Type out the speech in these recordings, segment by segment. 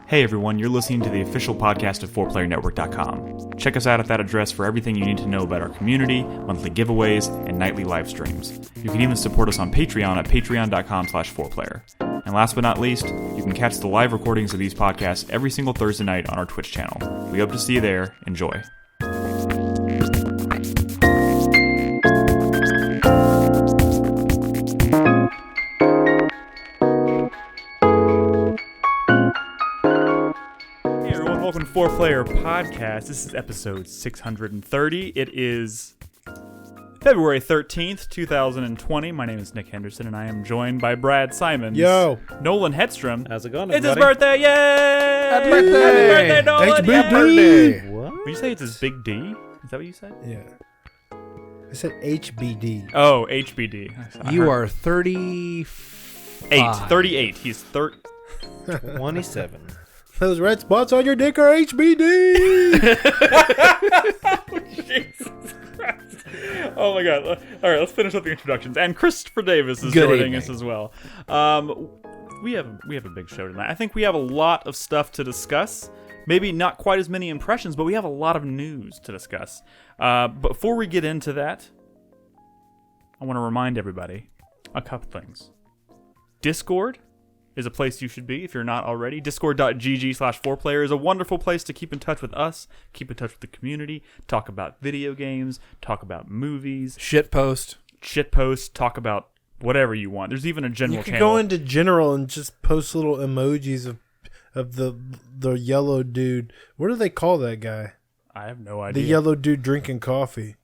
Hey everyone, you're listening to the official podcast of 4playernetwork.com. Check us out at that address for everything you need to know about our community, monthly giveaways, and nightly live streams. You can even support us on Patreon at patreon.com/4player. And last but not least, you can catch the live recordings of these podcasts every single Thursday night on our Twitch channel. We hope to see you there. Enjoy. Welcome to 4Player Podcast. This is episode 630. It is February 13th, 2020. My name is Nick Henderson, and I am joined by Brad Simons. Yo. Nolan Hedstrom. How's it going, It's everybody? his birthday! Yay! Happy birthday! Happy birthday, Nolan! HBD! Yay! Birthday. What? Did you say it's his big D? Is that what you said? Yeah. I said HBD. Oh, HBD. You are 38. 38. He's 27. Those red spots on your dick are HBD! Jesus Christ. Oh my god. All right, let's finish up the introductions. And Christopher Davis is Good joining evening. us as well. We have a big show tonight. I think we have a lot of stuff to discuss. Maybe not quite as many impressions, but we have a lot of news to discuss. But before we get into that, I want to remind everybody a couple things. Discord is a place you should be if you're not already. Discord.gg/4player is a wonderful place to keep in touch with us, keep in touch with the community, talk about video games, talk about movies, Shitpost. talk about whatever you want. There's even a general You can channel. go into general and just post little emojis of the yellow dude. What do they call that guy? I have no The idea. yellow dude drinking coffee.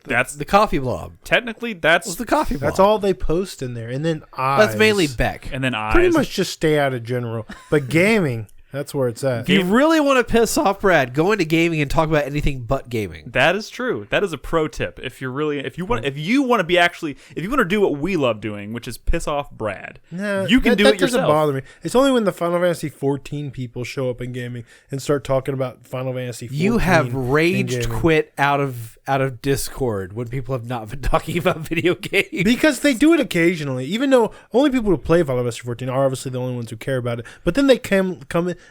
That's The coffee blob. technically What's that's the coffee blob? That's all they post in there. And then eyes. That's mainly Beck. and then eyes. Pretty much just stay out of general. But gaming, that's where it's at. If you really want to piss off Brad, go into gaming and talk about anything but gaming. That is true. That is a pro tip. If you want to do what we love doing, which is piss off Brad, Nah, you can do that it doesn't yourself. bother me. It's only when the Final Fantasy 14 people show up in gaming and start talking about Final Fantasy 14. You have in raged gaming. quit out of Discord when people have not been talking about video games. Because they do it occasionally, even though only people who play Final Fantasy 14 are obviously the only ones who care about it. But then they come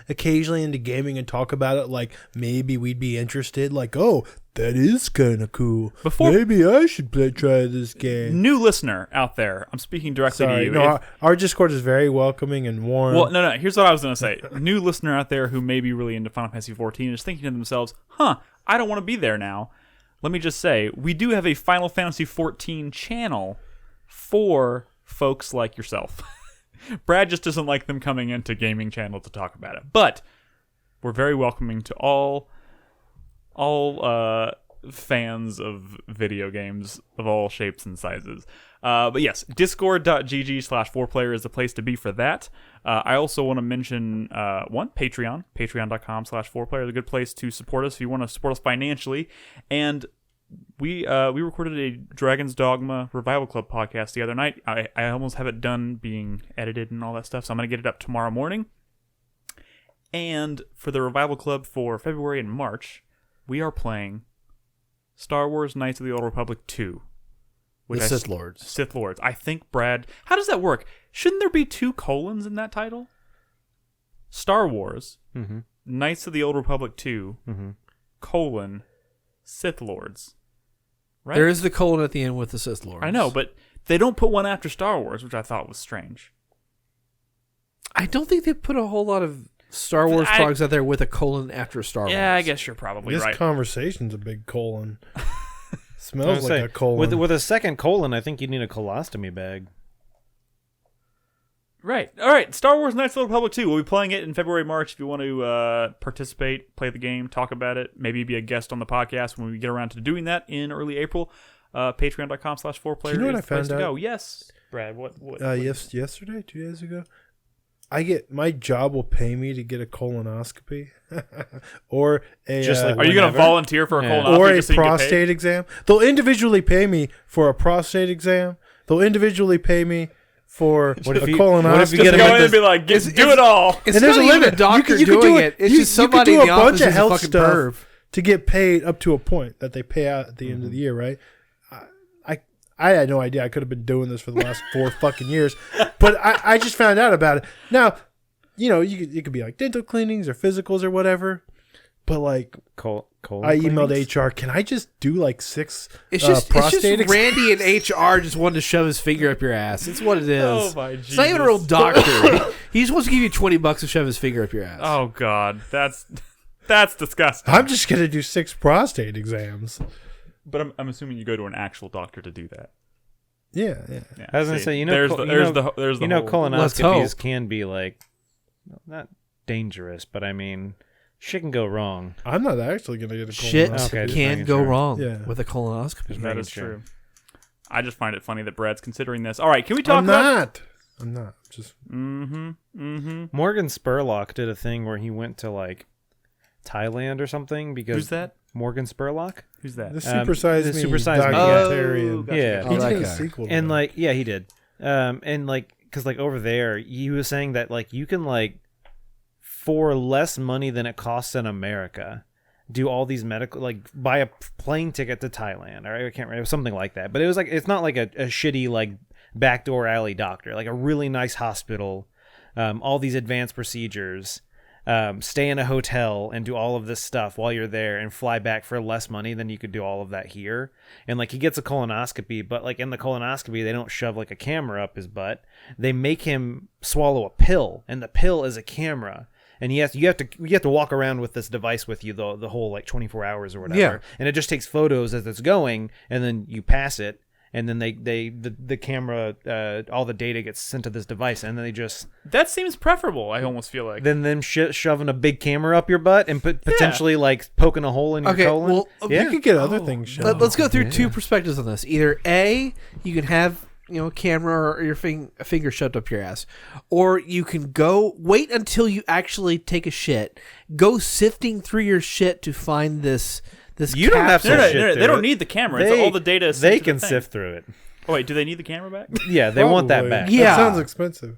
occasionally into gaming and talk about it like maybe we'd be interested. Like, oh, that is kind of cool. Maybe I should try this game. New listener out there, I'm speaking directly to Sorry, you. no, our Discord is very welcoming and warm. Well, no. Here's what I was going to say. New listener out there who may be really into Final Fantasy 14 is thinking to themselves, I don't want to be there now. Let me just say, we do have a Final Fantasy 14 channel for folks like yourself. Brad just doesn't like them coming into gaming channel to talk about it. But we're very welcoming to all fans of video games of all shapes and sizes. But yes, discord.gg/4player is the place to be for that. I also want to mention Patreon. Patreon.com/4player is a good place to support us if you want to support us financially. And we recorded a Dragon's Dogma Revival Club podcast the other night. I almost have it done being edited and all that stuff, so I'm going to get it up tomorrow morning. And for the Revival Club for February and March, we are playing Star Wars Knights of the Old Republic 2. The Sith Lords. Sith Lords. I think, Brad, how does that work? Shouldn't there be 2 colons in that title? Star Wars, Knights of the Old Republic 2, colon, Sith Lords. Right? There is the colon at the end with the Sith Lords. I know, but they don't put one after Star Wars, which I thought was strange. I don't think they put a whole lot of Star Wars products out there with a colon after Star Wars. Yeah, I guess you're probably this right. conversation's a big colon. Smells like a colon. With a second colon, I think you need a colostomy bag. Right. All right. Star Wars Knights of the Old Republic 2. We'll be playing it in February, March. If you want to participate, play the game, talk about it, maybe be a guest on the podcast when we get around to doing that in early April. Patreon.com/4player You know what is I the place found to out? go. Yes, Brad. What? Yesterday, 2 days ago, my job will pay me to get a colonoscopy, or a Just like Are you going to Whenever. volunteer for a Yeah. colonoscopy or a just so you get paid? prostate exam. They'll individually pay me for a prostate exam. They'll individually pay me for a colonoscopy. what if you Just get go him in and be like, do it all. It's And there's not a even limit. a doctor You can doing do it. It's you- just you can somebody do in the a bunch office of who's a health fucking stuff perv. to get paid up to a point that they pay out at the end of the year, right? I had no idea. I could have been doing this for the last 4 fucking years, but I just found out about it. Now, you could be like dental cleanings or physicals or whatever. But like, I emailed HR. Can I just do like 6 prostate? It's just Randy and HR just wanted to shove his finger up your ass. It's what it is. Oh my Jesus. It's not even a real doctor. He just wants to give you $20 to shove his finger up your ass. Oh God, that's disgusting. I'm just gonna do 6 prostate exams. But I'm assuming you go to an actual doctor to do that. Yeah. I was gonna say, there's the whole- colonoscopies can be like not dangerous, but I mean, shit can go wrong. I'm not actually gonna get a Shit colonoscopy. can go wrong Yeah. with a colonoscopy. That is true. I just find it funny that Brad's considering this. All right, can we talk I'm not. Just Morgan Spurlock did a thing where he went to like Thailand or something because Who's that? Morgan Spurlock. Who's that? the Supersize the Me Supersize Me, documentarian. gotcha, Yeah. gotcha. He that did a guy. sequel. to And that. like, yeah, he did. And like, because like over there, he was saying that like you can like for less money than it costs in America, do all these medical, like buy a plane ticket to Thailand, or I can't remember, something like that. But it was like, it's not like a shitty like backdoor alley doctor, like a really nice hospital, all these advanced procedures. Stay in a hotel and do all of this stuff while you're there and fly back for less money than you could do all of that here. And like he gets a colonoscopy, but like in the colonoscopy, they don't shove like a camera up his butt. They make him swallow a pill, and the pill is a camera. And you have to walk around with this device with you the whole like 24 hours or whatever. Yeah. And it just takes photos as it's going, and then you pass it. And then the camera, all the data gets sent to this device, and then they just... That seems preferable, I almost feel like. Then them shoving a big camera up your butt and potentially like poking a hole in your colon. Well, you could get other things shown. let's go through 2 perspectives on this. Either A, you can have a camera or your finger shoved up your ass, or you can wait until you actually take a shit, go sifting through your shit to find this. You don't have to. They don't need the camera. It's all the data. They can sift through it. Oh wait, do they need the camera back? Yeah, they want that back. Yeah. That sounds expensive.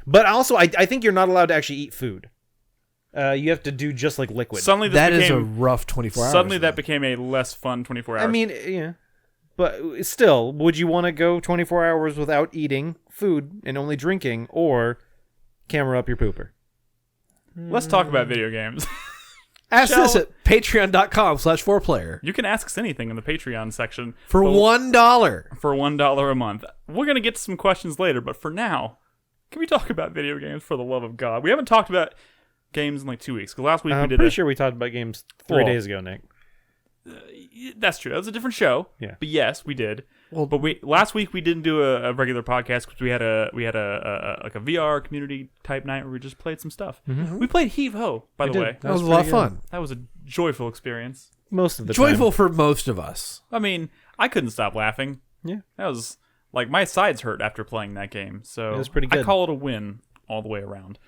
But also, I think you're not allowed to actually eat food. You have to do just like liquid. Suddenly, That is a rough 24 hours. Suddenly, that became a less fun 24 hours. I mean, yeah. But still, would you want to go 24 hours without eating food and only drinking, or camera up your pooper? Let's talk about video games. Ask this at patreon.com/4player. You can ask us anything in the Patreon section For $1. For $1 a month. We're going to get to some questions later, but for now, can we talk about video games for the love of God? We haven't talked about games in like 2 weeks. 'Cause last week we did. I'm pretty sure we talked about games 3 days ago, Nick. That's true. That was a different show. Yeah. But yes, we did. Well, but last week we didn't do a regular podcast because we had a like a VR community type night where we just played some stuff. Mm-hmm. We played Heave Ho, by the way. that was a lot of fun. That was a joyful experience. Most of the Joyful time. for most of us. I mean, I couldn't stop laughing. Yeah. That was like my sides hurt after playing that game. So It was pretty I good. call it a win all the way around.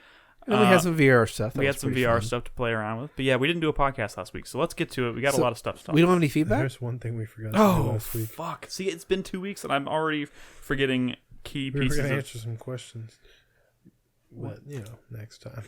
And we had some VR stuff. We had some VR stuff to play around with. But yeah, we didn't do a podcast last week, so let's get to it. We got a lot of stuff to talk We don't about. have any feedback? There's one thing we forgot to do Oh, last week. fuck. See, it's been 2 weeks, and I'm already forgetting key We were pieces going to of... answer some questions. But, next time.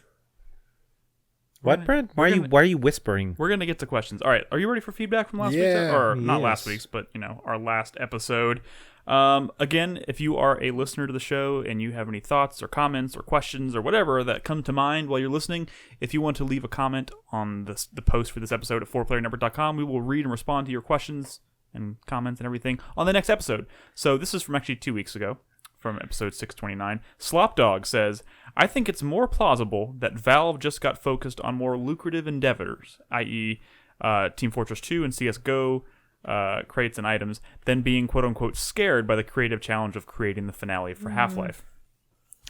What, Brad? Why are you whispering? We're going to get to questions. All right, are you ready for feedback from last week's? Yeah, Or not last yes. week's, but, our last episode. Again, if you are a listener to the show and you have any thoughts or comments or questions or whatever that come to mind while you're listening, if you want to leave a comment on the post for this episode at 4playernetwork.com, we will read and respond to your questions and comments and everything on the next episode. So this is from actually 2 weeks ago, from episode 629. Slopdog says, I think it's more plausible that Valve just got focused on more lucrative endeavors, i.e. Team Fortress 2 and CSGO, crates and items, than being quote-unquote scared by the creative challenge of creating the finale for Half-Life.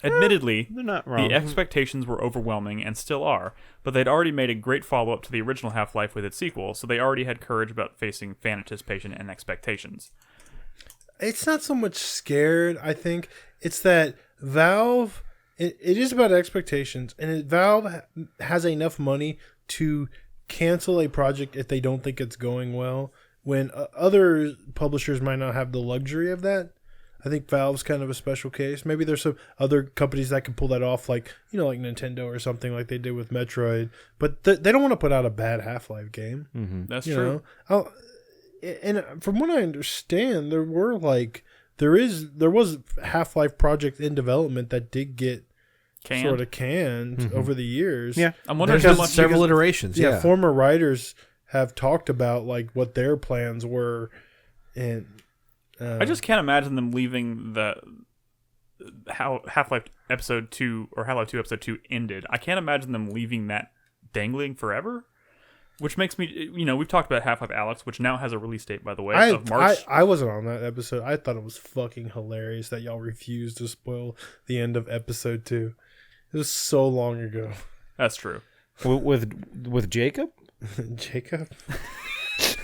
Admittedly, They're not wrong. the expectations were overwhelming and still are, but they'd already made a great follow-up to the original Half-Life with its sequel, so they already had courage about facing fan anticipation and expectations. It's not so much scared, I think. It's that Valve... It is about expectations, and Valve has enough money to cancel a project if they don't think it's going well, when other publishers might not have the luxury of that. I think Valve's kind of a special case. Maybe there's some other companies that can pull that off, like like Nintendo or something, like they did with Metroid. But they don't want to put out a bad Half-Life game. Mm-hmm. That's true. And from what I understand, there was Half-Life project in development that did get Canned? canned over the years. Yeah. I'm wondering There's how much several iterations. Yeah, Yeah. former writers have talked about like what their plans were, and I just can't imagine them leaving how Half-Life Episode 2 or Half-Life 2 Episode 2 ended. I can't imagine them leaving that dangling forever, which makes me, we've talked about Half-Life Alyx, which now has a release date, by the way, of March. I wasn't on that episode. I thought it was fucking hilarious that y'all refused to spoil the end of episode 2. It was so long ago. That's true. With Jacob? Jacob?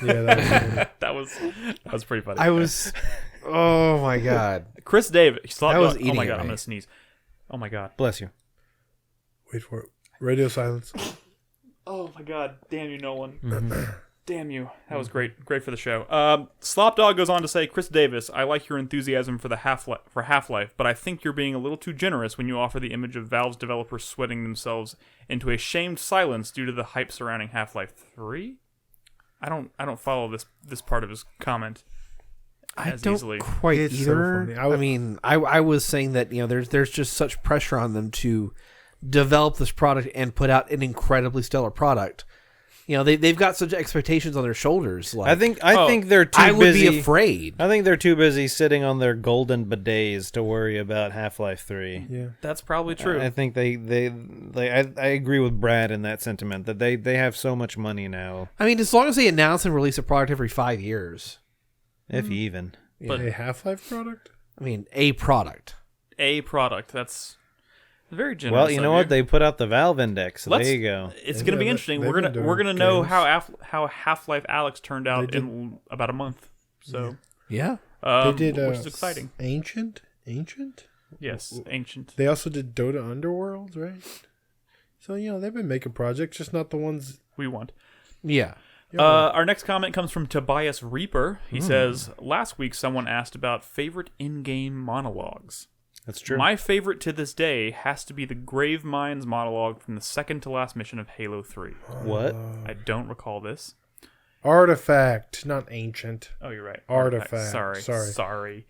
Yeah, that was funny. that was pretty funny. I was. Oh my god. Chris Davis. That was oh eating my at god, me. I'm gonna sneeze. Oh my god. Bless you. Wait for it. Radio silence. Oh my god. Damn you, Nolan. Damn you. That was great. Great for the show. Slopdog goes on to say, Chris Davis, I like your enthusiasm for Half-Life, but I think you're being a little too generous when you offer the image of Valve's developers sweating themselves into a shamed silence due to the hype surrounding Half-Life 3. I don't follow this part of his comment. I as don't easily. quite It's so either. funny. I was saying that there's just such pressure on them to develop this product and put out an incredibly stellar product. They've got such expectations on their shoulders. Like, I think they're too I would busy. be afraid. I think they're too busy sitting on their golden bidets to worry about Half-Life 3. Yeah. That's probably true. I think I agree with Brad in that sentiment that they have so much money now, I mean, as long as they announce and release a product every 5 years. if even. But- a Half-Life product? I mean, a product. A product. That's very generous. Well, you know of what? They put out the Valve Index. So Let's- there you go. It's They've going to be been- interesting. they've We're been gonna doing know games. how Half-Life Alyx turned out They did- in about a month. So Yeah. They did which is exciting. Ancient? Yes, ancient. They also did Dota Underworld, right? So, they've been making projects, just not the ones. We want. Yeah. Our next comment comes from Tobias Reaper. He says, last week someone asked about favorite in-game monologues. That's true. My favorite to this day has to be the Grave Mines monologue from the second to last mission of Halo 3. What? I don't recall this. Artifact, not ancient. Oh, you're right. Artifact. Sorry. Sorry.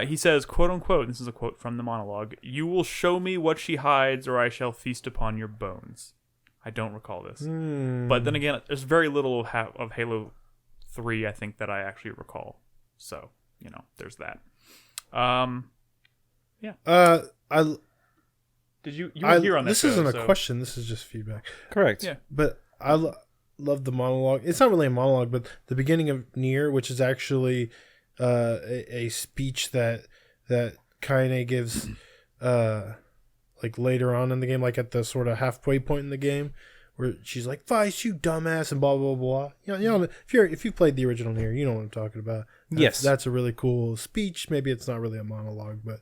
He says, quote unquote, this is a quote from the monologue, "You will show me what she hides, or I shall feast upon your bones." I don't recall this. But then again, there's very little of Halo 3, I think, that I actually recall. So, there's that. Yeah. I Did you were here on that This show, isn't a so- question. This is just feedback. Correct. Yeah. But I love the monologue. It's not really a monologue, but the beginning of Nier, which is actually a speech that Kaine gives like later on in the game, like at the sort of halfway point in the game, where she's like, "Vice, you dumbass," and blah blah blah. If you played the original Nier, you know what I'm talking about. That's a really cool speech. Maybe it's not really a monologue, but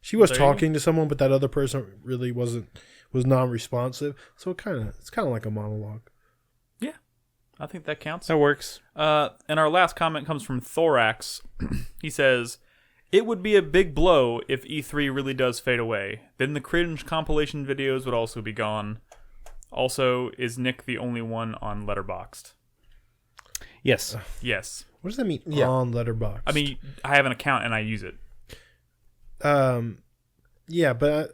she was There you talking to someone, but that other person really was non-responsive. So it's kind of like a monologue. Yeah. I think that counts. That works. And our last comment comes from Thorax. He says, "It would be a big blow if E3 really does fade away. Then the cringe compilation videos would also be gone. Also, is Nick the only one on Letterboxd?" Yes. Yes. What does that mean Yeah. on Letterboxd? I mean, I have an account and I use it. Yeah, but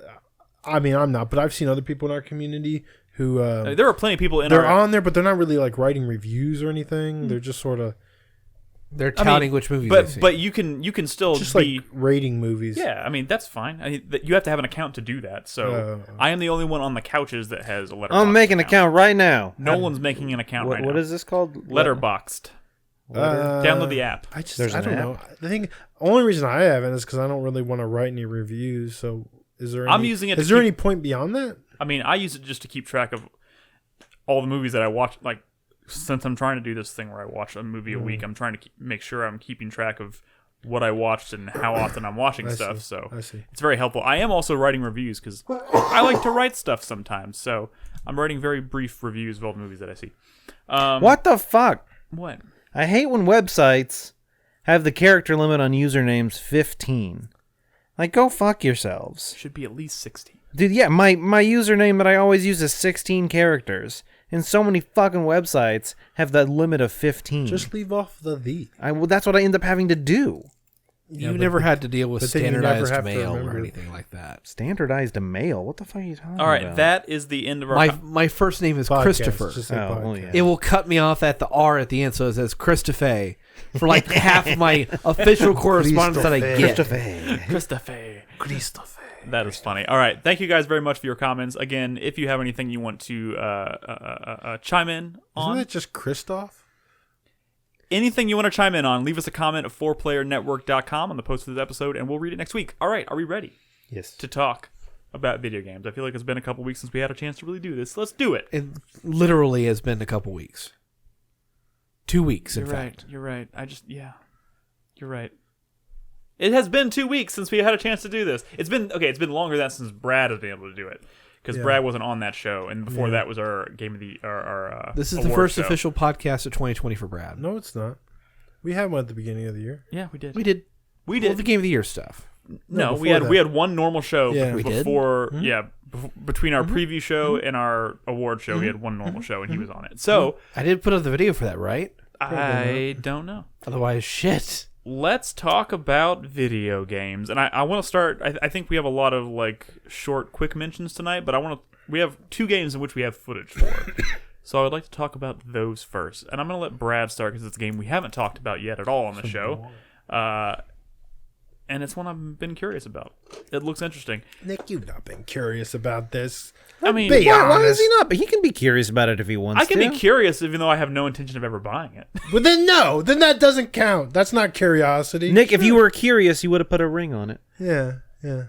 I mean, I'm not. But I've seen other people in our community who There are plenty of people in they're our... on there, but they're not really like writing reviews or anything. They're just sort of They're touting which movies they've seen. But you can still just be... like rating movies. Yeah, I mean, that's fine. You have to have an account to do that. So I am the only one on the couches that has a Letterboxd I'm making an account right now. Nolan's making an account right now. What is this called? Letterboxd. Download the app. I There's I an don't app? know. The thing, only reason I haven't is because I don't really want to write any reviews. So is there? Any, I'm using it Is to there keep- any point beyond that? I mean, I use it just to keep track of all the movies that I watch. Like, since I'm trying to do this thing where I watch a movie a week, I'm trying to make sure I'm keeping track of what I watched and how often I'm watching I stuff. see. So I see. it's very helpful. I am also writing reviews because I like to write stuff sometimes. So I'm writing very brief reviews of all the movies that I see. What the fuck? What? I hate when websites have the character limit on usernames 15. Like, go fuck yourselves. Should be at least 16. Dude, yeah, my username that I always use is 16 characters. And so many fucking websites have that limit of 15. Just leave off the. Well, that's what I end up having to do. Yeah, You never had to deal with but then you never standardized have to mail or remember. anything like that. Standardized mail. What the fuck are you talking All right, about? that is the end of our. My first name is Podcast, Christopher. just like Oh, well, podcast. yeah. It will cut me off at the R at the end, so it says Christopher for like half of my official correspondence that I get. Christopher. That is funny. All right. Thank you guys very much for your comments. Again, if you have anything you want to chime in on, Isn't that just Christoph? anything you want to chime in on, leave us a comment at 4playernetwork.com on the post for this episode, and we'll read it next week. All right. Are we ready Yes. to talk about video games? I feel like it's been a couple weeks since we had a chance to really do this. Let's do it. It literally has been a couple weeks. 2 weeks, in You're right. fact. You're right. You're right. It has been 2 weeks since we had a chance to do this. It's been longer than that since Brad has been able to do it. Because Yeah. Brad wasn't on that show, and before that was our game of the our This is the award first show. official podcast of 2020 for Brad. No, it's not. We had one at the beginning of the year. Yeah, we did. We did. We Well, did. the Game of the Year stuff. No, before we had that. one normal show Yeah. We did? before. Between our preview show and our award show, we had one normal show, and he was on it. So I did put up the video for that, right? I don't know. Otherwise, shit. Let's talk about video games, and I want to start. I think we have a lot of like short, quick mentions tonight, but we have 2 games in which we have footage for. So I would like to talk about those first, and I'm going to let Brad start because it's a game we haven't talked about yet at all on the show, and it's one I've been curious about. It looks interesting. Nick, you've not been curious about this. I mean, Be Why is honest. he not? But he can be curious about it if he wants I can to. be curious even though I have no intention of ever buying it. But then no, then that doesn't count. That's not curiosity. Nick, if you were curious, you would have put a ring on it. Yeah.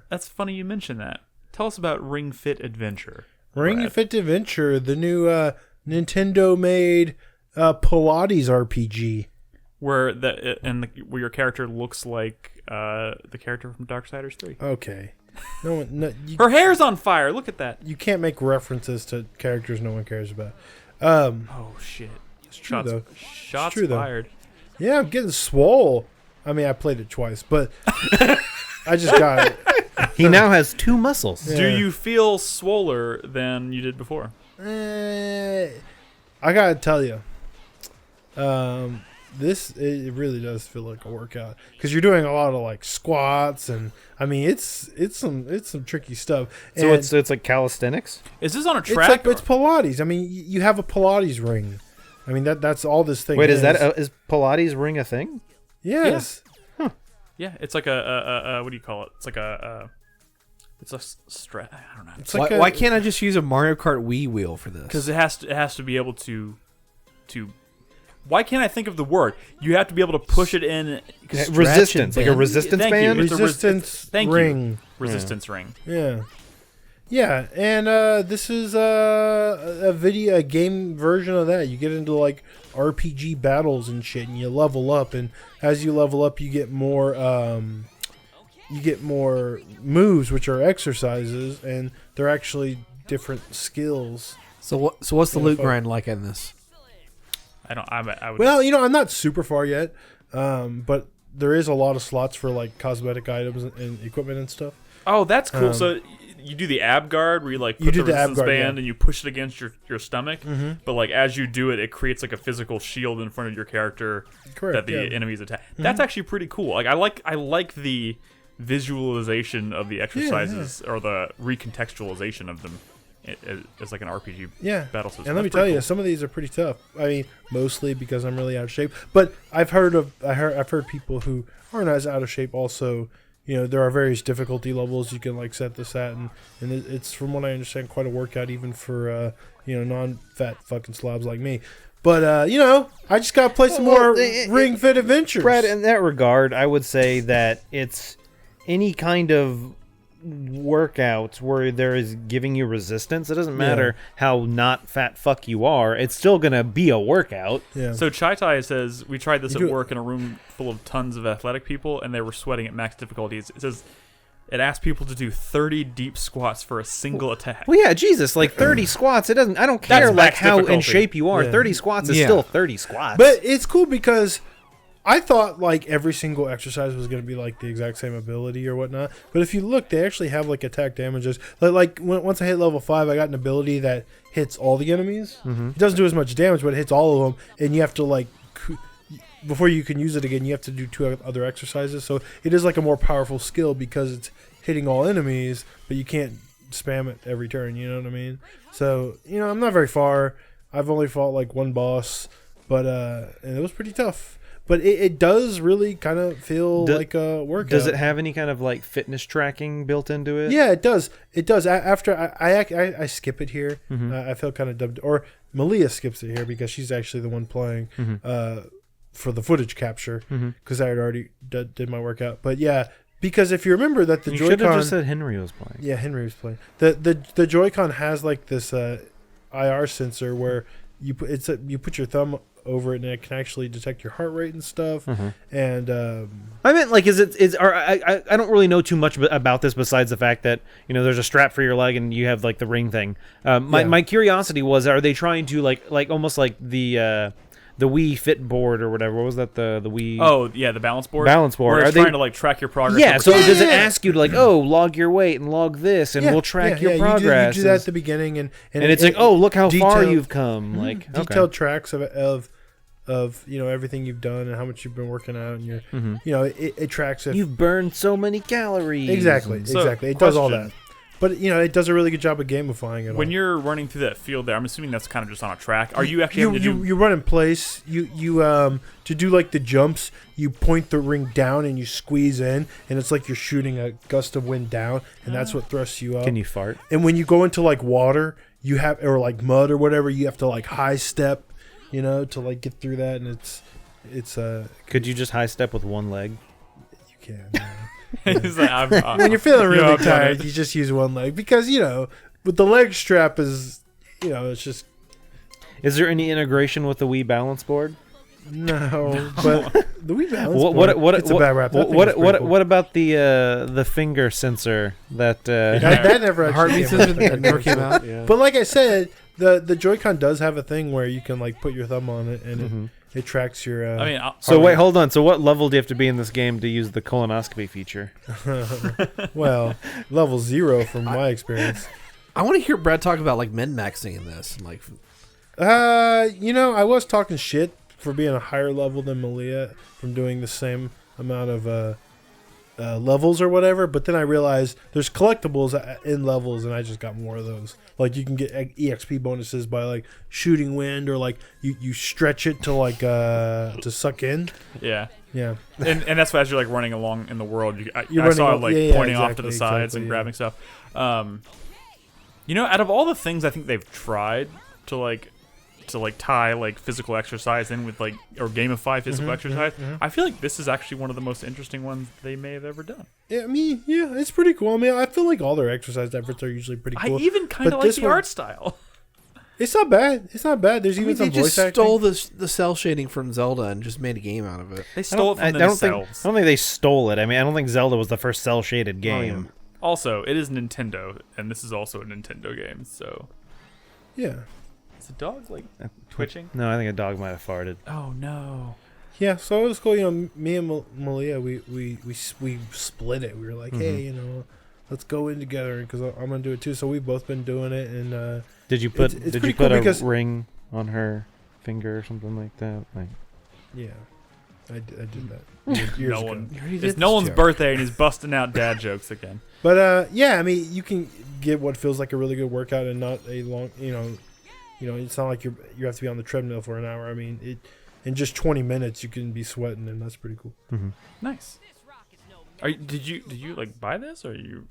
That's funny you mentioned that. Tell us about Ring Fit Adventure. Ring Brad. Fit Adventure, the new Nintendo-made Pilates RPG. Where where your character looks like the character from Darksiders 3. Okay. You Her hair's on fire. Look at that. can't make references to characters no one cares about. Oh shit! true, though. Shots true, though. fired. Yeah, I'm getting swole. I mean, I played it twice, but I just got it. He now has 2 muscles. Yeah. Do you feel swoller than you did before? I gotta tell you, it really does feel like a workout because you're doing a lot of like squats and I mean it's some tricky stuff. So And it's like calisthenics. Is this on a it's track? like it's Pilates. I mean, you have a Pilates ring. I mean that's all this thing. Wait, is is Pilates ring a thing? Yes. yeah, it's like a what do you call it? It's like it's a strap. I don't know. It's like Why can't I just use a Mario Kart Wii wheel for this? Because it has to be able to. Why can't I think of the word? You have to be able to push it in. Resistance, like a band. resistance Thank you. band. It's a resistance thank you. ring. Resistance ring. Yeah. Yeah, and this is a game version of that. You get into like RPG battles and shit, and you level up, and as you level up, you get more moves, which are exercises, and they're actually different skills. So what's the Yeah, loot fuck. grind like in this? I would. Well, I'm not super far yet, but there is a lot of slots for like cosmetic items and equipment and stuff. Oh, that's cool. So you do the ab guard where you like You put do the the ab resistance guard, band yeah. and you push it against your stomach. But like as you do it, it creates like a physical shield in front of your character Correct, that the yeah. enemies attack. That's actually pretty cool. Like I like the visualization of the exercises or the recontextualization of them as like an RPG Yeah, battle system. and let me That's tell pretty you, cool. some of these are pretty tough. I mean, mostly because I'm really out of shape. But I've heard people who aren't as out of shape also. There are various difficulty levels you can like set this at, and it's from what I understand quite a workout even for non-fat fucking slobs like me. But I just gotta play some more Ring Fit Adventures. Brad, in that regard, I would say that it's any kind of workouts where there is giving you resistance. It doesn't matter how not fat fuck you are. It's still gonna be a workout. Yeah. So Chai Tai says we tried this You at do- work in a room full of tons of athletic people, and they were sweating at max difficulties. It says it asks people to do 30 deep squats for a single attack. Well, yeah, Jesus, like 30 squats. It doesn't. I don't care That's like max how in difficulty. shape you are. Yeah. 30 squats is Yeah. still 30 squats. But it's cool because I thought like every single exercise was going to be like the exact same ability or whatnot. But if you look, they actually have like attack damages. Once I hit level 5, I got an ability that hits all the enemies. It doesn't do as much damage, but it hits all of them, and you have to like before you can use it again, you have to do 2 other exercises. So it is like a more powerful skill because it's hitting all enemies, but you can't spam it every turn. You know what I mean? So I'm not very far. I've only fought like 1 boss, but and it was pretty tough. But it does really kind of feel like a workout. Does it have any kind of like fitness tracking built into it? Yeah, it does. It does. After I skip it here, I feel kind of dubbed. Or Malia skips it here because she's actually the one playing for the footage capture because I had already did my workout. But yeah, because if you remember that the you Joy-Con... should have just said Henry was playing. Yeah, Henry was playing. The Joy-Con has like this IR sensor where you put your thumb over it and it can actually detect your heart rate and stuff. And I meant like I don't really know too much about this besides the fact that there's a strap for your leg and you have like the ring thing. My curiosity was, are they trying to like almost like the Wii Fit board or whatever? What was that, the Wii? Oh yeah, the balance board. Balance board. Where it's Are they trying to like track your progress? Yeah. So does it Yeah. ask you to like, log your weight and log this, and we'll track your progress? You do that at the beginning, and it's like, look how far detailed- you've come. Like detailed tracks of everything you've done and how much you've been working out, and it tracks it. You've burned so many calories. Exactly. So, It does all question. that. But it does a really good job of gamifying it. When you're running through that field there, I'm assuming that's kind of just on a track. Are you actually having to do? You run in place. You to do like the jumps, you point the ring down and you squeeze in, and it's like you're shooting a gust of wind down, and that's what thrusts you up. Can you fart? And when you go into like water, or like mud or whatever, you have to like high step, to like get through that, and it's Could you just high step with one leg? you can. He's like, When you're feeling really I've done tired, it. you just use one leg because with the leg strap is it's just Is there any integration with the Wii balance board? no. But the Wii balance What it's a bad rap. That thing is pretty cool. what about the finger sensor that? That never actually Heartbeat came sensor out. that never came out. Yeah. But like I said, the Joy-Con does have a thing where you can like put your thumb on it and it tracks your. I mean, So wait, hold on. So what level do you have to be in this game to use the colonoscopy feature? well, level 0 from my experience. I want to hear Brad talk about like min-maxing in this. And, like, I was talking shit for being a higher level than Malia from doing the same amount of levels or whatever, but then I realized there's collectibles in levels, and I just got more of those. Like you can get EXP bonuses by like shooting wind, or like you stretch it to like to suck in. yeah. Yeah, And that's why as you're like running along in the world, I You're saw running- like yeah, pointing off to exactly, the sides and grabbing stuff. Out of all the things I think they've tried to tie like physical exercise in with like or gamify physical exercise, I feel like this is actually one of the most interesting ones they may have ever done. yeah. I mean, yeah, it's pretty cool. I mean, I feel like all their exercise efforts are usually pretty cool. I even kind But of like this the one- art style. It's not bad. It's not bad. There's even they some just voice acting. stole the cell shading from Zelda and just made a game out of it. They stole it from I don't think themselves. they stole it. I mean, I don't think Zelda was the first cell shaded game. Also, it is Nintendo, and this is also a Nintendo game. So, Yeah, is the dog like twitching? No, I think a dog might have farted. Oh no! yeah. So it was cool. Me and Malia, we split it. We were like, hey, let's go in together because I'm gonna do it too. So we've both been doing it, and Did you put it's Did pretty you put cool a because- ring on her finger or something like that? Like, yeah, I did that. Years ago. Nolan. You already did It's this Nolan's joke. birthday, and he's busting out dad jokes again. But yeah, I mean, you can get what feels like a really good workout and not a long, it's not like you have to be on the treadmill for an hour. I mean, in just 20 minutes you can be sweating, and that's pretty cool. Nice. Did you like buy this, or you?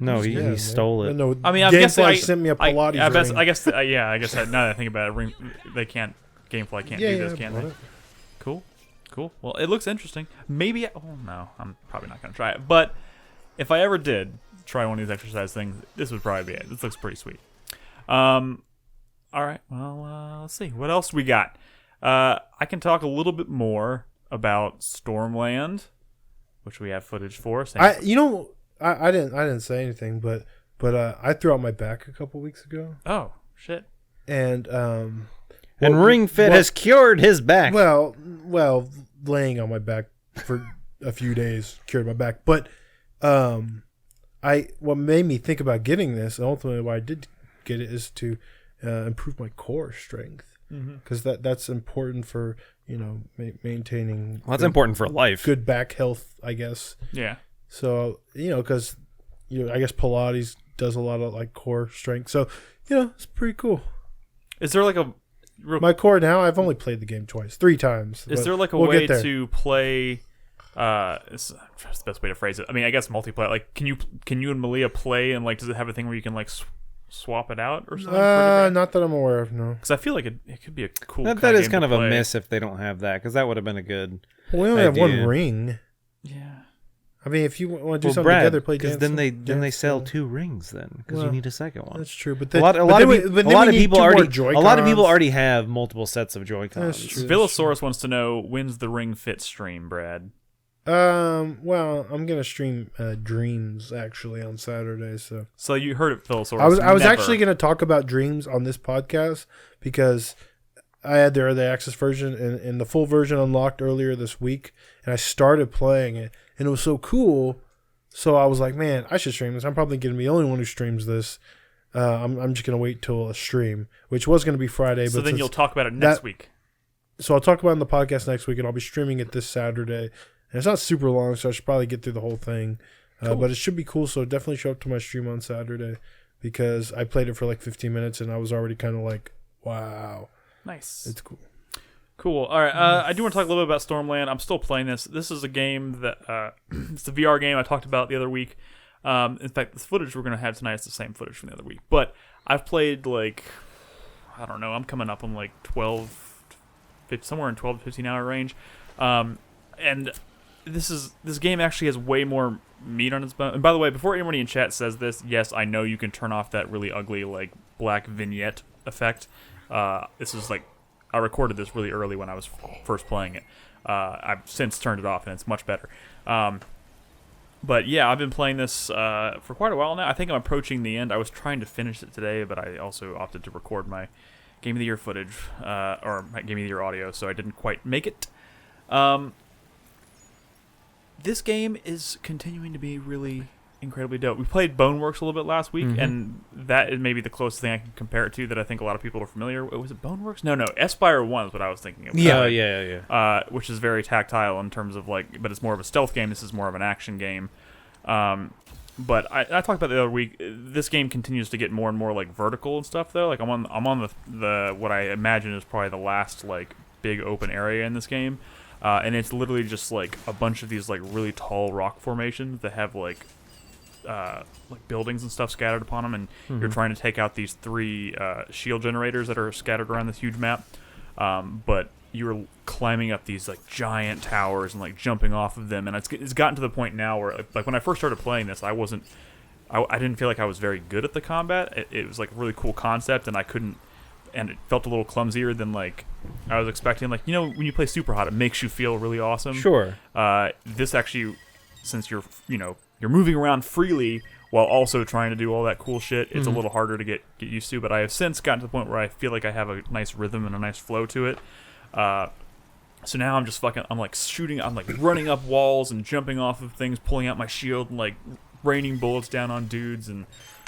no, Yeah, he man. stole it. No, I mean, I'm guessing Gamefly sent me a Pilates ring. I guess. Yeah, I guess. Now that I think about it, they can't. Gamefly can't do this, I can bought they? it. Cool. Well, it looks interesting. Maybe. Oh no, I'm probably not gonna try it. But if I ever did try one of these exercise things, this would probably be it. This looks pretty sweet. All right. Well, let's see what else we got. I can talk a little bit more about Stormland, which we have footage for. I didn't say anything, but I threw out my back a couple weeks ago, Oh shit. and Ring Fit has cured his back. Well, laying on my back for a few days cured my back. But what made me think about getting this, and ultimately why I did get it, is to improve my core strength. because that's important for maintaining. Well, that's important for life. Good back health, I guess. Yeah. So because I guess Pilates does a lot of like core strength. So it's pretty cool. Is there like my core now? I've only played the game 3 times. Is there like a way to play? It's the best way to phrase it. I mean, I guess multiplayer. Like, can you and Malia play, and like, does it have a thing where you can like swap it out or something? Not that I'm aware of. No, because I feel like it could be a cool. That is kind of play. a miss if they don't have that, because that would have been a good. Well, we only have one ring. Yeah. I mean, if you want to do something Brad, together, play because dance. then they sell 2 rings then, because you need a second one. That's true, but a lot of people already have multiple sets of Joy-Cons. That's true. Villasaurus wants to know, when's the Ring Fit stream, Brad? Well, I'm gonna stream Dreams actually on Saturday. So you heard it, Villasaurus. I was actually gonna talk about Dreams on this podcast because I had the early access version and the full version unlocked earlier this week, and I started playing it, and it was so cool. So I was like, man, I should stream this. I'm probably gonna be the only one who streams this. I'm just gonna wait till a stream, which was gonna be Friday. So but then you'll talk about it next week. So I'll talk about it in the podcast next week, and I'll be streaming it this Saturday. And it's not super long, so I should probably get through the whole thing. Cool. But it should be cool, so definitely show up to my stream on Saturday because I played it for like 15 minutes, and I was already kind of like, wow. Nice. It's cool. Cool. All right. I do want to talk a little bit about Stormland. I'm still playing this. This is a game that it's a VR game I talked about the other week. In fact, the footage we're going to have tonight is the same footage from the other week. But I've played like, I don't know, I'm coming up on like 12, somewhere in 12 to 15 hour range. And this game actually has way more meat on its bone. And by the way, before anybody in chat says this, yes, I know you can turn off that really ugly like black vignette effect. This is like, I recorded this really early when I was first playing it. I've since turned it off and it's much better. But yeah, I've been playing this for quite a while now. I think I'm approaching the end. I was trying to finish it today, but I also opted to record my Game of the Year footage, or my Game of the Year audio, so I didn't quite make it. This game is continuing to be really incredibly dope. We played Boneworks a little bit last week, and that is maybe the closest thing I can compare it to that I think a lot of people are familiar with. Was it Boneworks? No, Espire 1 is what I was thinking of. Yeah. Which is very tactile in terms of like, but it's more of a stealth game. This is more of an action game. But I talked about the other week. This game continues to get more and more like vertical and stuff though. Like I'm on the what I imagine is probably the last like big open area in this game. And it's literally just like a bunch of these like really tall rock formations that have like buildings and stuff scattered upon them, and you're trying to take out these 3 shield generators that are scattered around this huge map. But you're climbing up these like giant towers and like jumping off of them, and it's gotten to the point now where like when I first started playing this, I didn't feel like I was very good at the combat. It was like a really cool concept, and I couldn't. And it felt a little clumsier than like I was expecting. Like, when you play Super Hot, it makes you feel really awesome. Sure. This actually, since you're moving around freely while also trying to do all that cool shit, it's a little harder to get used to. But I have since gotten to the point where I feel like I have a nice rhythm and a nice flow to it. So now I'm just I'm like shooting, I'm like running up walls and jumping off of things, pulling out my shield and like raining bullets down on dudes and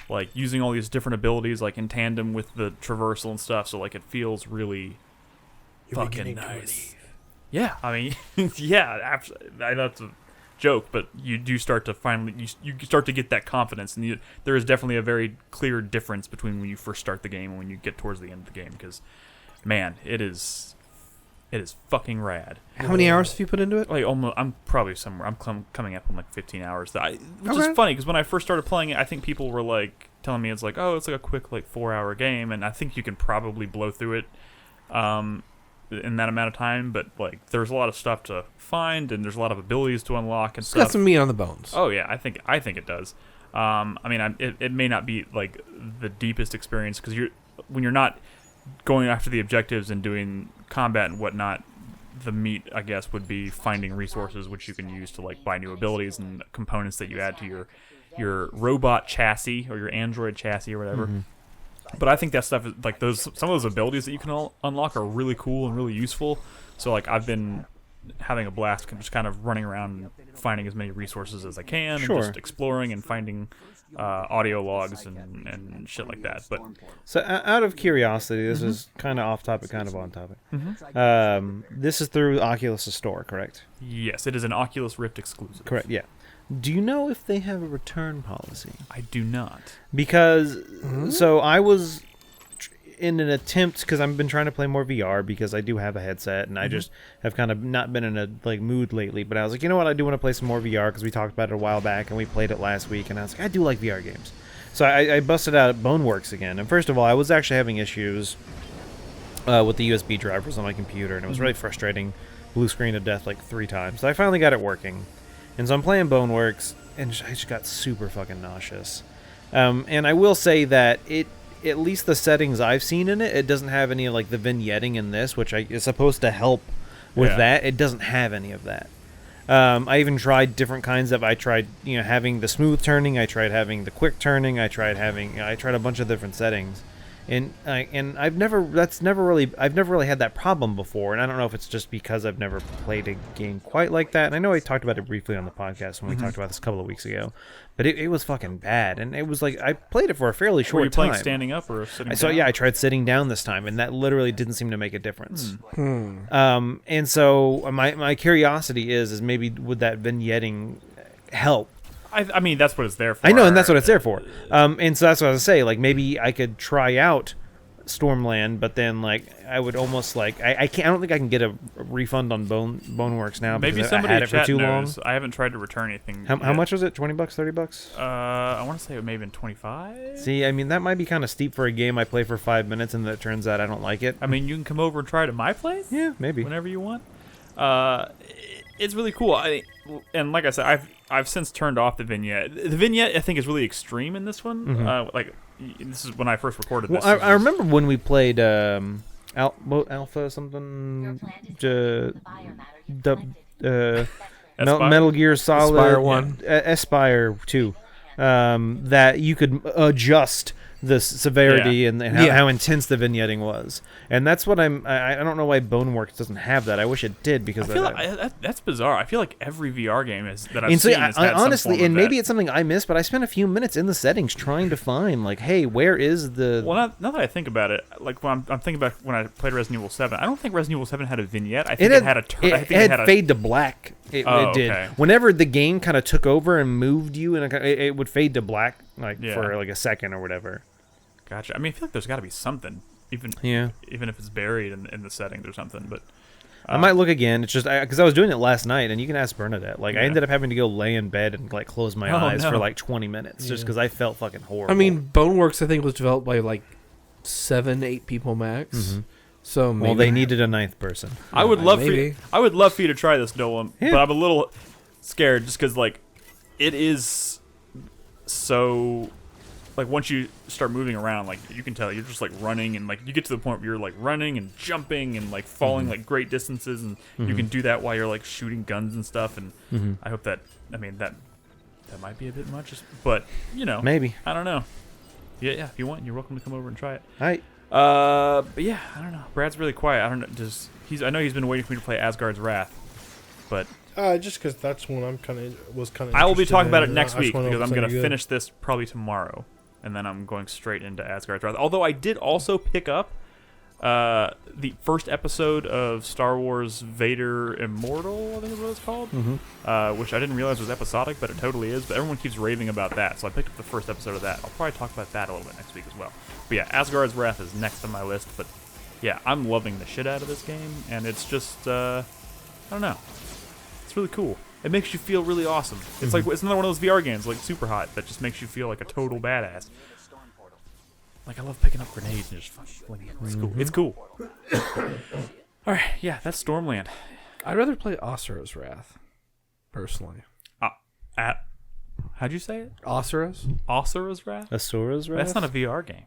like using all these different abilities like in tandem with the traversal and stuff, so like it feels really fucking nice. Yeah, I mean, yeah, absolutely. I know it's a joke, but you do start to finally you start to get that confidence, and there is definitely a very clear difference between when you first start the game and when you get towards the end of the game, because man, it is fucking rad. How many hours have you put into it? Like almost, I'm probably somewhere. I'm coming up on like 15 hours. Which is funny because when I first started playing it, I think people were like telling me it's like, oh, it's like a quick like 4-hour game, and I think you can probably blow through it in that amount of time. But like, there's a lot of stuff to find, and there's a lot of abilities to unlock and It's stuff. got some meat on the bones. Oh yeah, I think it does. I mean, it may not be like the deepest experience because when you're not going after the objectives and doing combat and whatnot, the meat, I guess, would be finding resources which you can use to like buy new abilities and components that you add to your robot chassis or your android chassis or whatever. But I think that stuff is like some of those abilities that you can unlock are really cool and really useful. So like I've been having a blast, just kind of running around and finding as many resources as I can, Sure. and just exploring and finding audio logs and shit like that. But So out of curiosity, this is kind of off topic, kind of on topic. This is through Oculus Store, correct? yes, it is an Oculus Rift exclusive. Correct. Yeah. Do you know if they have a return policy? I do not. Because so I was in an attempt, because I've been trying to play more VR because I do have a headset and I just have kind of not been in a mood lately, but I was like, you know what, I do want to play some more VR because we talked about it a while back and we played it last week, and I was like, I do like VR games. So I busted out Boneworks again, and first of all, I was actually having issues with the USB drivers on my computer, and it was really frustrating. Blue screen to death like 3 times. So I finally got it working, and so I'm playing Boneworks, and I just got super fucking nauseous. And I will say that at least the settings I've seen in it, it doesn't have any of like the vignetting in this, which is supposed to help with that. It doesn't have any of that. I even tried different kinds of. I tried, having the smooth turning. I tried having the quick turning. I tried a bunch of different settings, and I've never really had that problem before. And I don't know if it's just because I've never played a game quite like that. And I know I talked about it briefly on the podcast when we talked about this a couple of weeks ago, but it was fucking bad. And it was like I played it for a fairly short Were you playing time. standing up or sitting down? So yeah, I tried sitting down this time, and that literally didn't seem to make a difference. And so my curiosity is maybe would that vignetting help? I mean, that's what it's there for. I know, and that's what it's there for. And so that's what I was say. Like maybe I could try out Stormland, but then like I would almost like I can't. I don't think I can get a refund on Boneworks now. Maybe because somebody I had in it for chat too knows. long. I haven't tried to return anything. How yet. much was it? $20, $30? I want to say it may have been 25. See, I mean that might be kind of steep for a game I play for 5 minutes, and then it turns out I don't like it. I mean, you can come over and try it at my place. Yeah, maybe. Whenever you want. It's really cool. And like I said, I've since turned off the vignette. The vignette I think is really extreme in this one. Like this is when I first recorded this. Well, I remember when we played Alpha something. Metal Gear Solid Aspire 1. Aspire 2. That you could adjust the severity and how intense the vignetting was, and that's what I don't know why Boneworks doesn't have that. I wish it did, because I feel like that's bizarre. I feel like every VR game that I've and so seen has had honestly, some and form of maybe that. it's something I missed, but I spent a few minutes in the settings trying to find like, hey, where is the? Well, now that I think about it, like when I'm thinking about when I played Resident Evil 7, I don't think Resident Evil 7 had a vignette. I think it had a it had fade to black. It did. Okay. Whenever the game kind of took over and moved you, and it would fade to black for like a second or whatever. Gotcha. I mean, I feel like there's got to be something, even if it's buried in the settings or something. But I might look again. It's just because I was doing it last night, and you can ask Bernadette. Like I ended up having to go lay in bed and like close my eyes for like 20 minutes just because I felt fucking horrible. I mean, Boneworks I think was developed by like 7-8 people max. So maybe. Well, they needed a 9th person. I would love maybe. I would love for you to try this, Nolan, but I'm a little scared just because like it is so. Like once you start moving around, like you can tell you're just like running, and like you get to the point where you're like running and jumping and like falling like great distances, and you can do that while you're like shooting guns and stuff. And I hope that that might be a bit much, but Maybe. I don't know. Yeah, if you want, you're welcome to come over and try it. Hi. But yeah, I don't know. Brad's really quiet. I don't know. I know he's been waiting for me to play Asgard's Wrath, but Just because that's one I'm kind of. I will be talking about it next I just week wanna know because if I'm it's going to any good. finish this probably tomorrow, and then I'm going straight into Asgard's Wrath. Although I did also pick up the first episode of Star Wars Vader Immortal, I think is what it's called, which I didn't realize was episodic, but it totally is. But everyone keeps raving about that, so I picked up the first episode of that. I'll probably talk about that a little bit next week as well. But yeah, Asgard's Wrath is next on my list, but yeah, I'm loving the shit out of this game, and it's just, I don't know. It's really cool. It makes you feel really awesome. It's like it's another one of those VR games, like Super Hot, that just makes you feel like a total badass. Like I love picking up grenades and just fucking flinging them. It's cool. It's cool. All right, yeah, that's Stormland. I'd rather play Asura's Wrath, personally. How'd you say it? Asura's? Asura's Wrath? Asura's Wrath? That's not a VR game.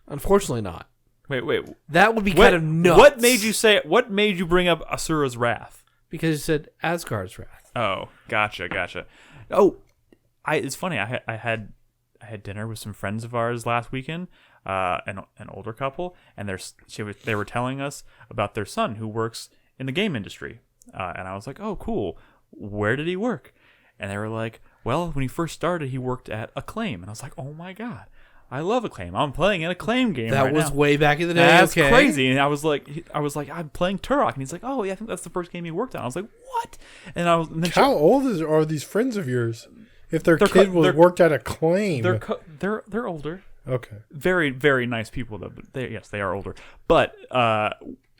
Unfortunately, not. Wait. That would be kind of nuts. What made you say it? What made you bring up Asura's Wrath? Because you said Asgard's Wrath. Oh, gotcha. Oh, it's funny. I had dinner with some friends of ours last weekend, an older couple, and they were telling us about their son who works in the game industry, And I was like, oh, cool. Where did he work? And they were like, well, when he first started, he worked at Acclaim. And I was like, oh my God, I love Acclaim. I'm playing an Acclaim game That right was now. way back in the day. That's okay. crazy. And I was like, I'm playing Turok. And he's like, oh, yeah, I think that's the first game he worked on. I was like, what? And I was, and then How old are these friends of yours? If their They're kid they're- worked at Acclaim. they're older. Okay. Very, very nice people, though. But they are older. But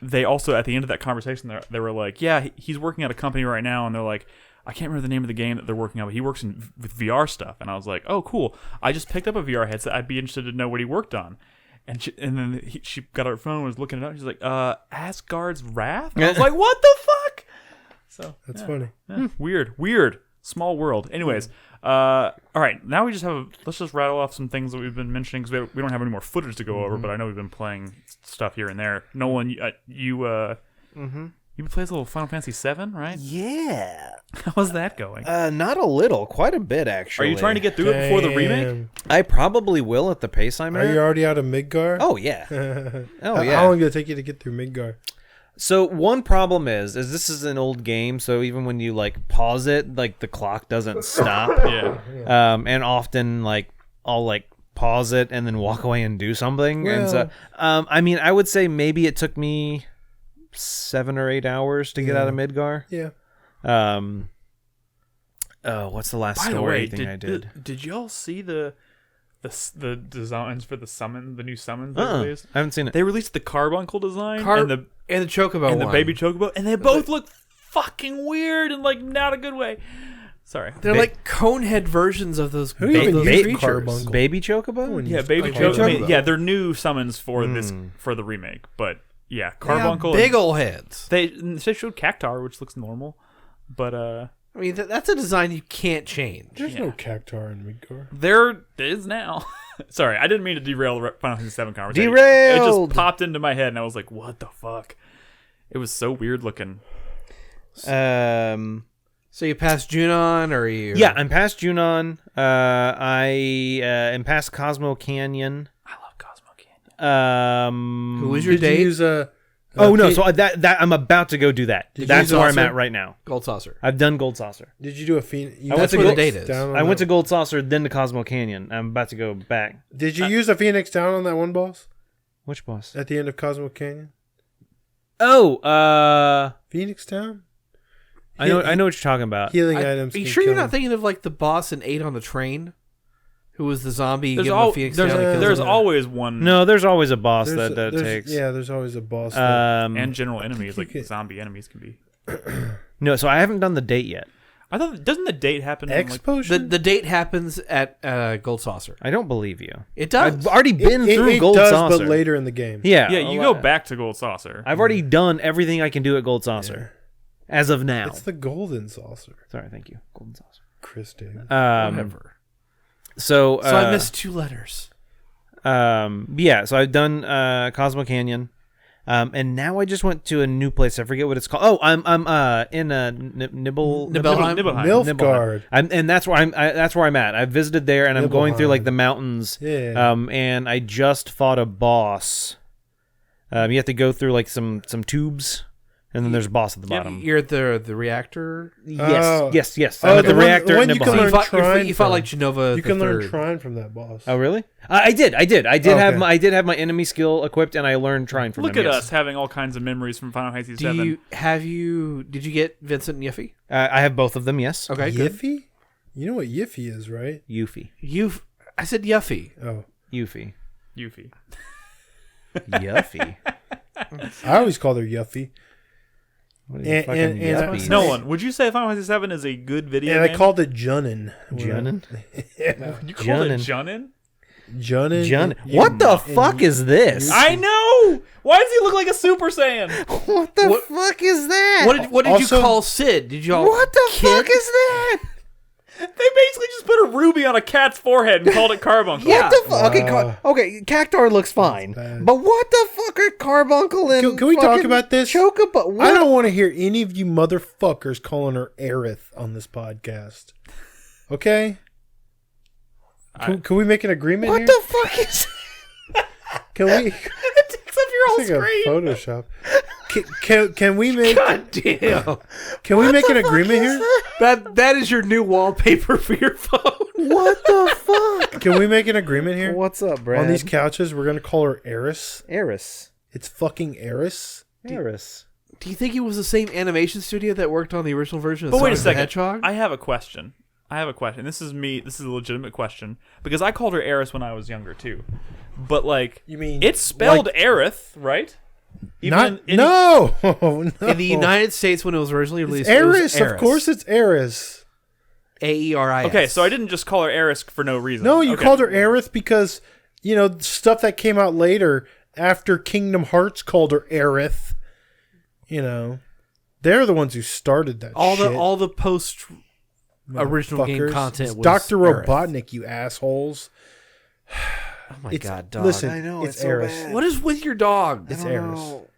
they also, at the end of that conversation, they were like, yeah, he's working at a company right now. And they're like, I can't remember the name of the game that they're working on, but he works with VR stuff. And I was like, oh, cool. I just picked up a VR headset. I'd be interested to know what he worked on. And then she got her phone and was looking it up. She's like, Asgard's Wrath? And I was like, what the fuck? So That's funny. yeah, weird. Small world. Anyways, all right. Now let's just rattle off some things that we've been mentioning because we don't have any more footage to go over, but I know we've been playing stuff here and there. Nolan, you played a little Final Fantasy VII, right? Yeah. How's that going? Not a little, quite a bit actually. Are you trying to get through it before the remake? Damn. I probably will at the pace I'm Are at. you already out of Midgar? Oh yeah. Oh yeah. How long did it take you to get through Midgar? So one problem is this is an old game, so even when you like pause it, like the clock doesn't stop. Yeah. And often like I'll like pause it and then walk away and do something. And so I mean I would say maybe it took me 7 or 8 hours to get out of Midgar. Yeah. What's the last By the story way, thing I did? did y'all see the designs for the new summons they released? I haven't seen it. They released the Carbuncle design And the Chocobo and the one. baby Chocobo, and they both look fucking weird and like not a good way. Sorry. They're like conehead versions of those, Who even those made creatures. Carbuncle? Baby Chocobo? Yeah, baby Like Chocobo. Chocobo. Yeah, they're new summons for the remake, but yeah, They Carbuncle. have big old heads. They showed Cactar, which looks normal, but I mean, that's a design you can't change. There's no Cactar in Midgar. there is now. Sorry, I didn't mean to derail the Final Fantasy VII conversation. Derailed! It just popped into my head, and I was like, "What the fuck?" It was so weird looking. So you passed Junon, or you? Yeah, I'm past Junon. I am past Cosmo Canyon. I love Cosmo Canyon. Who was your Did you date? use a Oh no! So that I'm about to go do that. Did you That's use where I'm also- at right now. Gold Saucer. I've done Gold Saucer. Did you do a Phoenix? I went to where the Gold- date is. I went to Gold Saucer, then to Cosmo Canyon. I'm about to go back. Did you use a Phoenix Down on that one boss Which boss? at the end of Cosmo Canyon? Oh, Phoenix Down? I know what you're talking about. Healing Are items. you can sure you're kill not thinking of like the boss in 8 on the Train? Who was the zombie? There's give him a Phoenix down and kills there's him? always one. No, there's always a boss There's- that there's- takes. Yeah, there's always a boss. that- and general enemies like you could- zombie enemies can be. No, so I haven't done the date yet. I thought doesn't the date happen? in, X like, potion? The date happens at Gold Saucer. I don't believe you. It does. I've already been it, through it Gold does, Saucer. but later in the game. Yeah, yeah, you go back to Gold Saucer. I've already done everything I can do at Gold Saucer, as of now. It's the golden saucer. Sorry, thank you, Golden Saucer. Chris David. Whatever. So I missed 2 letters. yeah, so I've done Cosmo Canyon, and now I just went to a new place. I forget what it's called. Oh, I'm in Nibelheim? Nilfgaard. And that's where that's where I'm at. I visited there, and I'm going through like the mountains. Yeah. And I just fought a boss. You have to go through like some tubes, and then there's a boss at the bottom. You're at the reactor. Yes. Oh, I'm at the the one- reactor the one at you can Nibelheim. learn You fought, Trine you fought from. like Genova. You the can learn third. Trine from that boss. Oh really? I did. I did have Okay. I did have my enemy skill equipped, and I learned Trine from Look him. at yes. us having all kinds of memories from Final Fantasy Do VII. did you get Vincent and Yuffie? I have both of them. Yes. Okay, good. Yiffy? You know what Yiffy is, right? Yuffie. I said Yuffie. Oh. Yuffie. Yuffie. Yuffie. I always called her Yuffie. What And- fucking and I- yuppies? Nolan, would you say Final Fantasy VII is a good video And game? I called it Junnin. Junnin? You called it Junnin. Junnin? Junnin. Jun. You- What the and- fuck is this? I know! Why does he look like a Super Saiyan? What the What- fuck is that? What did Also- you call Sid? Did you all What the kid? fuck is that? They basically just put a ruby on a cat's forehead and called it Carbuncle. Yeah. What the fuck? Okay, Wow. okay, Cactar looks fine, bad. but what the fuck are Carbuncle and Can we talk fucking about this? Chocobo? What? I don't want to hear any of you motherfuckers calling her Aerith on this podcast. Okay? Can we make an agreement What here? the fuck is? Can we? It takes up your whole It's like a screen. Photoshop. Can we make? God damn. Can we make an agreement here? That is your new wallpaper for your phone. What the fuck? Can we make an agreement here? What's up, Brad? On these couches, we're gonna call her Eris. Eris. It's fucking Eris. Eris. Do you think it was the same animation studio that worked on the original version of But wait a Sonic the second. Hedgehog? I have a question. This is me. This is a legitimate question because I called her Eris when I was younger too. But like, You mean it's spelled like- Aerith, right? No. In the United States, when it was originally released, Eris, it was of course it's Eris. Aeris. Okay, so I didn't just call her Eris for no reason. No, you Okay. called her Aerith because, stuff that came out later after Kingdom Hearts called her Aerith. They're the ones who started that all shit. the post original game Motherfuckers. content It's was Dr. Aerith. Robotnik, you assholes. Oh my It's- god, dog! listen, I know, it's it's so Eris. bad. What is with your dog? It's I don't Eris. know.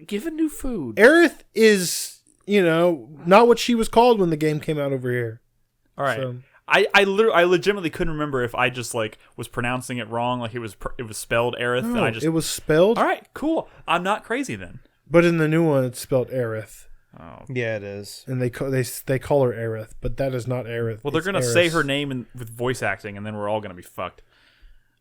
Give it new food. Aerith is, not what she was called when the game came out over here. All right. So- I legitimately couldn't remember if I just like was pronouncing it wrong, like it was spelled Aerith, and No, I just. it was spelled, All right, cool. I'm not crazy then. but in the new one it's spelled Aerith. Oh. Yeah, it is. And they call her Aerith, but that is not Aerith. Well, they're it's gonna Eris. say her name with voice acting, and then we're all gonna be fucked.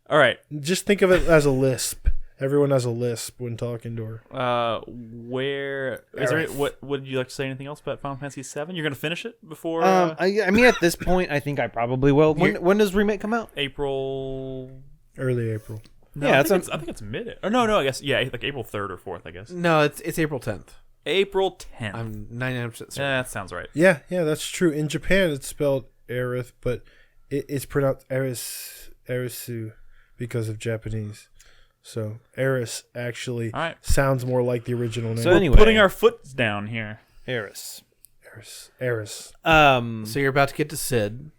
All right. Just think of it as a lisp. Everyone has a lisp when talking to her. Where is there? Aerith. What would you like to say? Anything else about Final Fantasy VII? You're gonna finish it before I mean, at this point, I think I probably will. When does Remake come out? April? Early April. No, Yeah, I it's think it's mid. Or no, I guess like April 3rd or 4th. I guess No, it's April 10th. April 10th. I'm 99% certain. Yeah, that sounds right. Yeah, that's true. In Japan, it's spelled Aerith, but it's pronounced Erisu because of Japanese. So Eris actually All right. sounds more like the original name. So anyway, Putting our foot down here. Eris. Eris. So you're about to get to Sid.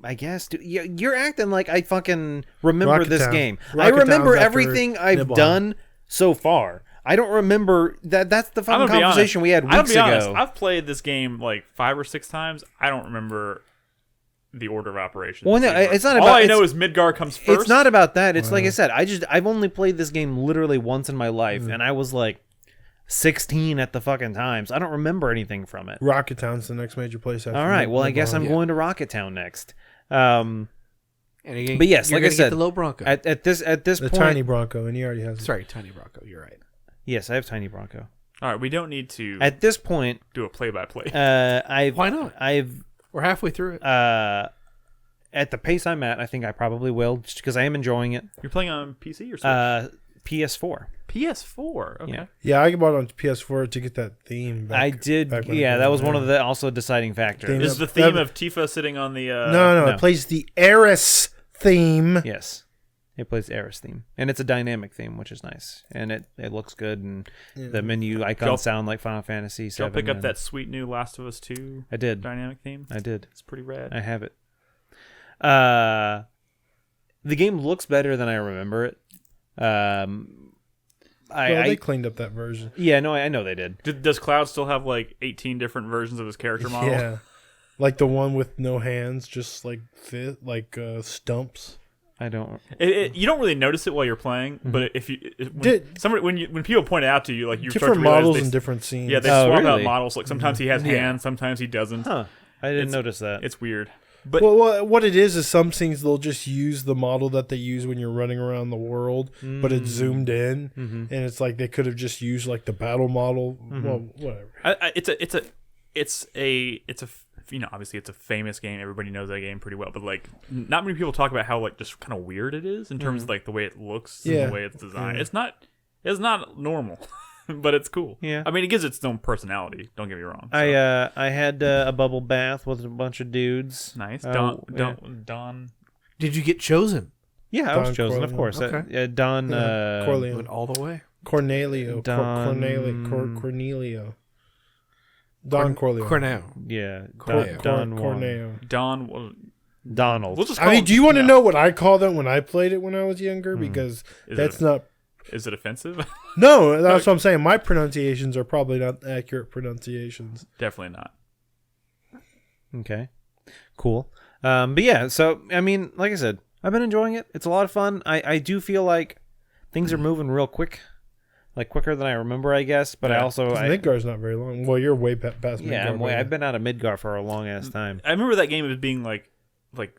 I guess dude, you're acting like I fucking remember Rocket this Town. game. Rocket I remember Town's after everything I've Nibelheim. done so far. I don't remember that. That's the I'm fucking gonna be conversation honest. we had I'm gonna weeks be honest. ago. I've played this game like 5 or 6 times. I don't remember the order of operations. Well, no, it's not All about- I know it's- is Midgar comes first. It's not about that. It's like I said. I've only played this game literally once in my life, and I was like 16 at the fucking times. I don't remember anything from it. Rocket Town's the next major place. After All right. Well, I guess I'm Nibelheim. going to Rocket Town next. And you're But yes, you're like I gonna said, get the low Bronco. At this The point, tiny Bronco, and he already has it. Sorry, Tiny Bronco. You're right. yes, I have Tiny Bronco. All right, we don't need to At this point, do a play-by-play. I've Why not? I've We're halfway through it. at the pace I'm at, I think I probably will, just because I am enjoying it. You're playing on PC or Switch? PS4. PS4. Okay. Yeah. Yeah, I bought it on PS4 to get that theme. Back, I did. back when it Yeah, that was one out. of the also deciding factors. Theme. Is the theme of Tifa sitting on the? No, no. it plays the Eris theme. Yes, it plays the Eris theme, and it's a dynamic theme, which is nice, and it looks good, and the menu icons Y'all- sound like Final Fantasy Did y'all VII. pick up and- that sweet new Last of Us 2 I did. dynamic theme? I did. It's pretty rad. I have it. The game looks better than I remember it. They cleaned up that version. Yeah, no, I know they did. Does Cloud still have like 18 different versions of his character model? Yeah, like the one with no hands, just like stumps. I don't. You don't really notice it while you're playing, but if you when people point it out to you, like you start Different to realize models they, and different scenes. yeah, they Oh, swap out really? models. Like sometimes he has hands, sometimes he doesn't. Huh? I didn't It's- notice that. It's weird. But Well, what it is some scenes they'll just use the model that they use when you're running around the world, but it's zoomed in, and it's like they could have just used like the battle model. Well, whatever. it's a obviously it's a famous game. Everybody knows that game pretty well. But like, not many people talk about how like just kind of weird it is in terms of like the way it looks Yeah. and the way it's designed. It's not normal, but it's cool. Yeah. I mean, it gives its own personality. Don't get me wrong. So. I had a bubble bath with a bunch of dudes. Nice. Yeah. Don. Did you get chosen? Yeah, I Don was chosen, of Corleone. course. Okay. Don. Corleone. Went all the way. Cornelio. Cornelio. Don Corleone. Cornell. Yeah, Corneo. Don. Corneo. Don. Donald. We'll just call I mean, him- do you want to yeah. know what I called them when I played it when I was younger? Because Is that's it- not. Is it offensive? No, that's what I'm saying. My pronunciations are probably not accurate pronunciations. Definitely not. Okay, cool. But yeah, so I mean, like I said, I've been enjoying it. It's a lot of fun. I do feel like things are moving real quick. like quicker than I remember, I guess. But I also Midgar's not very long. Well, you're way past Midgar. yeah, I've been out of Midgar for a long ass time. I remember that game as being like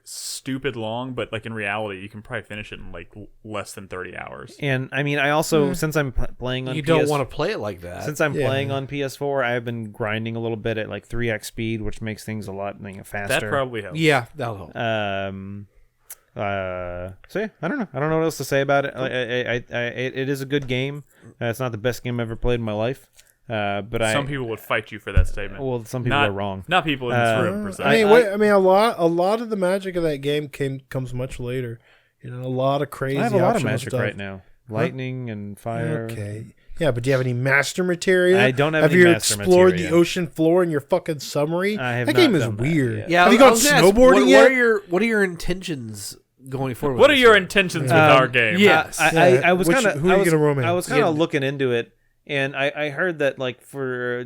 stupid long, but like in reality, you can probably finish it in like less than 30 hours. And I mean, I also since I'm playing on You don't want to play it like that. Since I'm playing on PS4, I've been grinding a little bit at like 3x speed, which makes things a lot faster. That probably helps. Yeah, that'll help. So yeah, I don't know what else to say about it. It is a good game. It's not the best game I've ever played in my life. But some people would fight you for that statement. Well, some people are wrong. Not people in this room, per se. I mean, a lot of the magic of that game comes much later. You know, a lot of crazy. I have a lot of magic stuff right now. Lightning and fire. Okay. Yeah, but do you have any master material? I don't have any master material. Have you explored the ocean floor in your fucking submarine? I have that not game is done that weird. yet. Yeah, have you gone snowboarding yet? What are your intentions going forward? What are your intentions with our game? Yes. I was kind of. Who are you gonna romance? I was kind of looking into it. And I heard that like for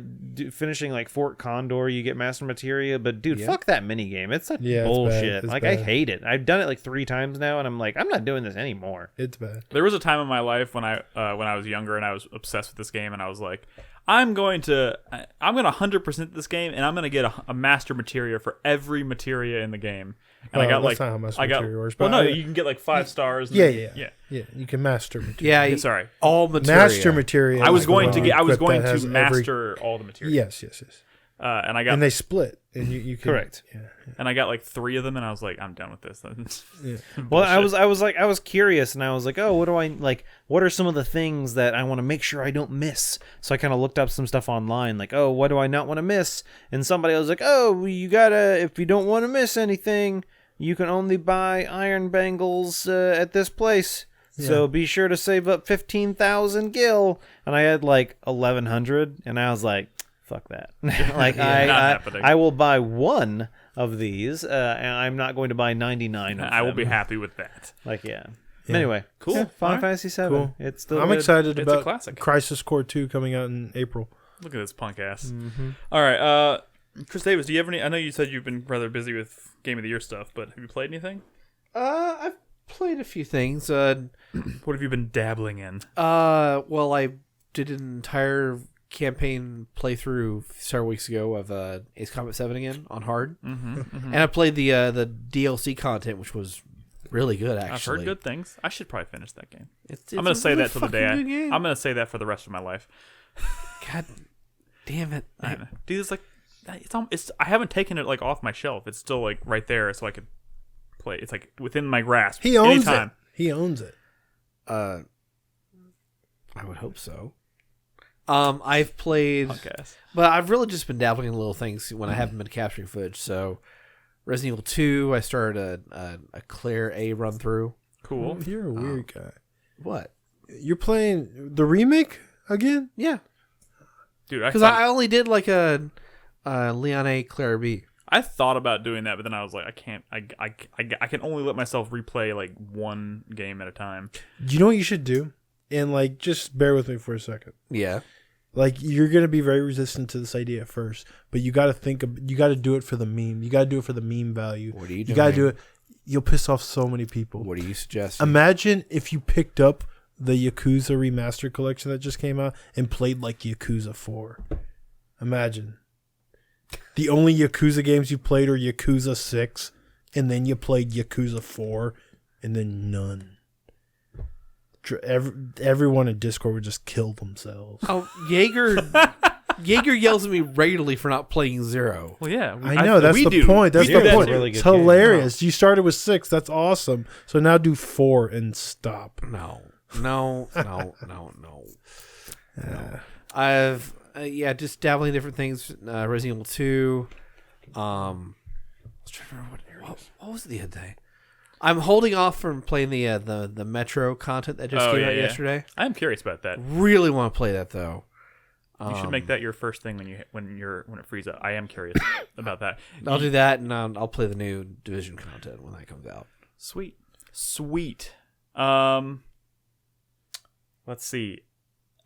finishing like Fort Condor, you get master materia, but dude, fuck that mini game. It's such bullshit. It's like bad. I hate it. I've done it like 3 times now, and I'm like, I'm not doing this anymore. It's bad. There was a time in my life when I was younger and I was obsessed with this game, and I was like, I'm going to 100% this game, and I'm going to get a master materia for every materia in the game. And I got that's like not how master materia works. Well, But no, you can get like 5 stars. Yeah. You can master materia. Yeah, sorry. all material. Master materia. I was is going the to one master every- all the material. Yes. And I got And they split, and you can, Correct. Yeah. and I got like 3 of them, and I was like, I'm done with this. Well, I was curious, and I was like, oh, what do I like? What are some of the things that I want to make sure I don't miss? So I kind of looked up some stuff online, like, oh, what do I not want to miss? And somebody was like, oh, you gotta, if you don't want to miss anything, you can only buy iron bangles at this place. So be sure to save up 15,000 gil. And I had like 1,100, and I was like, fuck that. Like I will buy 1 of these, and I'm not going to buy 99 of them. I will be happy with that. Like, yeah. Anyway, Cool. Yeah, Final All right. Fantasy VII. Cool. It's still I'm good. excited It's a about classic. Crisis Core 2 coming out in April. Look at this punk ass. All right, Chris Davis, do you have any? I know you said you've been rather busy with Game of the Year stuff, but have you played anything? I've played a few things. What have you been dabbling in? Well, I did an entire campaign playthrough several weeks ago of Ace Combat 7 again on hard, and I played the DLC content, which was really good. Actually, I've heard good things. I should probably finish that game. It's I'm gonna say that till the day. fucking good game. I'm gonna say that for the rest of my life. God damn it! Dude, it's like it's. I haven't taken it like off my shelf. It's still like right there, so I could play. It's like within my grasp. He owns anytime. it. He owns it. I would hope so. I've played, Punk ass. but I've really just been dabbling in little things when I haven't been capturing footage. So, Resident Evil 2, I started a Claire A run through. Cool. You're a weird guy. What? You're playing the remake again? Yeah, Dude, because I only did like a Leon A, Claire B. I thought about doing that, but then I was like, I can't. I can only let myself replay like one game at a time. You know what you should do? And like, just bear with me for a second. Yeah. Like, you're gonna be very resistant to this idea at first, but you got to you got to do it for the meme. You got to do it for the meme value. What are you You doing? got to do it. You'll piss off so many people. What are you suggesting? Imagine if you picked up the Yakuza Remastered collection that just came out and played like Yakuza 4. Imagine. The only Yakuza games you played are Yakuza 6, and then you played Yakuza 4, and then none. Everyone in Discord would just kill themselves. Oh, Jaeger yells at me regularly for not playing 0. Well, yeah, I know, that's the point. That's do the that point. too. Really It's good game. hilarious. You started with 6. That's awesome. So now do 4 and stop. No. I've just dabbling in different things. Resident Evil 2. I was trying to remember what was it the other day. I'm holding off from playing the Metro content that just came out yesterday. I'm curious about that. Really want to play that though. You should make that your first thing when it frees up. I am curious about that. I'll do that, and I'll play the new Division content when that comes out. Sweet. Let's see.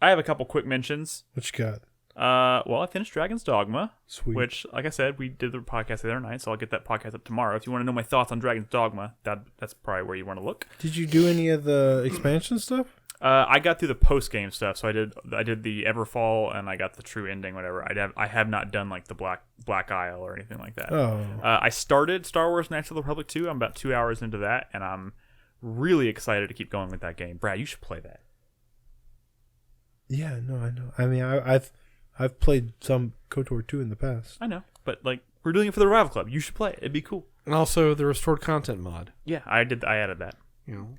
I have a couple quick mentions. What you got? Well, I finished Dragon's Dogma, Sweet. which, like I said, we did the podcast the other night, so I'll get that podcast up tomorrow. If you want to know my thoughts on Dragon's Dogma, that's probably where you want to look. Did you do any of the expansion stuff? I got through the post game stuff, so I did the Everfall and I got the true ending, whatever. I have not done like the Black Isle or anything like that. Oh. I started Star Wars: Knights of the Republic 2. I'm about 2 hours into that, and I'm really excited to keep going with that game. Brad, you should play that. Yeah, no, I know. I mean, I've played some KOTOR 2 in the past. I know, but like we're doing it for the Revival Club. You should play it. It'd be cool. And also the restored content mod. Yeah, I added that. You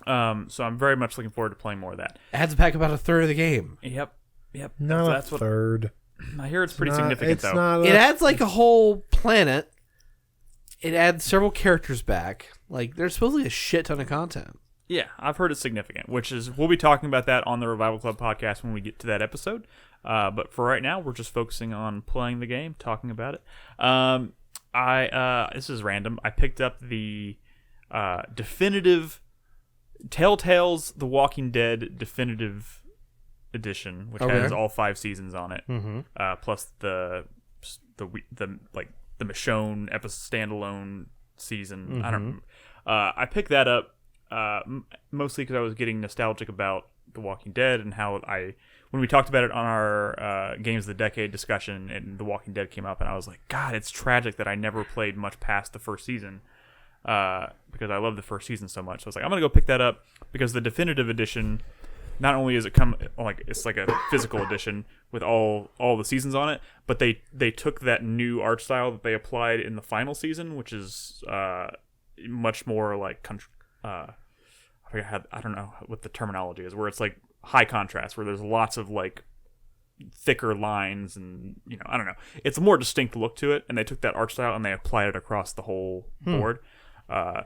So I'm very much looking forward to playing more of that. adds back about a third of the game. Yep. No, That's what third. I hear. It's pretty Not- significant it's though. Not It adds like a whole planet. It adds several characters back. Like there's supposedly a shit ton of content. Yeah, I've heard it's significant, which is we'll be talking about that on the Revival Club podcast when we get to that episode. But for right now, we're just focusing on playing the game, talking about it. This is random. I picked up the definitive Telltale's The Walking Dead definitive edition, which Okay. has all 5 seasons on it, plus the Michonne episode standalone season. I don't. I picked that up mostly because I was getting nostalgic about The Walking Dead and how when we talked about it on our Games of the Decade discussion, and The Walking Dead came up, and I was like, God, it's tragic that I never played much past the first season because I love the first season so much. So I was like, I'm gonna go pick that up because the definitive edition. Not only is it it's like a physical edition with all the seasons on it, but they took that new art style that they applied in the final season, which is much more like I don't know what the terminology is, where it's like high contrast, where there's lots of like thicker lines and I don't know. It's a more distinct look to it, and they took that art style and they applied it across the whole board.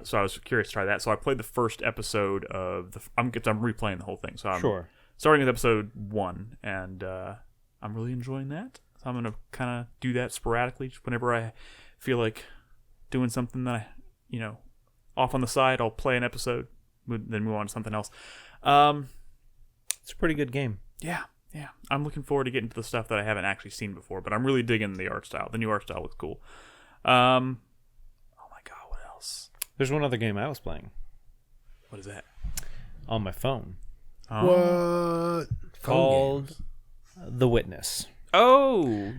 So I was curious to try that. So I played the first episode of I'm replaying the whole thing. So I'm starting with episode 1, and I'm really enjoying that. So I'm gonna kind of do that sporadically, just whenever I feel like doing something that off on the side. I'll play an episode, then move on to something else. It's a pretty good game. Yeah. I'm looking forward to getting to the stuff that I haven't actually seen before, but I'm really digging the art style. The new art style looks cool. Oh my god, what else? There's one other game I was playing What is that? on my phone What? called The Witness. Oh,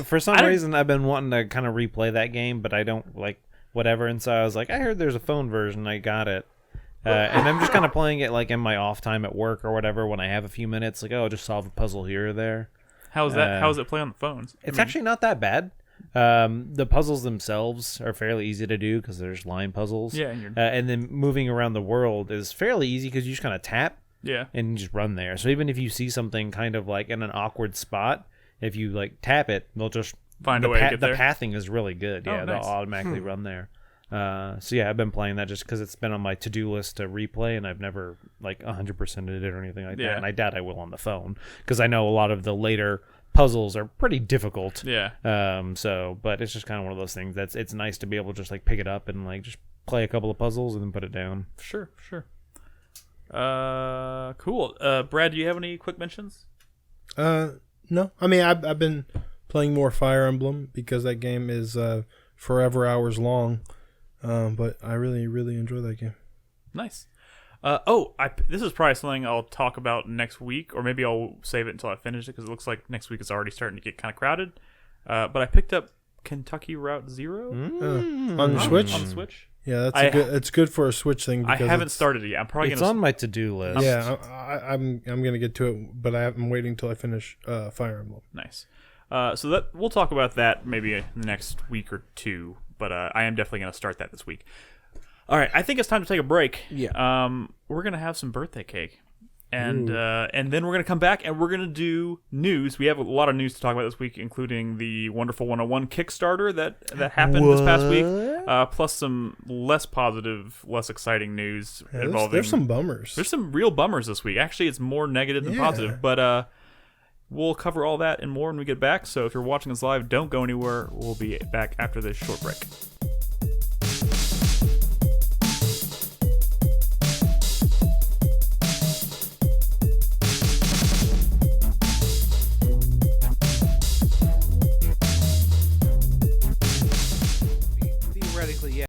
For some reason, I've been wanting to kind of replay that game, but I don't like whatever. And so I was like, I heard there's a phone version. I got it. And I'm just kind of playing it like in my off time at work or whatever when I have a few minutes. Like, just solve a puzzle here or there. how's that? How does it play on the phones? It's actually not that bad. The puzzles themselves are fairly easy to do because there's line puzzles. Yeah, and then moving around the world is fairly easy because you just kind of tap and you just run there. So even if you see something kind of like in an awkward spot, if you like tap it, they'll just find a way to get there. The pathing is really good. Yeah, nice. they'll automatically run there. So yeah, I've been playing that just because it's been on my to-do list to replay, and I've never like 100%ed it or anything like that. And I doubt I will on the phone because I know a lot of the later puzzles are pretty difficult. Yeah. But it's just kind of one of those things it's nice to be able to just like pick it up and like just play a couple of puzzles and then put it down. Sure. Cool. Brad, do you have any quick mentions? No. I mean, I've been playing more Fire Emblem because that game is forever hours long. But I really, really enjoy that game. Nice. This is probably something I'll talk about next week, or maybe I'll save it until I finish it because it looks like next week is already starting to get kind of crowded. But I picked up Kentucky Route Zero On the Switch. On the Switch. Yeah, it's good for a Switch thing. I Because haven't started it yet. I'm probably It's gonna. on my to-do list. Yeah, I'm gonna get to it, but I'm waiting till I finish Fire Emblem. Nice. So that we'll talk about that maybe next week or two. But I am definitely gonna start that this week. All right, I think it's time to take a break. Yeah. We're gonna have some birthday cake, and then we're gonna come back and we're gonna do news. We have a lot of news to talk about this week, including the Wonderful 101 Kickstarter that happened this past week, plus some less positive, less exciting news involving. There's some bummers. There's some real bummers this week. Actually, it's more negative than positive, but we'll cover all that and more when we get back. So if you're watching us live, don't go anywhere. We'll be back after this short break. Theoretically,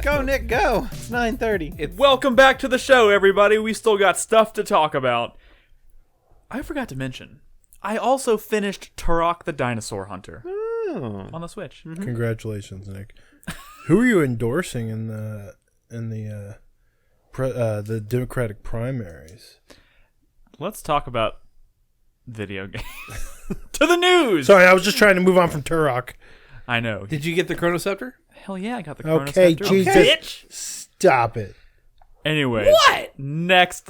Go, Nick, go. It's 9:30. Welcome back to the show, everybody. We still got stuff to talk about. I forgot to mention, I also finished Turok the Dinosaur Hunter on the Switch. Mm-hmm. Congratulations, Nick. Who are you endorsing in the Democratic primaries? Let's talk about video games. To the news! Sorry, I was just trying to move on from Turok. I know. Did you get the Chronoscepter? Hell yeah, I got the Chrono Okay, Scepter. Jesus. Bitch! Stop it. Anyway. What? Next,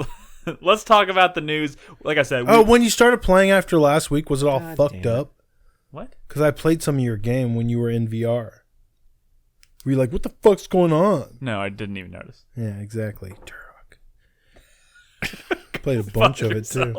let's talk about the news. Like I said. When you started playing after last week, was it all fucked up? What? Because I played some of your game when you were in VR. Were you like, what the fuck's going on? No, I didn't even notice. Yeah, exactly. Turok. Played a bunch of it, too.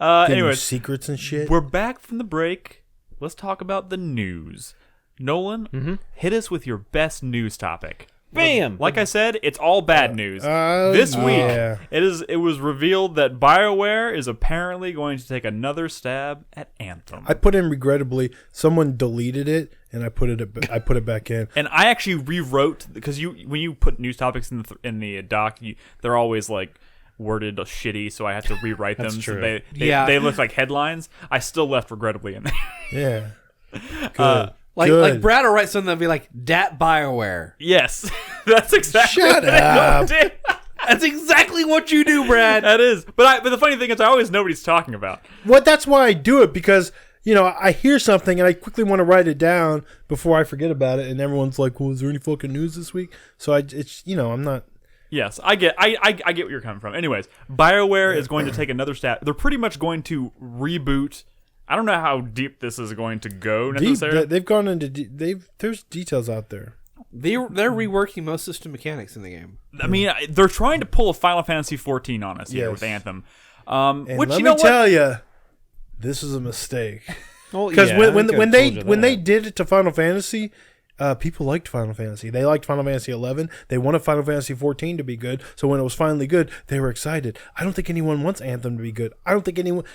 Anyways, secrets and shit. We're back from the break. Let's talk about the news. Nolan, hit us with your best news topic. Bam! Like I said, it's all bad news. This week, it was revealed that Bioware is apparently going to take another stab at Anthem. I put in regrettably. Someone deleted it, and I put it back in. And I actually rewrote because when you put news topics in the doc, they're always like worded shitty, so I had to rewrite them. True. So they look like headlines. I still left regrettably in there. Yeah. Good. Like Brad will write something that'll be like, "Dat Bioware." Yes, that's exactly. Shut what I up. did. That's exactly what you do, Brad. That is, but the funny thing is, I always know what he's talking about. Well, that's why I do it, because I hear something and I quickly want to write it down before I forget about it, and everyone's like, "Well, is there any fucking news this week?" So I'm not. Yes, I get what you're coming from. Anyways, BioWare is going to take another stab. They're pretty much going to reboot. I don't know how deep this is going to go necessarily. They've gone into there's details out there. They're reworking most system mechanics in the game. I mean, they're trying to pull a Final Fantasy 14 on us here Yes. with Anthem. And Which let you me know tell you, this is a mistake. Because when they did it to Final Fantasy, people liked Final Fantasy. They liked Final Fantasy 11. They wanted Final Fantasy 14 to be good. So when it was finally good, they were excited. I don't think anyone wants Anthem to be good. I don't think anyone.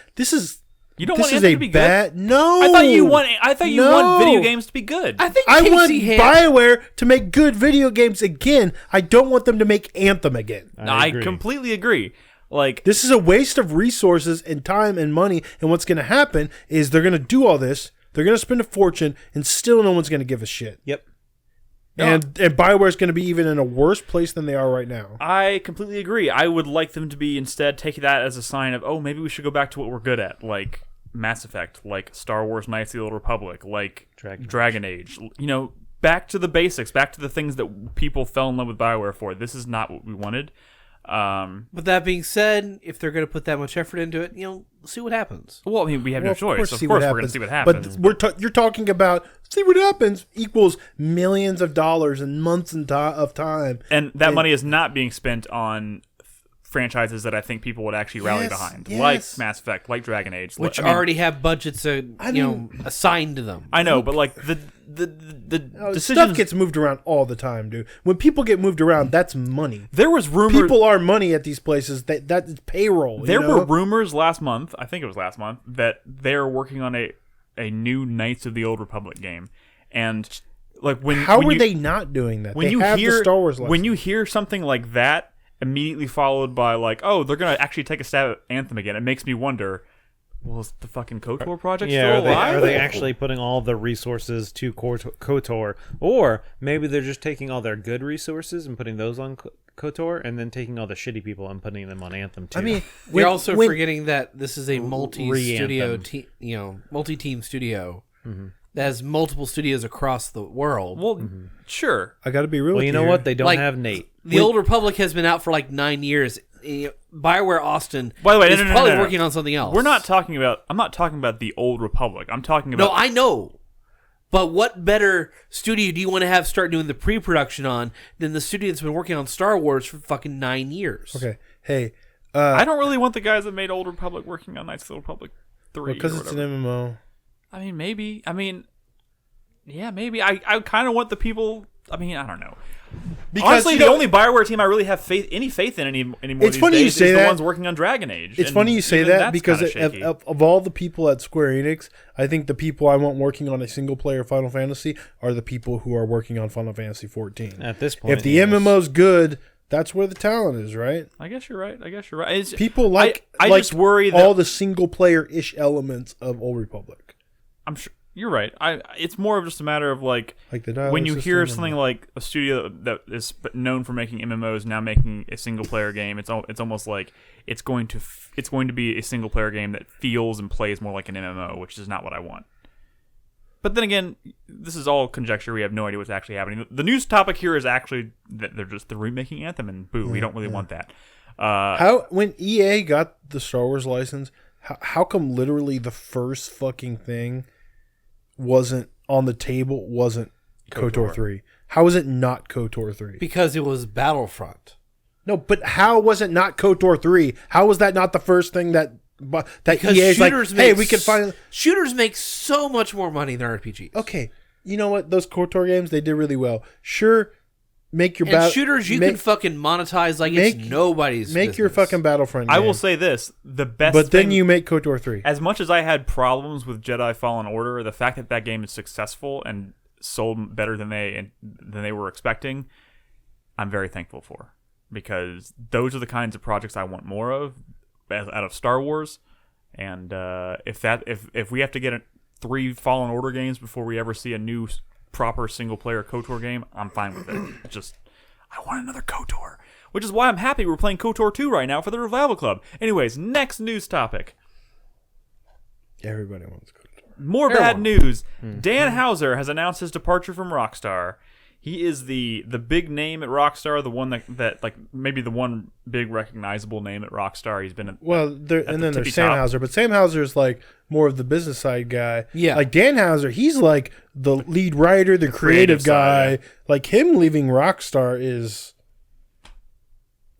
You don't This want is Anthem a to be bad. good? No, I thought you want video games to be good. I think I want Casey BioWare to make good video games again. I don't want them to make Anthem again. I agree. completely agree. Like, This is a waste of resources and time and money. And what's going to happen is they're going to do all this. They're going to spend a fortune, and still no one's going to give a shit. Yep. And BioWare's going to be even in a worse place than they are right now. I completely agree. I would like them to be instead taking that as a sign of, oh, maybe we should go back to what we're good at, like Mass Effect, like Star Wars Knights of the Old Republic, like Dragon Age. Back to the basics, back to the things that people fell in love with BioWare for. This is not what we wanted. But that being said, if they're going to put that much effort into it, see what happens. Well, I mean, we have no choice. Of see course, what we're going to happens. see what happens. But you're talking about see what happens equals millions of dollars and months of time. And that money is not being spent on franchises that I think people would actually rally behind, yes. like Mass Effect, like Dragon Age, Which already have budgets assigned to them. I know, but like the decisions. Stuff gets moved around all the time, dude. When people get moved around, that's money. There was rumors. People are money at these places. That is payroll. There were rumors last month. I think it was last month that they're working on a new Knights of the Old Republic game, and like how are they not doing that? They have the Star Wars license. When you hear something like that, immediately followed by like, oh, they're gonna actually take a stab at Anthem again, it makes me wonder, well, is the fucking KOTOR project still alive? Are they actually putting all the resources to KOTOR, or maybe they're just taking all their good resources and putting those on KOTOR, and then taking all the shitty people and putting them on Anthem too? I mean, We're also forgetting that this is a multi-studio, multi-team studio that has multiple studios across the world. Well, sure. I got to be real. Well, with you know here. what? They don't Like, have Nate. The Old Republic has been out for like 9 years. BioWare Austin By the way, is probably working on something else. I'm not talking about the Old Republic. I'm talking about. No, I know. But what better studio do you want to have start doing the pre-production on than the studio that's been working on Star Wars for fucking 9 years? Okay, hey, I don't really want the guys that made Old Republic working on Knights of the Old Republic 3. because it's an MMO. I mean, maybe. I mean, yeah, maybe. I kind of want the people. I mean, I don't know. Honestly, the only Bioware team I really have any faith in anymore It's these funny you days say is that. the ones working on Dragon Age. It's And funny you say even that that's because kinda shaky. of all the people at Square Enix, I think the people I want working on a single player Final Fantasy are the people who are working on Final Fantasy 14. At this point, If the MMO's good, that's where the talent is, right? I guess you're right. It's, People like I just worry that all the single player ish elements of Old Republic. I'm sure you're right. It's more of just a matter of like Like the when you dialogue hear system something like a studio that is known for making MMOs now making a single player game. It's almost like it's going to be a single player game that feels and plays more like an MMO, which is not what I want. But then again, this is all conjecture. We have no idea what's actually happening. The news topic here is actually that they're remaking Anthem, and boo, we don't really want that. when EA got the Star Wars license, how come literally the first fucking thing wasn't on the table, wasn't KOTOR 3? How is it not KOTOR 3? Because it was Battlefront. No, but how was it not KOTOR 3? How was that not the first thing that Because EA is like, shooters hey, make we can find... shooters make so much more money than RPGs. Okay, you know what? Those KOTOR games, they did really well. Sure, make your... And shooters, you can fucking monetize like it's nobody's Make your business. fucking Battlefront game. I will say this: the best. But then thing- you make KOTOR 3. As much as I had problems with Jedi Fallen Order, the fact that game is successful and sold better than they were expecting, I'm very thankful for, because those are the kinds of projects I want more of out of Star Wars. And if we have to get 3 Fallen Order games before we ever see a new proper single player KOTOR game, I'm fine with it. I want another KOTOR, which is why I'm happy we're playing KOTOR 2 right now for the Revival Club. Anyways, next news topic. Everybody wants KOTOR. More bad news. Dan Houser has announced his departure from Rockstar. He is the big name at Rockstar, the one that like maybe the one big recognizable name at Rockstar. He's been Then there's tippy Sam top. Houser, but Sam Houser is like more of the business side guy. Yeah. Like Dan Houser, he's like the lead writer, the creative guy. side, Like him leaving Rockstar is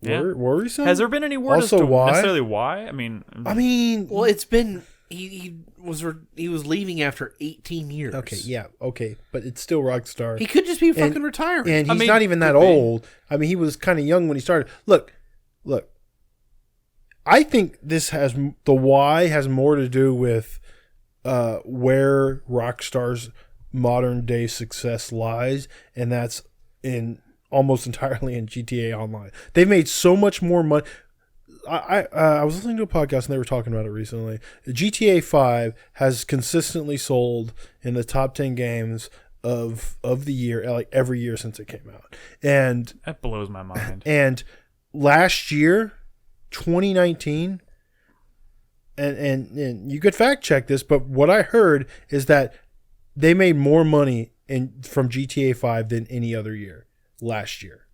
worrisome. Has there been any word Also, as to why? necessarily why? I mean, Well, it's been he was leaving after 18 years. okay, but it's still Rockstar. He could just be fucking retiring. And he's I mean, not even that could be. old. I mean, he was kind of young when he started. Look. I think the why has more to do with where Rockstar's modern day success lies, and that's almost entirely in GTA Online. They've made so much more money. I was listening to a podcast and they were talking about it recently. GTA 5 has consistently sold in the top 10 games of the year, like every year since it came out. And that blows my mind. And last year, 2019, and you could fact check this, but what I heard is that they made more money from GTA 5 than any other year last year.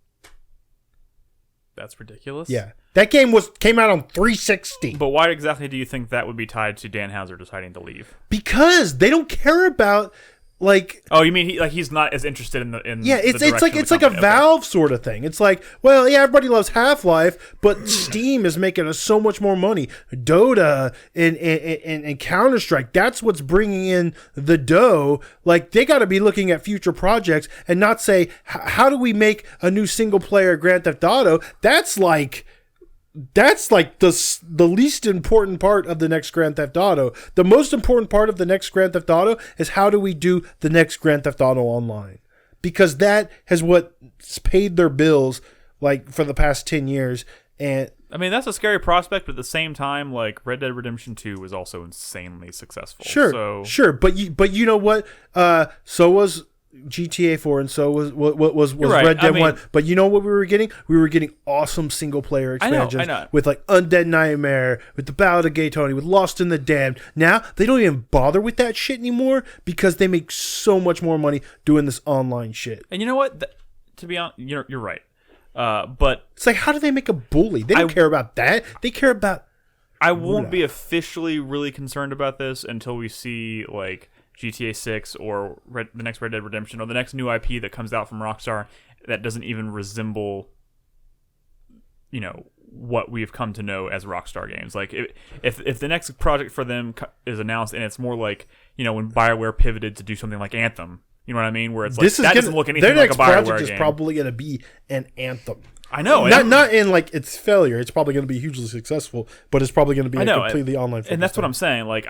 That's ridiculous. Yeah. That game came out on 360. But why exactly do you think that would be tied to Dan Houser deciding to leave? Because they don't care about like. Oh, you mean he's not as interested in the Yeah, the it's direction like of it's the like a company. Okay. Valve sort of thing. It's like, well, yeah, everybody loves Half-Life, but Steam is making us so much more money. Dota and Counter-Strike, that's what's bringing in the dough. Like, they got to be looking at future projects and not say, how do we make a new single-player Grand Theft Auto? That's like the least important part of the next Grand Theft Auto. The most important part of the next Grand Theft Auto is how do we do the next Grand Theft Auto Online, because that has what's paid their bills like for the past 10 years. And I mean, that's a scary prospect, but at the same time, like Red Dead Redemption 2 was also insanely successful. Sure, but you know what? So was GTA 4, and so was right. Red Dead I mean, 1. But you know what we were getting? We were getting awesome single player expansions I know. with like Undead Nightmare, with the Ballad of Gay Tony, with Lost in the Damned. Now they don't even bother with that shit anymore because they make so much more money doing this online shit. And you know what? To be honest, you're right. But It's like, how do they make a bully? They don't care about that. They care about. I won't be officially really concerned about this until we see like GTA 6 or the next Red Dead Redemption or the next new IP that comes out from Rockstar that doesn't even resemble, what we've come to know as Rockstar games. Like if the next project for them is announced and it's more like, when BioWare pivoted to do something like Anthem, You know what I mean? Where it's like that doesn't look anything their like a next Bioware project game. is probably going to be an Anthem. I know. Not in like its failure. It's probably going to be hugely successful, but it's probably going to be a completely online. And that's what I'm saying. Like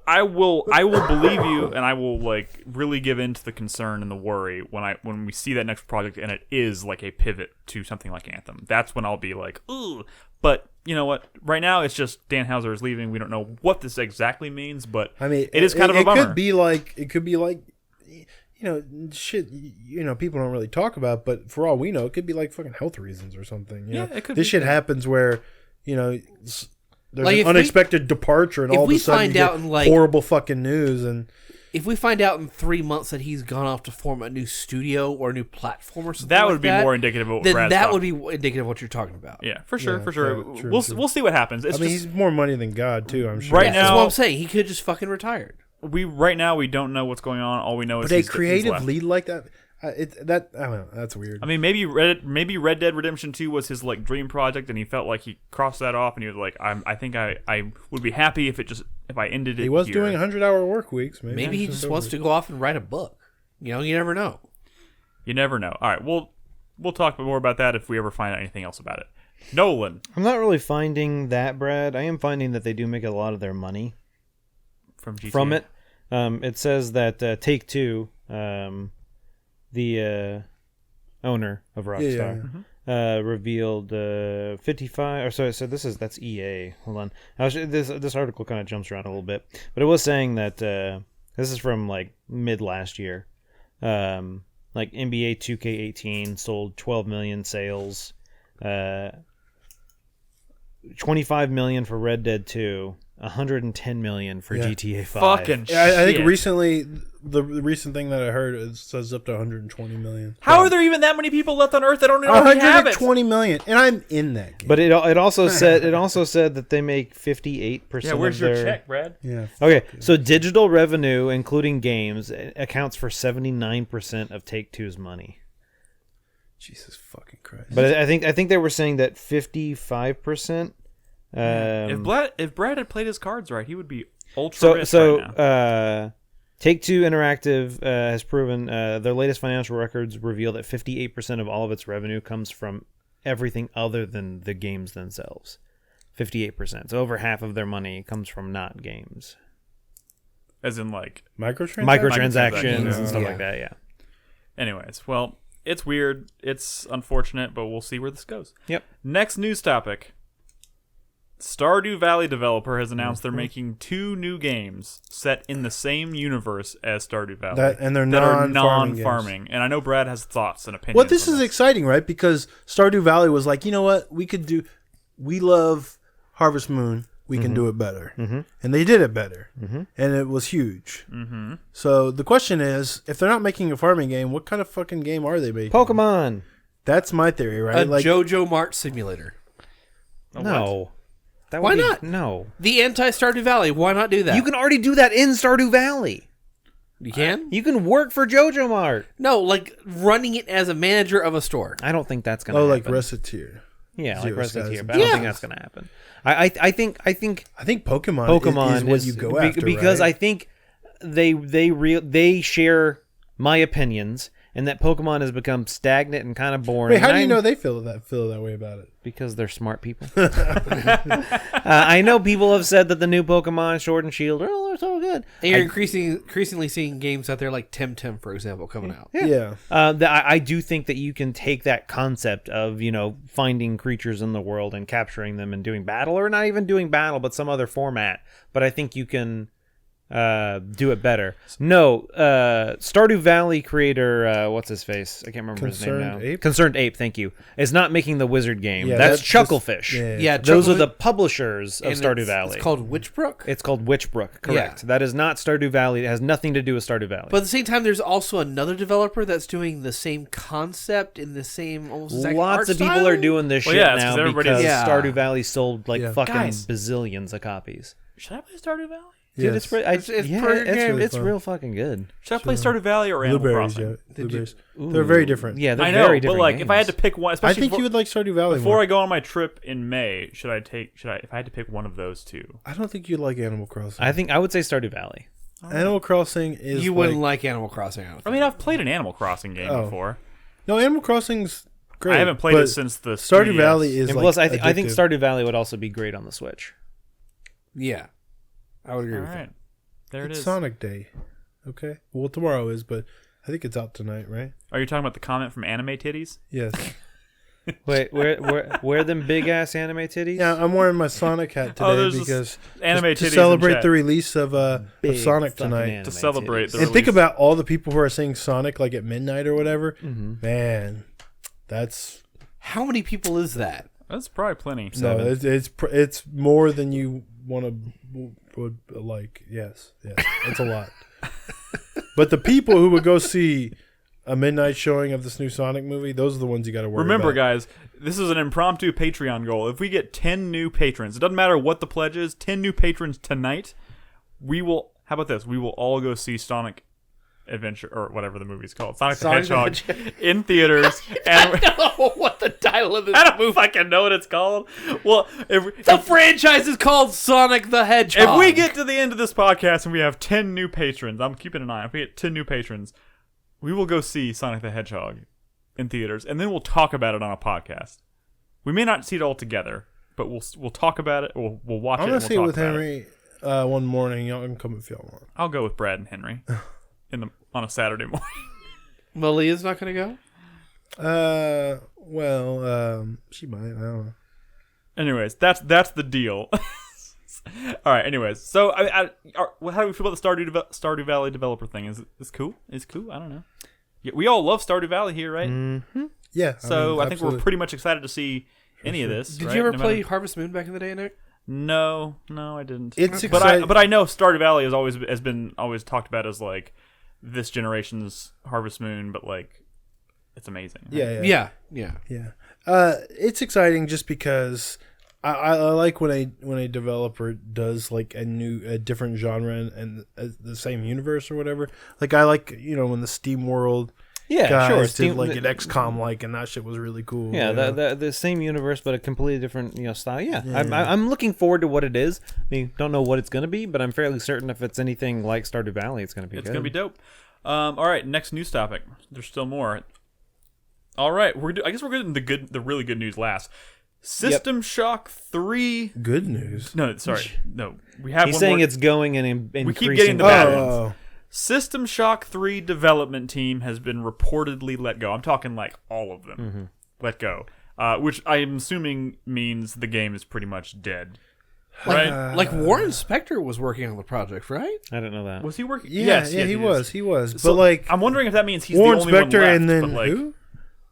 I will believe you, and I will like really give in to the concern and the worry when we see that next project and it is like a pivot to something like Anthem. That's when I'll be like, ooh. But you know what? Right now it's just Dan Houser is leaving. We don't know what this exactly means, but I mean, it is kind of a bummer. It could be like, shit. People don't really talk about, but for all we know, it could be like fucking health reasons or something. You know? It could. This shit happens where, there's Like, an unexpected departure, and all of a sudden you get horrible fucking news. And if we find out in 3 months that he's gone off to form a new studio or a new platform or something, that would be more indicative of what then Brad's that talking. would be indicative of what you're talking about. Yeah, for sure. Yeah, true, We'll true. see what happens. It's he's more money than God too. I'm sure. Right now, that's what I'm saying. He could just fucking retired. we don't know what's going on. All we know is But a he's creative left. lead like that. I don't know. That's weird. I mean, maybe Red Dead Redemption 2 was his like dream project, and he felt like he crossed that off, and he was like, I think I would be happy if I ended it. He was here. doing 100-hour work weeks. Maybe he just wants to go off and write a book. You never know. You never know. All right, we'll talk more about that if we ever find out anything else about it. Nolan, I'm not really finding that, Brad. I am finding that they do make a lot of their money from GTA. from it. It says that Take-Two, the owner of Rockstar, revealed 55. Or sorry, so that's EA. Hold on, this article kind of jumps around a little bit, but it was saying that this is from like mid last year. Like NBA 2K18 sold 12 million sales, 25 million for Red Dead 2. 110 million for GTA 5. Fucking shit. I think recently, the recent thing that I heard says up to 120 million. How are there even that many people left on Earth that don't already have it? 120 million, and I'm in that game. But it also said that they make 58%. Yeah, where's of your their... check, Brad? Yeah. Okay, so digital revenue, including games, accounts for 79% of Take-Two's money. Jesus fucking Christ! But I think they were saying that 55%. If Brad had played his cards right, he would be ultra rich right now. Take-Two Interactive has proven their latest financial records reveal that 58% of all of its revenue comes from everything other than the games themselves. 58%. So over half of their money comes from not games. As in like Microtransactions and stuff like that, yeah. Anyways, well, it's weird. It's unfortunate, but we'll see where this goes. Yep. Next news topic. Stardew Valley developer has announced they're making 2 new games set in the same universe as Stardew Valley. And they're non-farming. And I know Brad has thoughts and opinions. Well, this is exciting, right? Because Stardew Valley was like, you know what? We love Harvest Moon. We can do it better. Mm-hmm. And they did it better. Mm-hmm. And it was huge. Mm-hmm. So the question is, if they're not making a farming game, what kind of fucking game are they making? Pokemon. That's my theory, right? A JoJo Mart simulator. No. Why not? No. The anti-Stardew Valley. Why not do that? You can already do that in Stardew Valley. You can? You can work for JoJo Mart. No, like running it as a manager of a store. I don't think that's going to happen. like Recettear. Yeah, Zero like Recettear, Skies. but I don't think that's going to happen. I think Pokemon is what you go after, because right? I think they share my opinions, and that Pokemon has become stagnant and kind of boring. Wait, how do you know they feel that way about it? Because they're smart people. I know people have said that the new Pokemon Sword and Shield, they're so good. And you're increasingly seeing games out there like Temtem, for example, coming out. Yeah. I do think that you can take that concept of, finding creatures in the world and capturing them and doing battle, or not even doing battle, but some other format. But I think you can do it better. No, Stardew Valley creator, what's his face? I can't remember his name now. Ape? Concerned Ape, thank you. Is not making the Wizard game. Yeah, that's that's Chucklefish. Yeah, Those are the publishers of Stardew Valley. It's called Witchbrook? It's called Witchbrook, correct. Yeah. That is not Stardew Valley. It has nothing to do with Stardew Valley. But at the same time, there's also another developer that's doing the same concept in the same almost exact Lots art of people style? are doing this shit yeah, it's now 'cause everybody's- because Yeah. Stardew Valley sold fucking Guys. bazillions of copies. Should I play Stardew Valley? Dude, Yes. it's pretty. It's really It's fun. real fucking good. Should I play Stardew Valley or Animal Blueberries, Crossing? yeah. Blueberries. They're very different. Yeah, they're I know, very but different like if I had to games. pick one, I especially think you would like Stardew Valley before more. I go on my trip in May, if I had to pick one of those two? I don't think you'd like Animal Crossing. I think I would say Stardew Valley. Animal Crossing is. You wouldn't like Animal Crossing. I mean, I've played an Animal Crossing game before. No, Animal Crossing's great. I haven't played it since the Stardew 3DS. Valley is And like plus, I think addictive. Stardew Valley would also be great on the Switch. Yeah, I would agree All with right, there it It's is. Sonic Day. Okay. Well, tomorrow is, but I think it's out tonight, right? Are you talking about the comment from Anime Titties? Yes. Wait, where them big ass anime titties? Yeah, I'm wearing my Sonic hat today there's because Anime to Titties in celebrate chat. the release of Big Sonic fucking tonight. anime To celebrate titties. the And think release. about all the people who are saying Sonic like at midnight or whatever. Mm-hmm. Man, that's How many people is that? That's probably plenty. no, it's more than you want to would like. Yes, it's a lot. But the people who would go see a midnight showing of this new Sonic movie, those are the ones you got to worry Remember, about. guys, this is an impromptu Patreon goal. If we get 10 new patrons, it doesn't matter what the pledge is, 10 new patrons tonight, we will, how about this? We will all go see Sonic Adventure, or whatever the movie's called, Sonic the Hedgehog, in theaters. And Oh, what the title of this I don't fucking know what it's called. Well, The franchise is called Sonic the Hedgehog. if we get to the end of this podcast and we have 10 new patrons, I'm keeping an eye. If we get 10 new patrons, we will go see Sonic the Hedgehog in theaters, and then we'll talk about it on a podcast. We may not see it all together, but we'll talk about it. We'll watch I'm it. gonna And see it we'll with talk about it. Henry one morning. Y'all can come if y'all want. I'll go with Brad and Henry on a Saturday morning. Malia's not going to go? She might. I don't know. Anyways, that's the deal. All right. Anyways, so how do we feel about the Stardew Valley developer thing? Is cool? Is cool? I don't know. Yeah, we all love Stardew Valley here, right? Mm-hmm. Yeah. So I think we're absolutely. pretty much excited to see any of this. Did right? you ever No play matter- Harvest Moon back in the day, Nick? No, I didn't. It's but exciting. I know Stardew Valley has been always talked about as like this generation's Harvest Moon, but like it's amazing. right? Yeah. It's exciting just because I like when a developer does like a different genre and the same universe or whatever. Like I like when the Steam World Yeah, guys sure. did Steam- like an XCOM like, and that shit was really cool. Yeah, you know? the same universe, but a completely different style. Yeah, I'm looking forward to what it is. I mean, don't know what it's going to be, but I'm fairly certain if it's anything like Stardew Valley, it's going to be. It's good. gonna be dope. All right, next news topic. There's still more. All right, I guess we're getting the really good news last. System Shock 3. Good news. No, sorry, no. We have. He's one saying more. it's going and increasing. We keep getting the the bad balance. ones. System Shock 3 development team has been reportedly let go. I'm talking like all of them let go, which I'm assuming means the game is pretty much dead. Right? Like Warren Spector was working on the project, right? I don't know that. Was he working? Yeah, yes, he was. is. He was. So But like I'm wondering if that means he's Warren the only Spector one left. and then but like, who?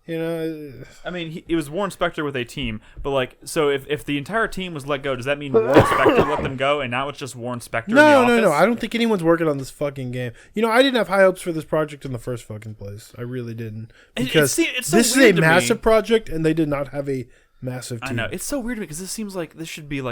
You know, I mean, it was Warren Spector with a team, but like, so if the entire team was let go, does that mean Warren Spector let them go, and now it's just Warren Spector? in the office? no. I don't think anyone's working on this fucking game. I didn't have high hopes for this project in the first fucking place. I really didn't, because it's so this is a weird to me. massive project, and they did not have a massive team. I know it's so weird to me because this seems like this should be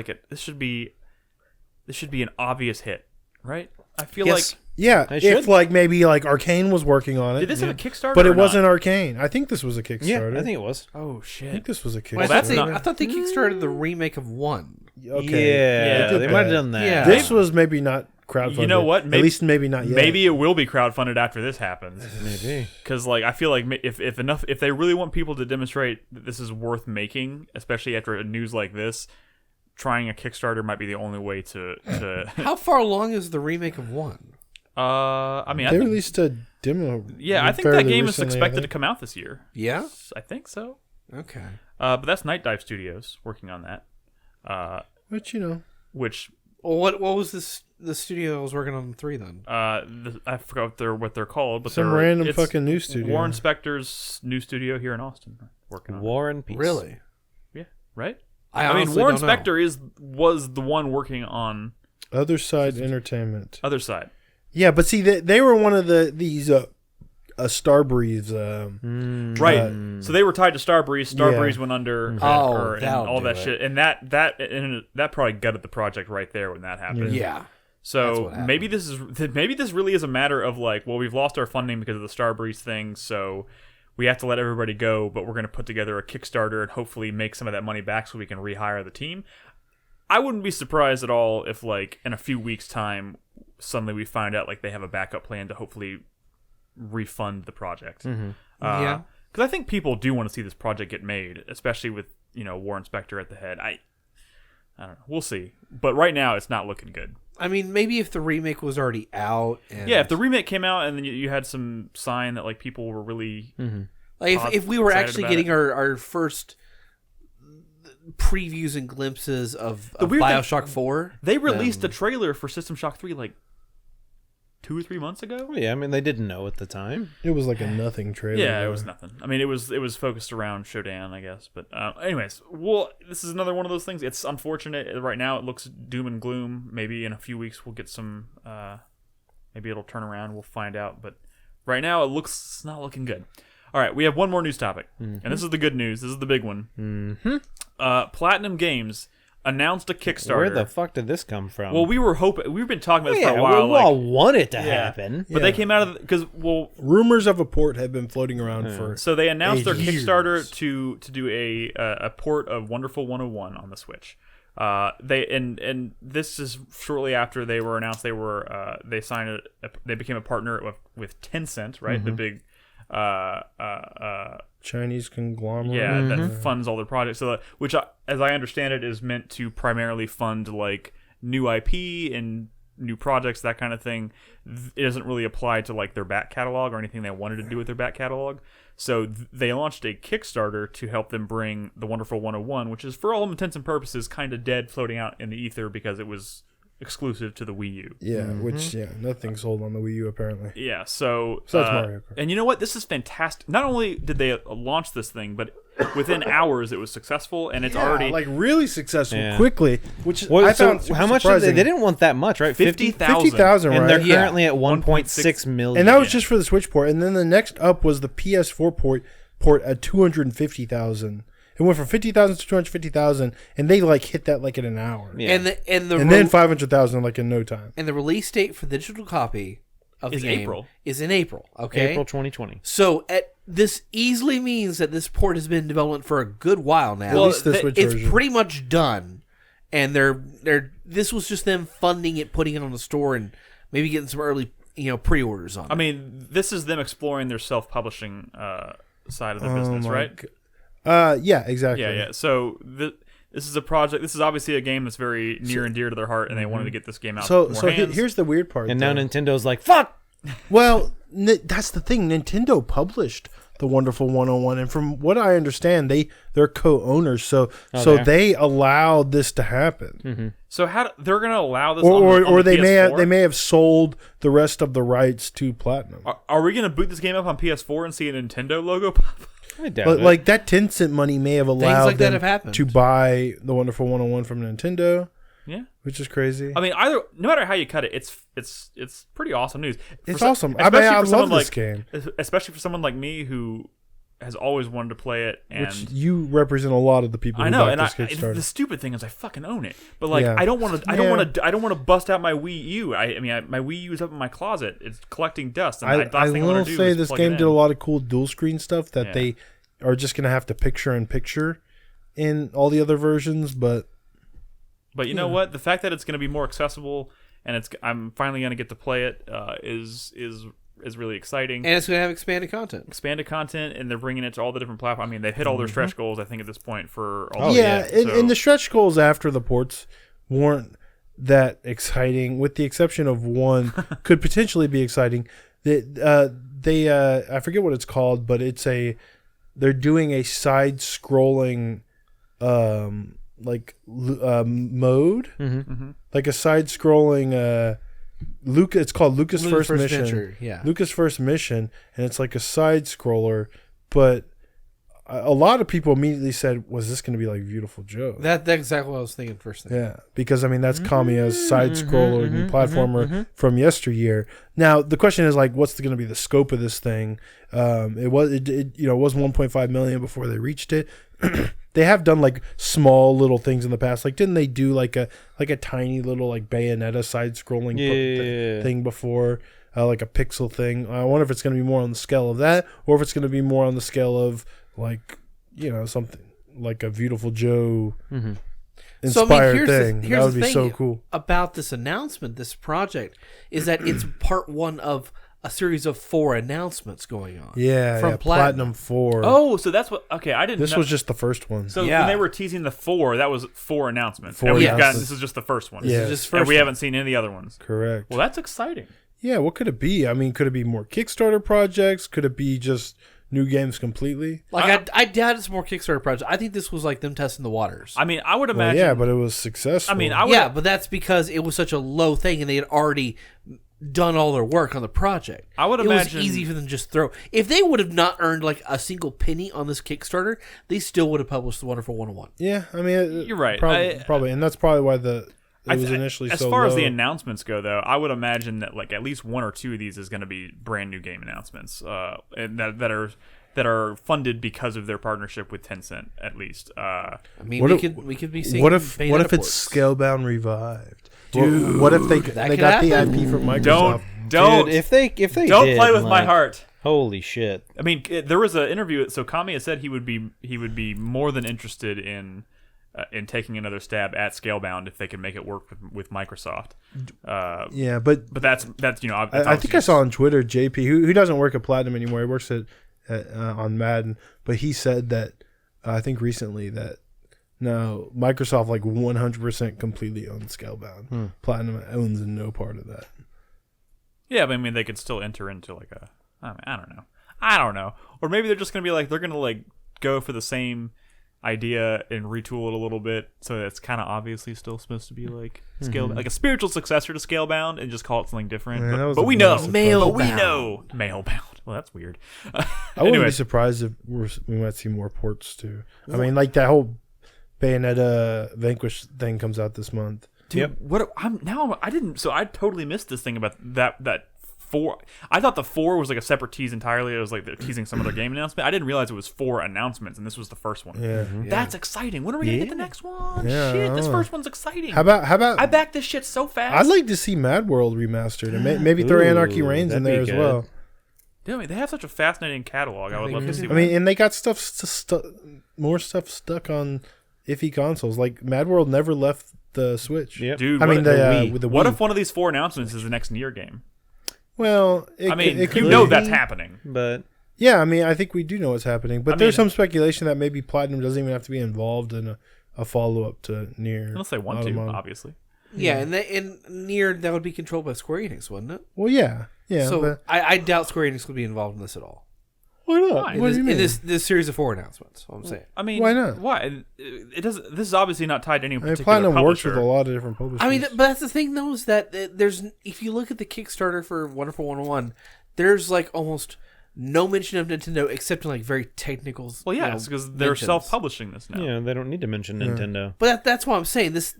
an obvious hit, right? I feel Yes. Yeah, They if should. like maybe like Arcane was working on it. like did this have a Kickstarter? But or it wasn't not? Arcane. I think this was a Kickstarter. Yeah, I think it was. Oh I shit! think this was a Kickstarter. Well, that's I thought they kickstarted the remake of 1. Okay. Yeah, they they did might have that. done that. Yeah. This was maybe not crowdfunded. You know what? At least maybe not yet. Maybe it will be crowdfunded after this happens. Maybe. Because like I feel like if they really want people to demonstrate that this is worth making, especially after a news like this, trying a Kickstarter might be the only way to. How far along is the remake of 1? I mean, I They think, released a demo. I think that fairly game is recently, I expected to think. come out this year. Yeah? I think so. Okay. But that's Night Dive Studios working on that. Which Which Well, what was the studio that was working on 3 then? I forgot what they're called, but some they're random it's fucking new studio. Warren Spector's new studio here in Austin working on. War and Peace. Really? Yeah, right. I I mean, honestly Warren don't know. Spector was the one working on Other Side Entertainment. Other Side. Yeah, but see, they were one of these Starbreeze. Right. So they were tied to Starbreeze. Starbreeze Yeah. went under Oh, and that'll all do that it. shit. And that probably gutted the project right there when that happened. Yeah. That's So what happened. maybe this really is a matter of like, well, we've lost our funding because of the Starbreeze thing, so we have to let everybody go, but we're going to put together a Kickstarter and hopefully make some of that money back so we can rehire the team. I wouldn't be surprised at all if, like, in a few weeks' time, suddenly we find out like they have a backup plan to hopefully refund the project. Yeah. Because I think people do want to see this project get made, especially with Warren Spector at the head. I don't know. We'll see. But right now, it's not looking good. I mean, maybe if the remake was already out. And Yeah, if the remake came out and then you had some sign that like people were really like if we were excited actually about getting it. our first previews and glimpses of weird thing- Bioshock 4. They released a trailer for System Shock 3 like 2 or 3 months ago. Well, yeah, I mean they didn't know at the time. It was like a nothing trailer. Yeah, it though. was nothing. I mean, it was focused around Shodan, I guess. But anyways, well, this is another one of those things. It's unfortunate. Right now, it looks doom and gloom. Maybe in a few weeks, we'll get some. Maybe it'll turn around. We'll find out. But right now, it's not looking good. All right, we have one more news topic, and this is the good news. This is the big one. Platinum Games announced a Kickstarter. Where the fuck did this come from? Well, we've been talking about this yeah, for a while. we all want it to happen. But they came out of because Rumors of a port have been floating around for. so they announced their years. Kickstarter to do a port of Wonderful 101 on the Switch. And this is shortly after they were announced. They signed they became a partner with Tencent, right? The big Chinese conglomerate. yeah that funds all their projects. So which as I understand it is meant to primarily fund like new IP and new projects, that kind of thing. It doesn't really apply to like their back catalog or anything they wanted to do with their back catalog. So they launched a Kickstarter to help them bring the Wonderful 101, which is for all intents and purposes kind of dead, floating out in the ether because it was exclusive to the Wii U. Yeah, which nothing sold on the Wii U apparently. Yeah, so that's Mario Kart. And you know what? This is fantastic. Not only did they launch this thing, but within hours it was successful, and it's already like really successful Yeah. quickly. Which Well, I so found super how much? surprising. They didn't want that much, right? 50,000. 50,000, and right? they're Yeah. currently at 1.6 million. And that was just for the Switch port. And then the next up was the PS4 port at 250,000. It went from 50,000 to 250,000, and they like hit that like in an hour. Yeah. And Then 500,000 like in no time. and the release date for the digital copy of Is the game April. is in April. Okay, April 2020. So this easily means that this port has been in development for a good while now. At least the Switch it's version. pretty much done, and this was just them funding it, putting it on the store, and maybe getting some early pre-orders on it. I mean, this is them exploring their self-publishing side of the business, my right? Yeah, exactly. Yeah. So this is a project. This is obviously a game that's very near and dear to their heart, and they wanted to get this game out. So more hands. here's the weird part. And now though. Nintendo's like, fuck! Well, that's the thing. Nintendo published the Wonderful 101, and from what I understand, they're co-owners. So they allowed this to happen, So they're going to allow this, or on they the may PS4? have sold the rest of the rights to Platinum. Are we going to boot this game up on PS4 and see a Nintendo logo pop up? I doubt But it. like that Tencent money may have allowed like that them have happened. to buy the Wonderful 101 from Nintendo, Yeah. which is crazy. I mean, no matter how you cut it, it's pretty awesome news. It's For some- awesome. I mean, especially I for love someone this game. especially for someone like me who has always wanted to play it. And Which you represent a lot of the people. I who know, back and this Kickstarter. the stupid thing is I fucking own it, but like Yeah. I don't want to bust out my Wii U. My Wii U is up in my closet. It's collecting dust. And I the last thing I will want to do say is this plug game it did a in. lot of cool dual screen stuff that Yeah. they are just going to have to picture in all the other versions. But you know what? The fact that it's going to be more accessible and I'm finally going to get to play it is really exciting. and it's going to have expanded content. Expanded content, and they're bringing it to all the different platforms. I mean, they've hit all their stretch goals, I think, at this point for all. and the stretch goals after the ports weren't that exciting, with the exception of one could potentially be exciting. They I forget what it's called, but they're doing a side-scrolling mode, like a side-scrolling it's called Lucas First Mission. Adventure, yeah. Lucas First Mission, and it's like a side-scroller, but a lot of people immediately said, was this going to be like Beautiful Joe? That's exactly what I was thinking first thing. Yeah, because I mean that's Kamiya's side-scroller platformer from yesteryear. Now the question is like, what's going to be the scope of this thing? It was 1.5 million before they reached it. They have done like small little things in the past. Like, didn't they do like a tiny little like Bayonetta side-scrolling thing before? Like a pixel thing. I wonder if it's going to be more on the scale of that, or if it's going to be more on the scale of like something like a Beautiful Joe. inspired here's thing. the That would thing be so cool. about this announcement, this project, is that it's part one of a series of 4 announcements going on. Yeah, from Platinum 4. Oh, so that's what. Okay, I didn't. this know. was just the first one. So Yeah. when they were teasing the 4, that was 4 announcements. 4 and we've announcements. gotten, this is just the first one. Yeah. This is just And first we one. haven't seen any of the other ones. Correct. Well, that's exciting. Yeah, what could it be? I mean, could it be more Kickstarter projects? Could it be just new games completely? Like I doubt it's more Kickstarter project. I think this was like them testing the waters. I mean, I would Well, imagine. yeah, but it was successful. I mean, I would. Yeah, but that's because it was such a low thing, and they had already done all their work on the project. I would it imagine- was easy for them to just throw. If they would have not earned like a single penny on this Kickstarter, they still would have published The Wonderful 101. Yeah, I mean, You're right. Probably, and that's probably why it was th- initially as so far as low. the announcements go, though, I would imagine that like at least 1 or 2 of these is going to be brand new game announcements, and that are funded because of their partnership with Tencent, at least. I mean, What we could be seeing what if Bayonetta it's ports. Scalebound revived? Dude, what if they could got the happen. IP from Microsoft? Don't Dude, if they don't did, play with my like, heart. Holy shit! I mean, there was an interview. So Kamiya said he would be more than interested in taking another stab at Scalebound if they could make it work with Microsoft. Yeah, but That's that's I think I saw on Twitter JP, who doesn't work at Platinum anymore. He works on Madden, but he said that I think recently that no, Microsoft like 100% completely owns Scalebound. Platinum owns no part of that. Yeah, but I mean, they could still enter into like a. I don't know. Or maybe they're just gonna be like they're gonna like go for the same idea and retool it a little bit, so it's kind of obviously still supposed to be like Scalebound, like a spiritual successor to Scalebound, and just call it something different. Man, that was but a we blast. know, Mailbound. Mailbound. Well, that's weird. I wouldn't Anyway, be surprised if we might see more ports too. I mean, like that whole Bayonetta Vanquish thing comes out this month. dude, what I didn't. So I totally missed this thing about that 4. I thought the 4 was like a separate tease entirely. It was like they're teasing some other game announcement. I didn't realize it was 4 announcements, and this was the first one. Yeah. That's exciting. When are we gonna get the next one? Yeah, I Shit, don't this know. first one's exciting. How about I backed this shit so fast. I'd like to see Mad World remastered and maybe throw Ooh, Anarchy Reigns in that'd there be as good. well. Dude, I mean, they have such a fascinating catalog. I would love to see. I mean, and they got more stuff stuck on iffy consoles. Like Mad World never left the Switch. Yep. dude, I mean, what, the with the what Wii. if one of these 4 announcements is the next Nier game? Well, I mean, it could you know be. that's happening. But Yeah, I mean, I think we do know what's happening, but I there's mean- some speculation that maybe Platinum doesn't even have to be involved in a follow up to Nier. Unless they want to, Automata. obviously. Yeah, and Nier that would be controlled by Square Enix, wouldn't it? Well, yeah, so but I doubt Square Enix would be involved in this at all. why not? Why? What do you mean? In this series of 4 announcements, what I'm saying. I mean, Why not? Why? It does. This is obviously not tied to any I mean, particular Platinum works publisher. with a lot of different publishers. I mean, but that's the thing, though, is that there's if you look at the Kickstarter for Wonderful 101, there's like almost no mention of Nintendo except in like very technical. Well, yeah, you know, it's because they're mentions. self-publishing this now. yeah, they don't need to mention Nintendo. But that's what I'm saying. This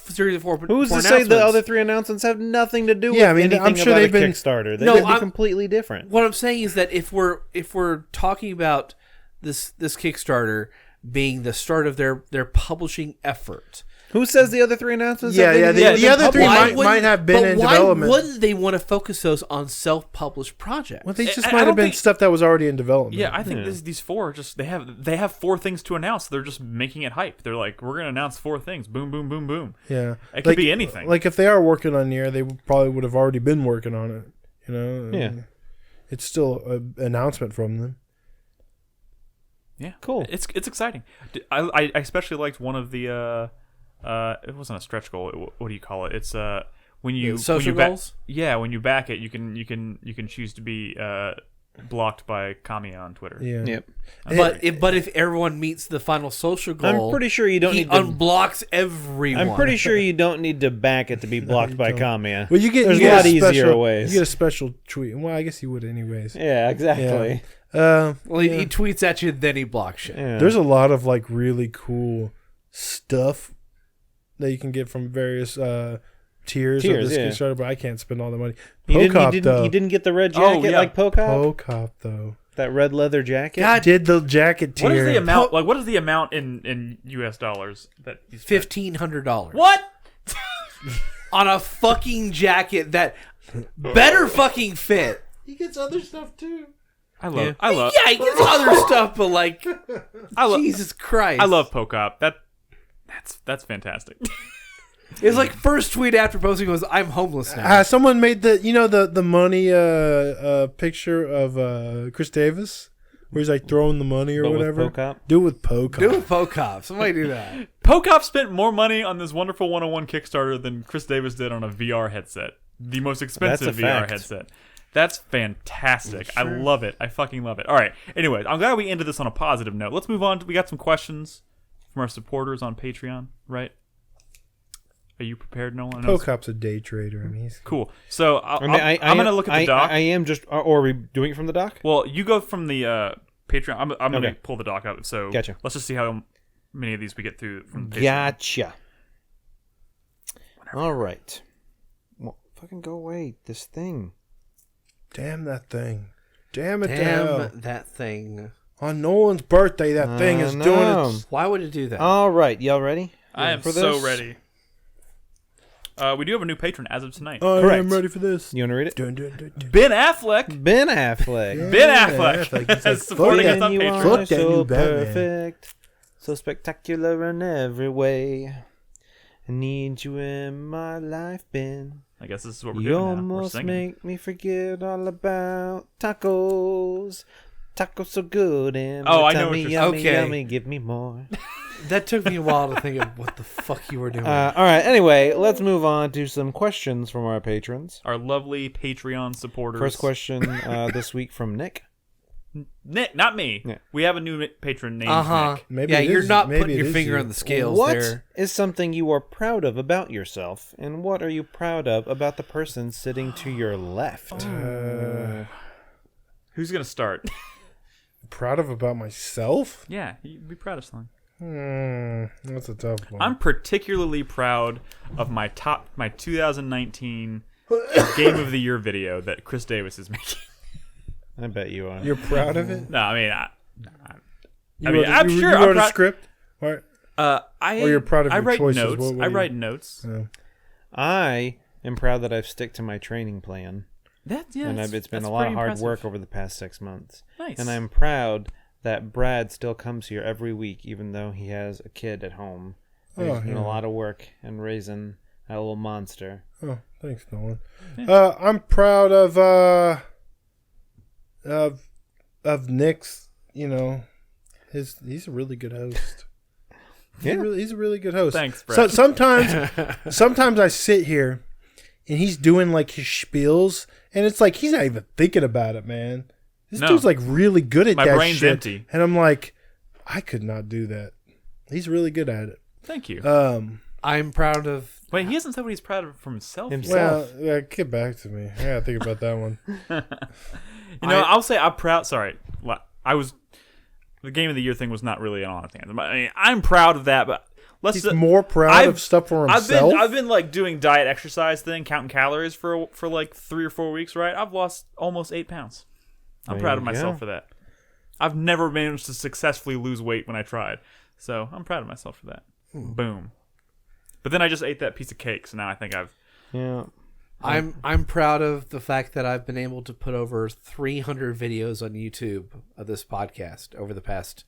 series of 4. Who's 4 to say the announcements- other 3 announcements have nothing to do with Yeah, I mean, anything I'm sure about they've a been- Kickstarter? They No, could be I'm- completely different. What I'm saying is that if we're talking about this Kickstarter being the start of their publishing effort. Who says the other 3 announcements? Yeah, have anything yeah, to the do with other 3 publishing? might have been in why development. wouldn't they want to focus those on self-published projects? Well, they just I might don't have been think- stuff that was already in development. Yeah, I think these 4 just they have 4 things to announce. They're just making it hype. They're like, we're gonna announce 4 things. Boom, boom, boom, boom. Yeah, It could be anything. Like if they are working on Nier, they probably would have already been working on it. You know. Yeah. It's still an announcement from them. Yeah, Cool. It's exciting. I especially liked one of the it wasn't a stretch goal. What do you call it? It's when you social when you goals? Yeah, when you back it, you can choose to be blocked by Kamiya on Twitter. Yeah. Yep. But if everyone meets the final social goal, I'm pretty sure you don't he need to. unblocks everyone. I'm pretty sure you don't need to back it to be blocked by don't. Kamiya. Well, you get There's you a get lot easier special, ways. You get a special tweet. Well, I guess you would anyways. Yeah, exactly. Well, he tweets at you, then he blocks you. Yeah. there's a lot of like really cool stuff that you can get from various tiers of this yeah. Kickstarter, but I can't spend all the money. You Pocop though. you didn't get the red Oh, jacket yeah. like Pocop? Pocop though. That red leather jacket? I did the jacket tier. What is the amount? Like, what is the amount in US dollars that you spent? $1,500. What? On a fucking jacket that better fucking fit. He gets other stuff too. I love. Yeah, he gets other stuff, but like, I love. Jesus Christ. I love Pocop. That's fantastic. It's like first tweet after posting was, "I'm homeless now." Someone made the money picture of Chris Davis, where he's like throwing the money or But with whatever. Pocop? Do it with Pocop. Do it with Pocop. Somebody do that. Pocop spent more money on this Wonderful 101 Kickstarter than Chris Davis did on a VR headset, the most expensive That's a VR fact. headset. That's fantastic. I love it. I fucking love it. All right. Anyways, I'm glad we ended this on a positive note. Let's move on. We got some questions from our supporters on Patreon, right? Are you prepared, Nolan? Pocop's a day trader. I mean, he's Cool. So I'm going to look at the I doc. I am just. Or are we doing it from the doc? Well, you go from the Patreon. I'm going to Okay. pull the doc up. So Gotcha. let's just see how many of these we get through from Patreon. Gotcha. All right. Well, fucking go away. This thing. damn that thing. Damn it, Damn that thing. On Nolan's birthday, that thing is doing it. Why would it do that? All right. Y'all ready? I am for so this? ready. We do have a new patron as of tonight. I Correct. am ready for this. You want to read it? Dun, dun, dun, dun. Ben Affleck. Ben Affleck. Ben Affleck. He's like, Supporting fuck us on you Patreon. are Fuck that so new Batman. perfect, so spectacular in every way. I need you in my life, Ben. I guess this is what we're You doing now. We're almost singing. make me forget all about tacos. Tacos so good and Oh, I know yummy, what you're yummy, saying. yummy. Give me more. That took me a while to think of what the fuck you were doing. All right. Anyway, let's move on to some questions from our patrons. Our lovely Patreon supporters. First question this week from Nick. Nick, not me. Yeah. We have a new patron named Nick. Maybe yeah, it you're is- not maybe putting it your is finger you. on the scales What there. is something you are proud of about yourself, and what are you proud of about the person sitting to your left? Who's going to start? Proud of about myself? Yeah, you'd be proud of something. That's a tough one. I'm particularly proud of my 2019 Game of the Year video that Chris Davis is making. I bet you are. You're proud of it? No, I mean, I'm you sure. wrote I'm a proud. script? Or Or you're proud of I your write choices. notes. What I do you- write notes. I am proud that I've stick to my training plan, It's been a lot of hard work over the past 6 months. Nice. And I'm proud that Brad still comes here every week, even though he has a kid at home. He's doing a lot of work and raising a little monster. Oh, thanks, Nolan. I'm proud of Nick's. You know, he's a really good host. He's a really good host. Thanks, So Brad. sometimes I sit here and he's doing like his spiels, and it's like he's not even thinking about it, man. This No. dude's like really good at My that brain's shit. empty. And I'm like, I could not do that. He's really good at it. Thank you. I'm proud of. Wait, he hasn't said what he's proud of from himself. yet. Well, get back to me. I gotta think about that one. I'll say I'm proud. Sorry, the Game of the Year thing was not really an honest answer. But, I mean, I'm proud of that, but He's more proud of stuff for himself. I've been like doing diet exercise thing, counting calories for like 3 or 4 weeks. Right, I've lost almost 8 pounds. I'm There proud you of myself go. for that. I've never managed to successfully lose weight when I tried, so I'm proud of myself for that. Boom. But then I just ate that piece of cake, so now I think I've. Yeah. I'm proud of the fact that I've been able to put over 300 videos on YouTube of this podcast over the past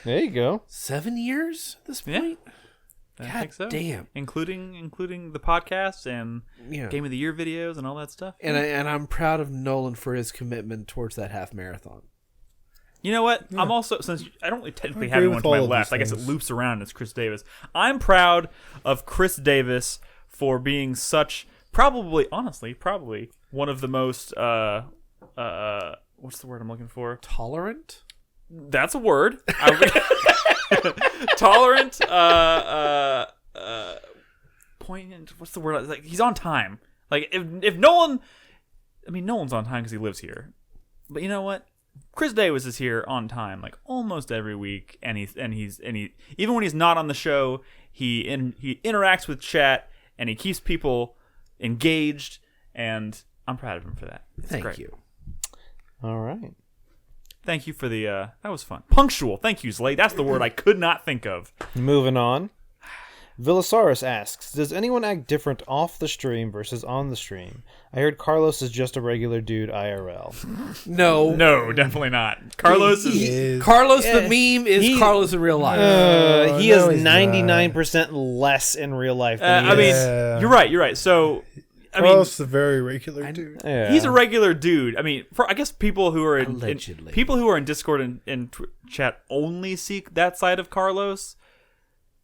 There you go. 7 years at this Yeah. point. I God think so. damn. Including the podcast and Yeah. Game of the Year videos and all that stuff. And I'm proud of Nolan for his commitment towards that half marathon. You know what? I'm also, since I don't really technically I have agree anyone with to my all of left, these I guess it things. loops around. It's Chris Davis. I'm proud of Chris Davis for being probably one of the most what's the word I'm looking for? Tolerant? That's a word. Tolerant. Poignant. What's the word? Like, he's on time. Like if Nolan, I mean Nolan's on time because he lives here, but you know what? Chris Davis is here on time, like almost every week, and he's even when he's not on the show, he interacts with chat and he keeps people engaged, and I'm proud of him for that. It's Thank great. you. All right. Thank you for the that was fun. Punctual. Thank you, Slade. That's the word I could not think of. Moving on. Villasaurus asks, does anyone act different off the stream versus on the stream? I heard Carlos is just a regular dude IRL. No, definitely not. Carlos is Carlos the meme is Carlos in real life. He is 99% less in real life than he I mean, is. you're right. So, I mean, Carlos is a very regular dude. Yeah. he's a regular dude. I mean, I guess people who are in Allegedly. people who are in Discord and chat only seek that side of Carlos.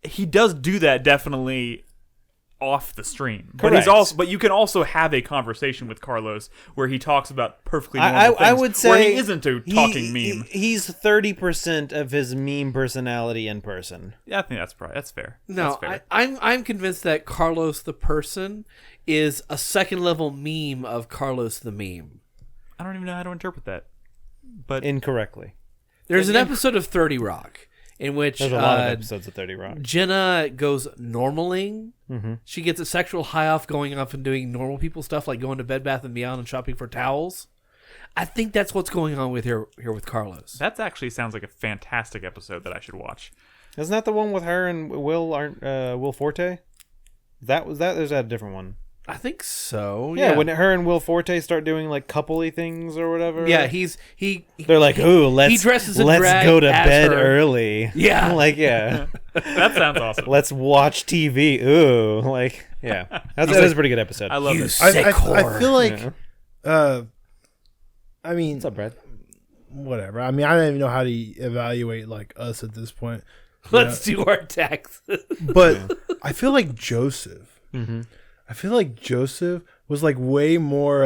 He does do that definitely off the stream, Correct. but you can also have a conversation with Carlos where he talks about perfectly normal things. I would say where he isn't a talking meme. He's 30% of his meme personality in person. Yeah, I think that's fair. No, That's fair. I'm convinced that Carlos the person is a second level meme of Carlos the meme. I don't even know how to interpret that, but Incorrectly. There's an episode of 30 Rock in which There's a lot of episodes of 30 Rock. Jenna goes normaling. Mm-hmm. She gets a sexual high off going off and doing normal people stuff like going to Bed Bath & Beyond and shopping for towels. I think that's what's going on with here with Carlos. that actually sounds like a fantastic episode that I should watch. Isn't that the one with her and Will Forte? That was that. Or is that a different one? I think so. Yeah, when her and Will Forte start doing like coupley things or whatever. Yeah, they're like, "Ooh, let's dresses in let's drag go to as bed her." early." Yeah. like yeah, That sounds awesome. let's watch TV. Ooh, like yeah, that is a pretty good episode. I love You it. sick I whore. feel like, Yeah. I mean, What's up, Brad? whatever. I mean, I don't even know how to evaluate like us at this point. Let's do our taxes. But I feel like Joseph. Mm-hmm. I feel like Joseph was like way more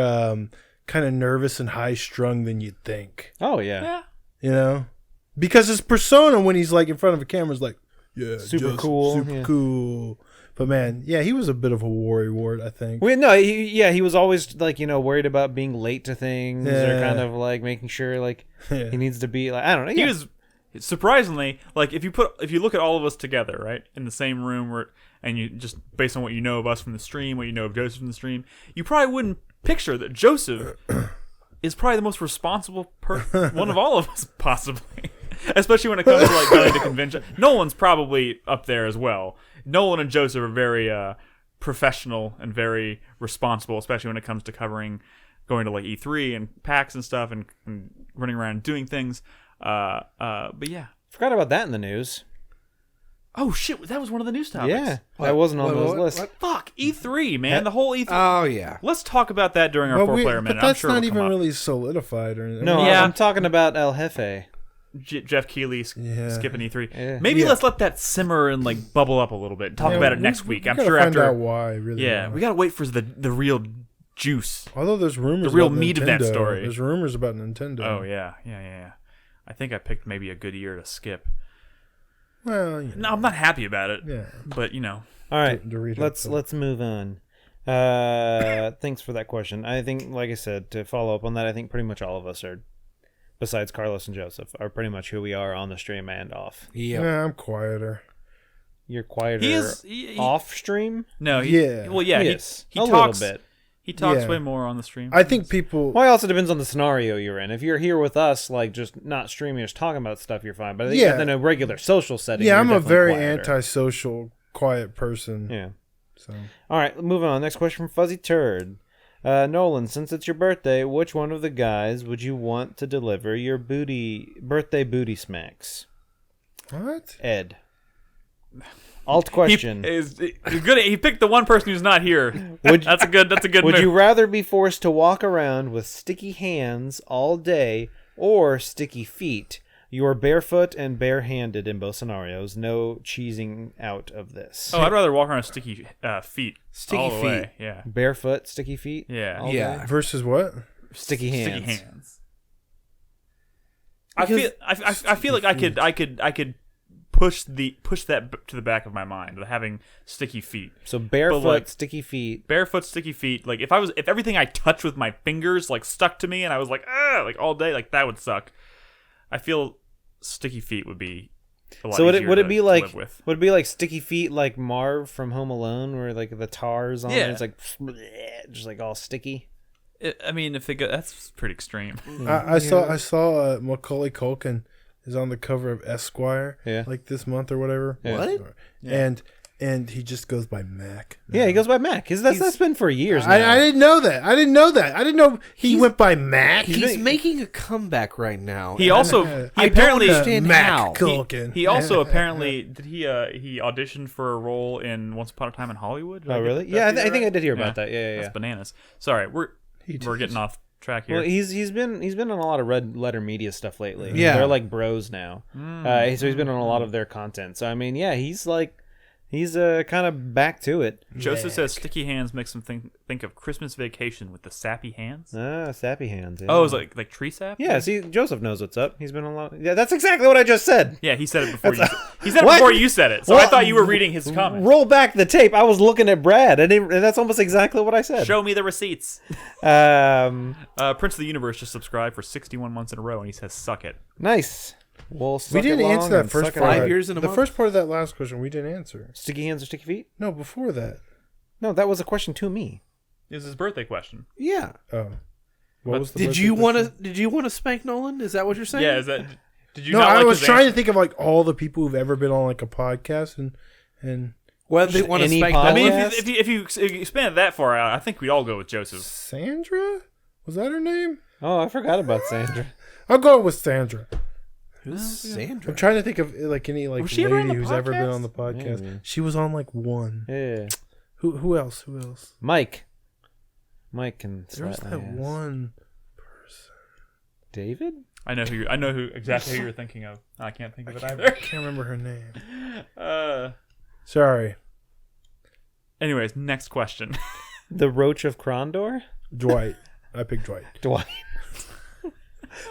kind of nervous and high strung than you'd think. Oh yeah, Yeah. You know, because his persona when he's like in front of a camera is like, yeah, Super Joseph, cool, super yeah. cool. But man, yeah, he was a bit of a worrywart, I think. Well, no, he was always like worried about being late to things or Yeah. kind of like making sure like Yeah. he needs to be like I don't know. He yeah. was surprisingly like if you look at all of us together, right, in the same room, and you just based on what you know of us from the stream, what you know of Joseph from the stream, you probably wouldn't picture that Joseph is probably the most responsible one of all of us, possibly. Especially when it comes to like going to convention. Nolan's probably up there as well. Nolan and Joseph are very professional and very responsible, especially when it comes to going to like E3 and PAX and stuff and running around and doing things. But yeah. Forgot about that in the news. Oh shit, that was one of the news topics. Yeah, that wasn't on those lists. Fuck, E3, man. The whole E3. Oh yeah. Let's talk about that during our But 4-player minute. But that's I'm sure not it'll come even up. really solidified or anything. No, Yeah. I'm talking about El Jefe. Jeff Keighley Yeah. skipping E3. Yeah. Maybe Yeah. let's let that simmer and like bubble up a little bit. Talk about it next week. We I'm gotta sure find after. out why. Really. Yeah, why. we gotta wait for the real juice. Although there's rumors, the real about meat of that Nintendo. story. There's rumors about Nintendo. Oh yeah. I think I picked maybe a good year to skip. Well, you know, No, I'm not happy about it. yeah. But you know, All right, Dorito let's move on. Thanks for that question. I think, like I said, to follow up on that, I think pretty much all of us are, besides Carlos and Joseph, are pretty much who we are on the stream and off. Yeah. Nah, I'm quieter. You're quieter he off stream. No, Yeah. Well, yeah, Yes, he a talks. little bit. He talks Yeah. way more on the stream. I think people. Well, it also depends on the scenario you're in. If you're here with us, like just not streaming, just talking about stuff, you're fine. But I think Yeah. in a regular social setting, Yeah, you're I'm a definitely very quieter. antisocial, quiet person. Yeah. So All right, moving on. Next question from Fuzzy Turd. Nolan, since it's your birthday, which one of the guys would you want to deliver your birthday booty smacks? what? Ed. Alt question. He picked the one person who's not here. Would- That's a good Would move. you rather be forced to walk around with sticky hands all day or sticky feet? You are barefoot and barehanded in both scenarios. No cheesing out of this. Oh, I'd rather walk around with sticky feet. Sticky all the way. feet. Yeah. Barefoot, sticky feet? Yeah. all Yeah. day? Versus what? Sticky hands. Sticky hands. I feel like I could push that to the back of my mind, having sticky feet. So barefoot, like- sticky feet. Barefoot, sticky feet. Like if everything I touched with my fingers like stuck to me and I was like like all day, like that would suck. I feel sticky feet would be a lot So would easier it to be like live with. would it be like sticky feet like Marv from Home Alone where like the tars on Yeah. it, it's like just like all sticky? I mean, if they go, that's pretty extreme. I saw Macaulay Culkin is on the cover of Esquire Yeah. like this month or whatever. Yeah. What? And and he just goes by Mac. Yeah, he goes by Mac. That's been for years now. I didn't know that. I didn't know he went by Mac. He's making a comeback right now. He also I apparently don't understand how. Mac Culkin. he also apparently did he auditioned for a role in Once Upon a Time in Hollywood. Did I Oh, get really? that Yeah, I theory think I right? did hear about that. Yeah. That's bananas. Sorry, we're getting off track here. Well, he's been on a lot of Red Letter Media stuff lately. Yeah. They're like bros now. So he's been on a lot of their content. So I mean, yeah, he's kind of back to it. Joseph says sticky hands makes him think of Christmas Vacation with the sappy hands. Sappy hands. Yeah. Oh, it's like tree sap? Yeah, see, Joseph knows what's up. He's been on a lot. Yeah, that's exactly what I just said. Yeah, he said it before he said it before you said it. So I thought you were reading his comment. Roll back the tape. I was looking at Brad, and that's almost exactly what I said. Show me the receipts. Um, Prince of the Universe just subscribed for 61 months in a row, and he says, "Suck it." nice. We'll We didn't answer that first part. 5 years in a The month? first part of that last question we didn't answer. Sticky hands or sticky feet? No, before that. No, that was a question to me. This is his birthday question. Yeah. Oh. What was the Did birthday you want question? to? Did you want to spank Nolan? Is that what you're saying? Yeah, is that? Did you? No, not I like was his trying answer? to think of like all the people who've ever been on like a podcast and Whether they want to Any spank pod- I mean, Nolan? if you expand it that far out, I think we'd all go with Joseph. Sandra? Was that her name? Oh, I forgot about Sandra. I'll go with Sandra. Who's Sandra? I'm trying to think of like any like Was she ever on lady the who's ever been podcast? on the podcast. Maybe. She was on like one. Yeah. Who else? Who else? Mike can There was slap that my ass. one. David? I know who exactly who you're thinking of. I can't think of it I either. can't remember her name. Uh, Sorry. anyways, next question. The Roach of Krondor? Dwight. I picked Dwight. Dwight.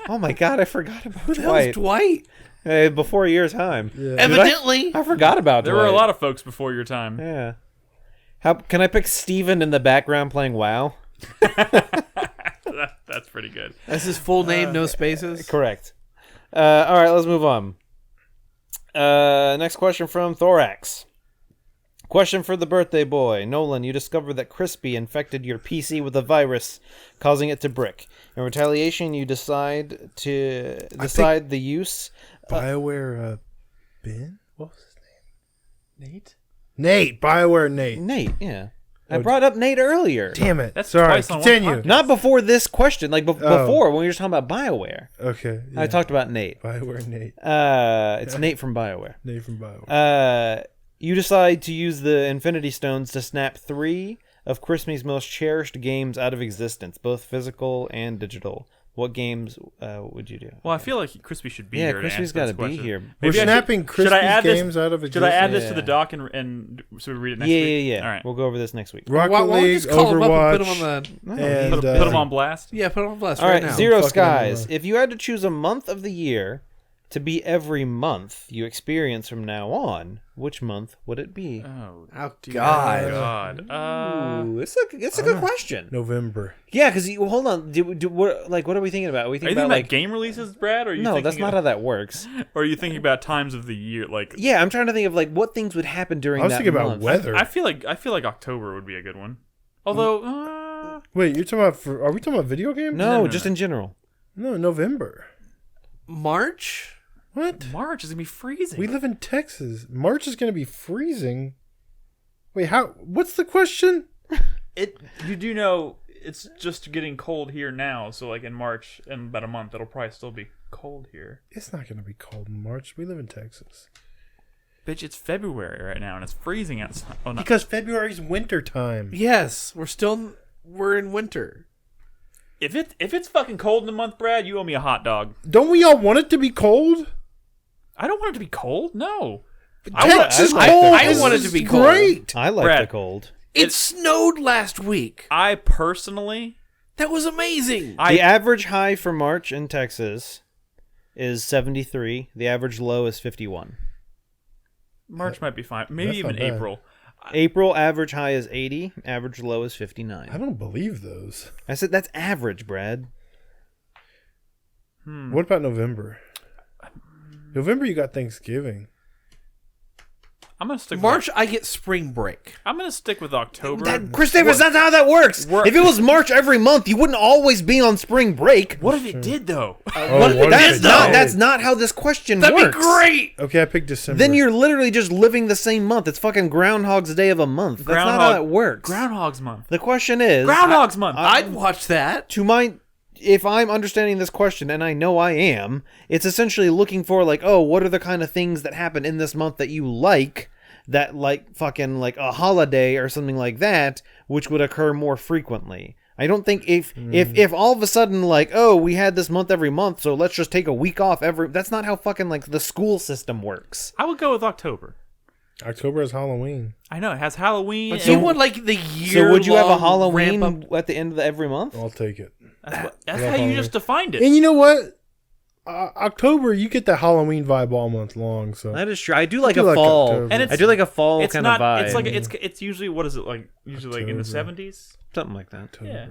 Oh my god, I forgot about Who the hell is Dwight. Dwight? Before your time. Yeah. Evidently. I forgot about There Dwight. were a lot of folks before your time. Yeah. How can I pick Steven in the background playing WoW? That's pretty good. That's his full name, no spaces. Correct. All right, let's move on. Next question from Thorax. Question for the birthday boy. Nolan, you discovered that Crispy infected your PC with a virus, causing it to brick. In retaliation, you decide the use. Bioware Ben? What was his Nate? name? Bioware Nate. Nate, yeah. I brought up Nate earlier. Damn it. That's Sorry. twice on one Continue. podcast. Not before this question, like before when we were talking about BioWare. Okay. I yeah. talked about Nate. Bioware Nate. It's Nate from BioWare. Nate from Bioware. You decide to use the Infinity Stones to snap 3 of Crispy's most cherished games out of existence, both physical and digital. What games would you do? Well, I feel like Crispy should be Yeah, here. to Crispy's answer gotta this be question. here. We're Maybe I should- snapping should I Crispy's add this- games out of existence. Should I add this to Yeah. the doc and so we read it next Yeah, week? yeah. All right. We'll go over this next week. Rocket Why don't we League, just call him up and Overwatch, put him on the... and Put him on blast. Yeah, put him on blast All right, now. Zero Fucking Skies. hell. If you had to choose a month of the year to be every month you experience from now on, which month would it be? Oh, Oh, dear God. God. Ooh, it's a good question. November. Yeah, because hold on. What are we thinking about? Are we Are you thinking thinking about about game releases, Brad? Or are you No, thinking that's not how that works. Or are you thinking about times of the year? Like, Yeah, I'm trying to think of like what things would happen during I was that thinking about month. weather. I feel like October would be a good one. Although, Wait, you're talking about? Are we talking about video games? No, just in general. No, November. March? What? March is gonna be freezing. We live in Texas. March is going to be freezing. Wait, how? What's the question? You do know it's just getting cold here now. So like in March, in about a month, it'll probably still be cold here. It's not going to be cold in March. We live in Texas. Bitch, it's February right now and it's freezing outside. Oh, no. Because February's winter time. Yes, we're in winter. If it's fucking cold in the month, Brad, you owe me a hot dog. Don't we all want it to be cold? I don't want it to be cold. No. Texas I like cold. the I is want it to be cold. great. I like Brad. the cold. It snowed last week. I personally, That was amazing. The average high for March in Texas is 73. The average low is 51. March might be fine. Maybe That's not even bad. April. April average high is 80. Average low is 59. I don't believe those. I said that's average, Brad. What about November? November, you got Thanksgiving. I'm gonna stick. March, I get spring break. I'm gonna stick with October. Chris Davis, that's how that works. If it was March every month, you wouldn't always be on spring break. What if it did though? That's not how this question That'd works. be great. Okay, I picked December. Then you're literally just living the same month. It's fucking Groundhog's Day of a month. That's not how it works. Groundhog's Month. The question is, Groundhog's Month. I'd watch that. if I'm understanding this question, and I know I am, it's essentially looking for like, oh, what are the kind of things that happen in this month that you like, that like fucking like a holiday or something like that, which would occur more frequently. I don't think if all of a sudden like, oh, we had this month every month, so let's just take a week off that's not how fucking like the school system works. I would go with October. October is Halloween. I know it has Halloween. But you want like the year. So would you have a ramp Halloween up? at the end of every month? I'll take it. That's how you just defined it. And you know what? October, you get the Halloween vibe all month long. So That is true. I do like do a like fall, October. And it's- I do like a fall It's kind not. of vibe. It's like it's usually what is it like? Usually like in the October. 70s. something like that. October. Yeah.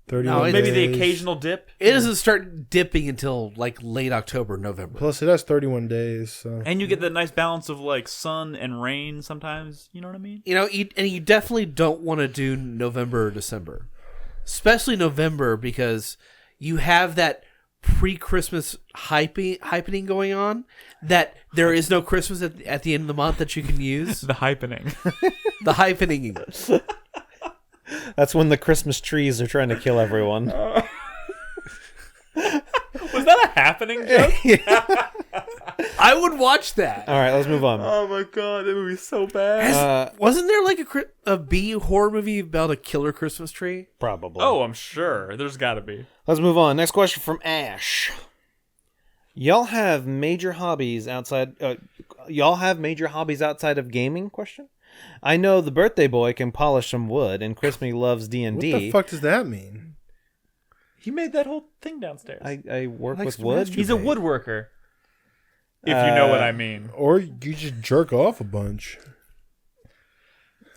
31 No, Maybe the days. occasional dip. It doesn't start dipping until like late October, November. Plus, it has 31 days. So. And you get that nice balance of like sun and rain sometimes. You know what I mean? You know, and you definitely don't want to do November or December, especially November, because you have that pre-Christmas hypening going on. That there is no Christmas at the end of the month that you can use. The hypening. The hypening. That's when the Christmas trees are trying to kill everyone. Was that a happening joke? I would watch that. All right, let's move on. Oh my god, that movie's so bad. Wasn't there like a B horror movie about a killer Christmas tree? Probably. Oh, I'm sure. There's got to be. Let's move on. Next question from Ash. Y'all have major hobbies outside of gaming? Question. I know the birthday boy can polish some wood, and Crispy loves D&D. What the fuck does that mean? He made that whole thing downstairs. I work Likes with to wood. masturbate. He's a woodworker. If you know what I mean. Or you just jerk off a bunch.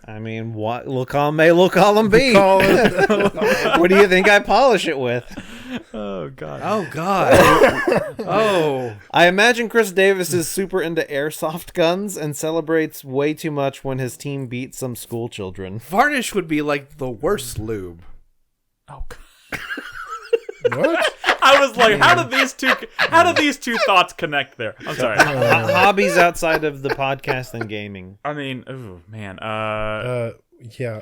I mean, what? Look on may, look on B. Call it- What do you think I polish it with? Oh god. Oh God. Oh. I imagine Chris Davis is super into airsoft guns and celebrates way too much when his team beats some school children. Varnish would be like the worst lube. Oh god. What? I was like, how do these two thoughts connect there? I'm sorry. Hobbies outside of the podcast and gaming. I mean, oh man. Yeah.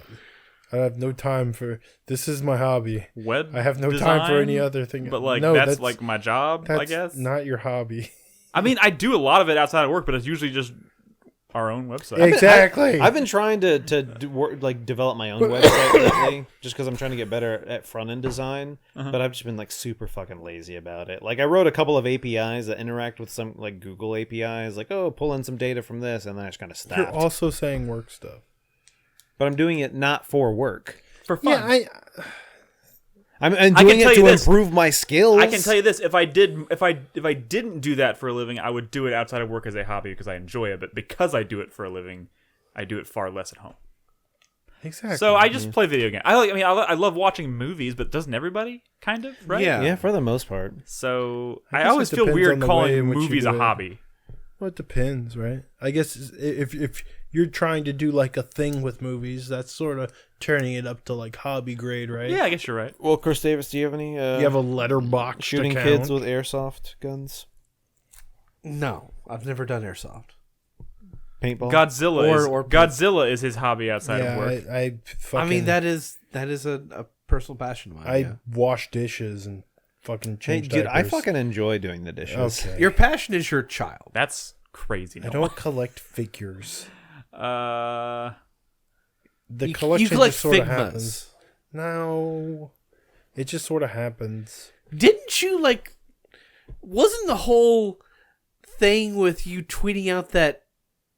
I have no time for... This is my hobby. Web I have no design, time for any other thing. But like No, that's like my job, that's I guess. not your hobby. I mean, I do a lot of it outside of work, but it's usually just our own website. Exactly. I've been trying to develop my own website lately, just because I'm trying to get better at front end design. But I've just been like super fucking lazy about it. Like I wrote a couple of APIs that interact with some like Google APIs, like pull in some data from this, and then I just kind of stopped. You're also saying work stuff. But I'm doing it not for work. For fun. Yeah, I'm can doing tell it you to this. improve my skills. I can tell you this: if I didn't do that for a living, I would do it outside of work as a hobby because I enjoy it. But because I do it for a living, I do it far less at home. exactly. So I just play video games. I love watching movies, but doesn't everybody? Kind of, right? Yeah. Yeah, for the most part. So I I guess always it feel depends on weird the way calling in which you movies do a it. hobby. Well, it depends, right? I guess if you're trying to do like a thing with movies, that's sort of turning it up to like hobby grade, right? Yeah, I guess you're right. Well, Chris Davis, do you have any? You have a letterbox shooting account. kids with airsoft guns, No, I've never done airsoft. paintball. Godzilla is his hobby outside of work. I fucking, I mean, that is a personal passion of mine. I yeah. wash dishes and fucking Hey, change dude, I diapers. fucking enjoy doing the dishes. Okay. Your passion is your child. That's crazy. I don't collect figures. Uh, The You collection collect just sort of Figmas. happens. No, it just sort of happens. Didn't you like? Wasn't the whole thing with you tweeting out that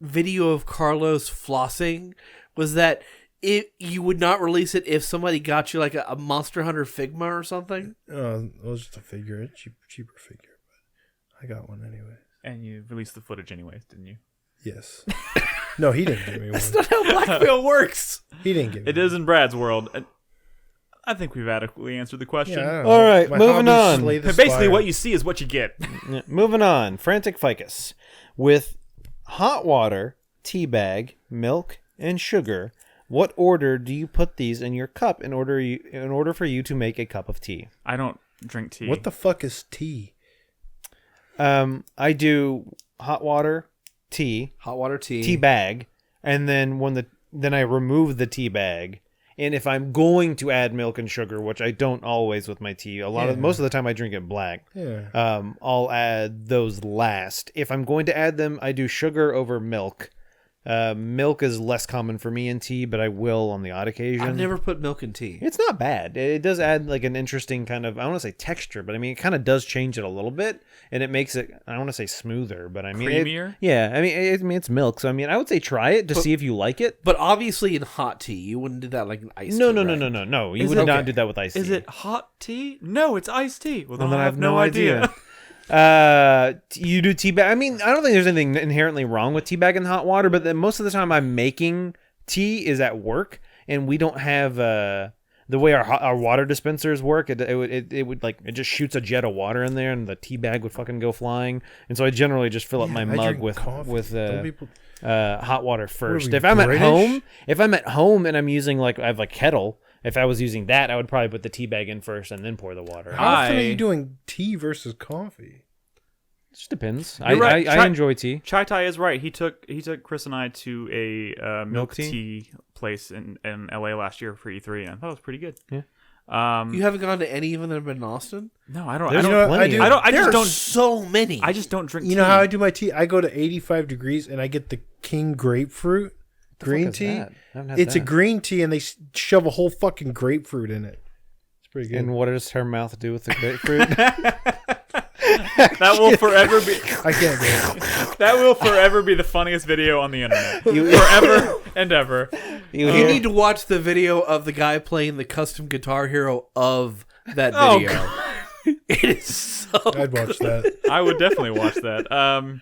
video of Carlos flossing was that you would not release it if somebody got you like a Monster Hunter Figma or something? It was just a figure, a cheaper figure, but I got one anyway. and you released the footage anyways, didn't you? Yes. No, he didn't give me one. That's not how blackmail works. He didn't give me It is in Brad's world. I think we've adequately answered the question. Yeah, I don't know. All right, My moving hobby's on. slay the Basically, spire. what you see is what you get. Yeah, moving on. Frantic Ficus. With hot water, tea bag, milk, and sugar. What order do you put these in your cup in order for you to make a cup of tea? I don't drink tea. What the fuck is tea? I do hot water, tea, tea bag, and then then I remove the tea bag. And if I'm going to add milk and sugar, which I don't always with my tea, most of the time I drink it black. Yeah. I'll add those last. If I'm going to add them, I do sugar over milk. Milk is less common for me in tea, but I will on the odd occasion. I've never put milk in tea. It's not bad. It does add like an interesting kind of, I don't want to say texture, but I mean, it kind of does change it a little bit, and it makes it, I don't want to say smoother, but I mean, creamier? I mean, it's milk, so I mean, I would say try it to see if you like it. But obviously in hot tea, you wouldn't do that like an iced tea. No. You Is would it- not do that with iced tea. Is it hot tea? No, it's iced tea. Well, then then I have no idea. You do tea bag. I mean, I don't think there's anything inherently wrong with tea bag in hot water, but then most of the time I'm making tea is at work, and we don't have the way our water dispensers work. It would like it just shoots a jet of water in there, and the tea bag would fucking go flying. And so I generally just fill up my I mug drink with coffee. Don't people- hot water first. we, If I'm British? at home and I'm using I have a kettle. If I was using that, I would probably put the tea bag in first and then pour the water. How often are you doing tea versus coffee? It just depends. You're right. I enjoy tea. Chai Tai is right. He took Chris and I to a milk tea? tea place in LA last year for E3, and I thought it was pretty good. Yeah. You haven't gone to any of them that have been in Austin? No, I don't. There's I don't. plenty. I There just are don't. so many. I just don't drink. You know how I do my tea? I go to 85 degrees and I get the King grapefruit green tea. It's a green tea and they shove a whole fucking grapefruit in it. It's pretty good. And what does her mouth do with the grapefruit? That will forever be. I can't do it. That will forever be the funniest video on the internet. Forever and ever. You need to watch the video of the guy playing the custom Guitar Hero of that Oh, video. It is so I'd watch that. I would definitely watch that.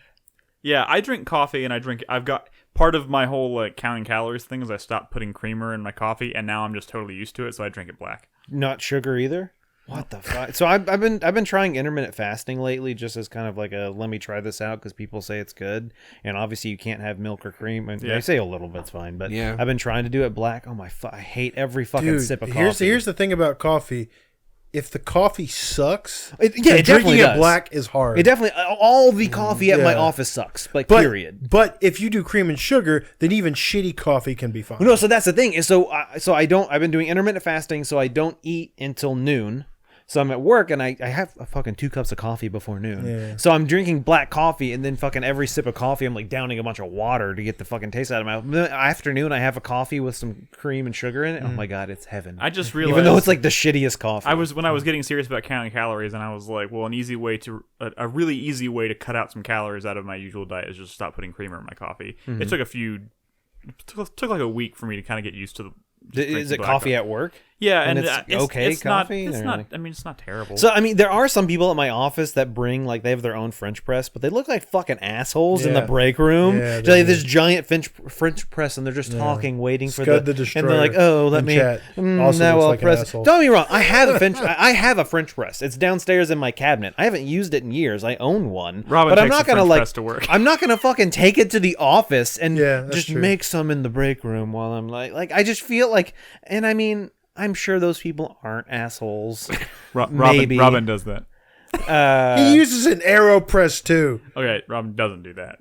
Yeah, I drink coffee and I've got part of my whole counting calories thing is I stopped putting creamer in my coffee, and now I'm just totally used to it, so I drink it black. Not sugar either. What the fuck? So I've been trying intermittent fasting lately, just as kind of like a let me try this out because people say it's good, and obviously you can't have milk or cream. And they say a little bit's fine, but Yeah. I've been trying to do it black. Oh my! I hate every fucking sip of coffee. Here's the thing about coffee. If the coffee sucks, it drinking definitely it does. black is hard. It definitely all the coffee at my Yeah. office sucks. Like but, period. But if you do cream and sugar, then even shitty coffee can be fine. No, so that's the thing. Is so I don't. I've been doing intermittent fasting, so I don't eat until noon. So I'm at work and I have a fucking 2 cups of coffee before noon. Yeah. So I'm drinking black coffee, and then fucking every sip of coffee I'm like downing a bunch of water to get the fucking taste out of my mouth. The afternoon I have a coffee with some cream and sugar in it. Oh my god, it's heaven. I just realized, even though it's like the shittiest coffee. when I was getting serious about counting calories, and I was like, well, a really easy way to cut out some calories out of my usual diet is just stop putting creamer in my coffee. Mm-hmm. It took like a week for me to kind of get used to Is it coffee at work? Yeah, And and it's okay it's coffee, Not, it's or not. like- I mean, it's not terrible. So I mean, there are some people at my office that bring they have their own French press, but they look like fucking assholes in the Yeah. break room. Yeah, They have they this giant French press, and they're just talking, waiting for Scud the and they're Destroyer like, "Oh, let in me." chat Now also looks I'll like an press. asshole. Don't get me wrong. I have a French. I have a French press. It's downstairs in my cabinet. I haven't used it in years. I own one, Robin but I'm takes not the gonna French press to work. I'm not gonna fucking take it to the office and Yeah, that's just true. make some in the break room while I'm like I just feel like, and I mean. I'm sure those people aren't assholes. Maybe. Robin does that. He uses an AeroPress too. Okay, Robin doesn't do that.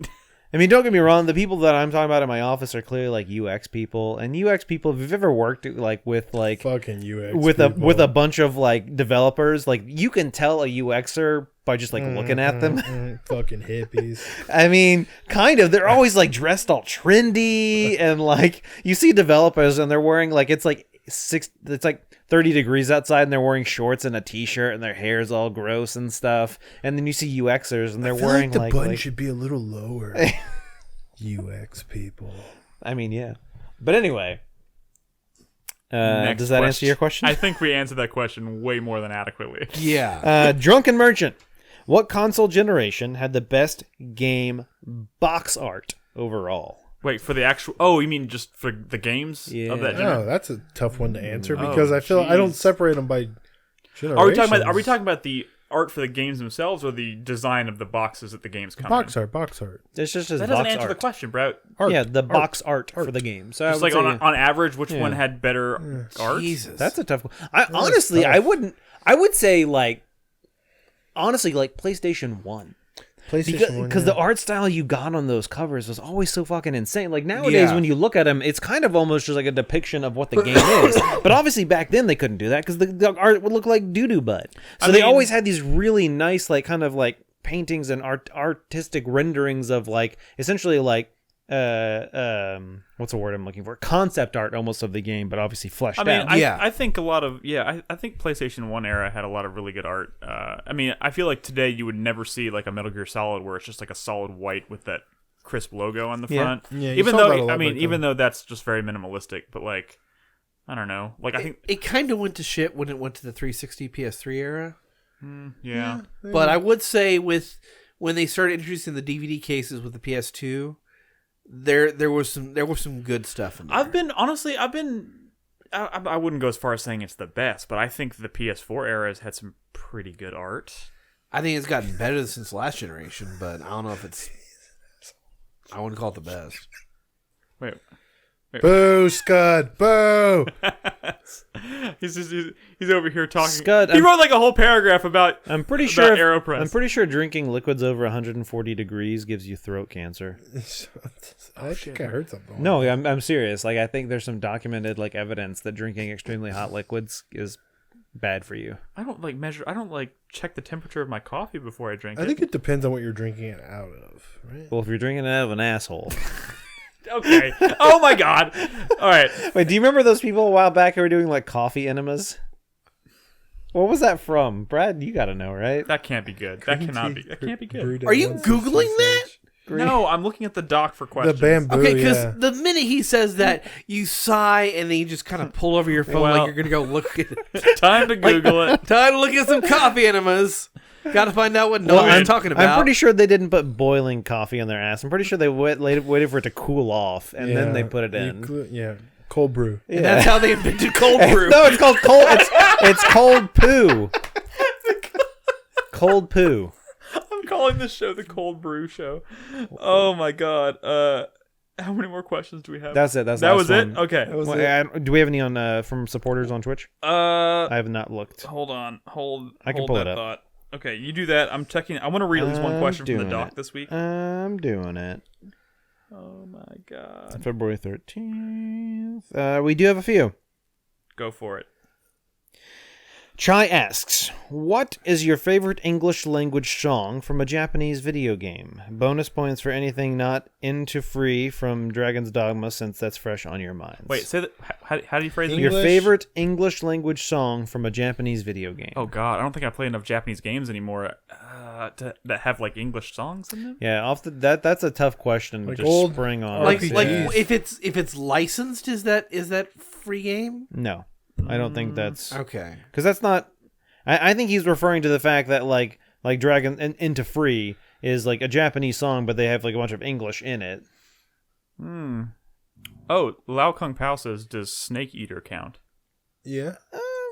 I mean, don't get me wrong. The people that I'm talking about in my office are clearly like UX people, and UX people. If you've ever worked with Fucking UX with people. a bunch of developers, you can tell a UXer by just looking at them. Fucking hippies. I mean, kind of. They're always dressed all trendy, and you see developers and they're wearing it's 30 degrees outside and they're wearing shorts and a t-shirt and their hair's all gross and stuff. And then you see UXers and they're I feel wearing like the button should be a little lower. UX people. I mean, yeah. But anyway, Next does that answer question. your question? I think we answered that question way more than adequately. Yeah. Drunken Merchant. What console generation had the best game box art overall? Wait, for the actual... Oh, you mean just for the games Yeah. of that Oh, genre? that's a tough one to answer Oh, because I feel I don't jeez. separate them by generations. Are we talking about art for the games themselves or the design of the boxes that the games come Box in? art. It's just his That box doesn't answer art. the question, Brett. The box art for the game. So Just I would like say, on average, which one had better art? Jesus. that's a tough one. Honestly, tough. I wouldn't. I would say like PlayStation 1. PlayStation 1. Because the art style you got on those covers was always so fucking insane. Like nowadays, when you look at them, it's kind of almost just like a depiction of what the game is. But obviously back then they couldn't do that because the art would look like doo-doo butt. So they always had these really nice, like kind of like paintings and artistic renderings of like essentially like what's the word I'm looking for? Concept art almost of the game, but obviously fleshed out. I think a lot of I think PlayStation 1 era had a lot of really good art. I mean, I feel like today you would never see like a Metal Gear Solid where it's just like a solid white with that crisp logo on the front. Yeah, you even saw that a though lot back even then. though that's just very minimalistic, but like I don't know. Like I think it kind of went to shit when it went to the 360 PS3 era. yeah. But I would say when they started introducing the DVD cases with the PS2, there was some good stuff in there. I wouldn't go as far as saying it's the best, but I think the PS4 era has had some pretty good art. I think it's gotten better since last generation, but I don't know if it's. I wouldn't call it the best. Wait. Boo, Scud, boo. he's over here talking. Scud, he wrote like a whole paragraph about. I'm pretty about sure. AeroPress. I'm pretty sure drinking liquids over 140 degrees gives you throat cancer. I think I heard something. No, I'm serious. Like I think there's some documented like evidence that drinking extremely hot liquids is bad for you. I don't like check the temperature of my coffee before I drink it. I think it depends on what you're drinking it out of, right? Well, if you're drinking it out of an asshole. Okay. Oh my god. All right. Wait, do you remember those people a while back who were doing like coffee enemas? What was that from? Brad, you gotta know, right? That can't be good. That cannot be. That can't be good. Are you Googling that? No, I'm looking at the doc for The questions. bamboo. Okay, because yeah. the minute he says that, you sigh and then you just kind of pull over your phone Well- like you're gonna go look at it. Time to Google it. Time to look at some coffee enemas. Got to find out what Nolan's talking about. I'm pretty sure they didn't put boiling coffee in their ass. I'm pretty sure they waited for it to cool off and then they put it in. Cold brew. And that's how they invented cold brew. No, it's called cold. It's cold poo. Cold poo. I'm calling this show the Cold Brew Show. Oh my god. How many more questions do we have? That's it. That was it. Okay. Do we have any on from supporters on Twitch? I have not looked. Hold on. I can hold pull that it up. thought. Okay, you do that. I'm checking. I want to read at least one question from the doing doc it. this week. I'm doing it. Oh my god. It's February 13th. We do have a few. Go for it. Chai asks, what is your favorite English language song from a Japanese video game? Bonus points for anything not into free from Dragon's Dogma, since that's fresh on your minds. Wait, say that. How do you phrase it? Your favorite English language song from a Japanese video game. Oh god, I don't think I play enough Japanese games anymore that have like English songs in them. Yeah, that's a tough question Like to just old spring on. like RPGs. if it's licensed, is that free game? No, I don't think that's Okay. because that's not. I think he's referring to the fact that like Dragon Into Free is like a Japanese song, but they have like a bunch of English in it. Oh, Lao Kung Pao says, does Snake Eater count? Yeah.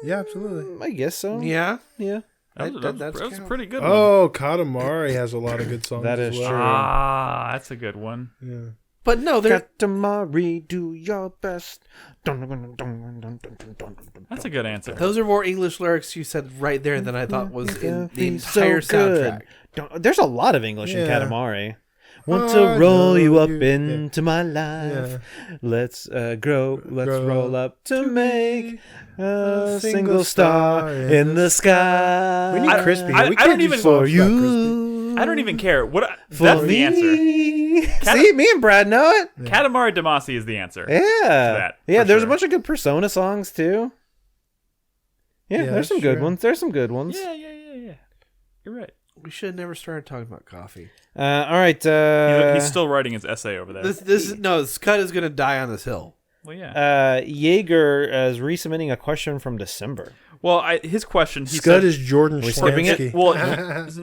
Yeah, absolutely. I guess so. Yeah. Yeah. That's a pretty good one. Oh, Katamari has a lot of good songs. That is as well. true. Ah, that's a good one. Yeah. But no, there. Katamari, do your best. That's a good answer. Those are more English lyrics you said right there than I thought was in the Be so entire good. soundtrack. There's a lot of English in Yeah. Katamari. Want to roll know you up you- into my life. Let's grow. Let's roll up to make a single star in the sky. We need Crispy. I We don't can't do even- songs for about you. I don't even care. For That's me. the answer. See, me and Brad know it. Katamari Damacy is the answer. Yeah, that, yeah. for There's sure. a bunch of good Persona songs too. Yeah, Yeah, there's some that's good true. ones. There's some good ones. Yeah. You're right. We should have never started talking about coffee. All right. He's still writing his essay over there. This cut is gonna die on this hill. Well, yeah. Jaeger is resubmitting a question from December. Well, his question. He Scud said, is Jordan We skipping it? Schlansky. Well,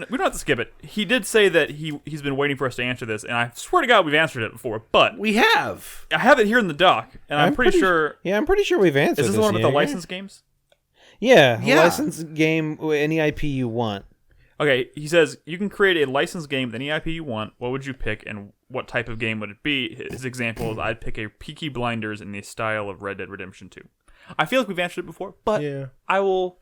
we don't have to skip it. He did say that he's been waiting for us to answer this, and I swear to God we've answered it before. But We have. I have it here in the doc, and I'm pretty sure. Yeah, I'm pretty sure we've answered. Is this the one with the Jaeger. licensed games? Yeah, Yeah. licensed game, any IP you want. Okay, he says you can create a licensed game with any IP you want. What would you pick, and what type of game would it be? His example is I'd pick a Peaky Blinders in the style of Red Dead Redemption 2. I feel like we've answered it before, but Yeah. I will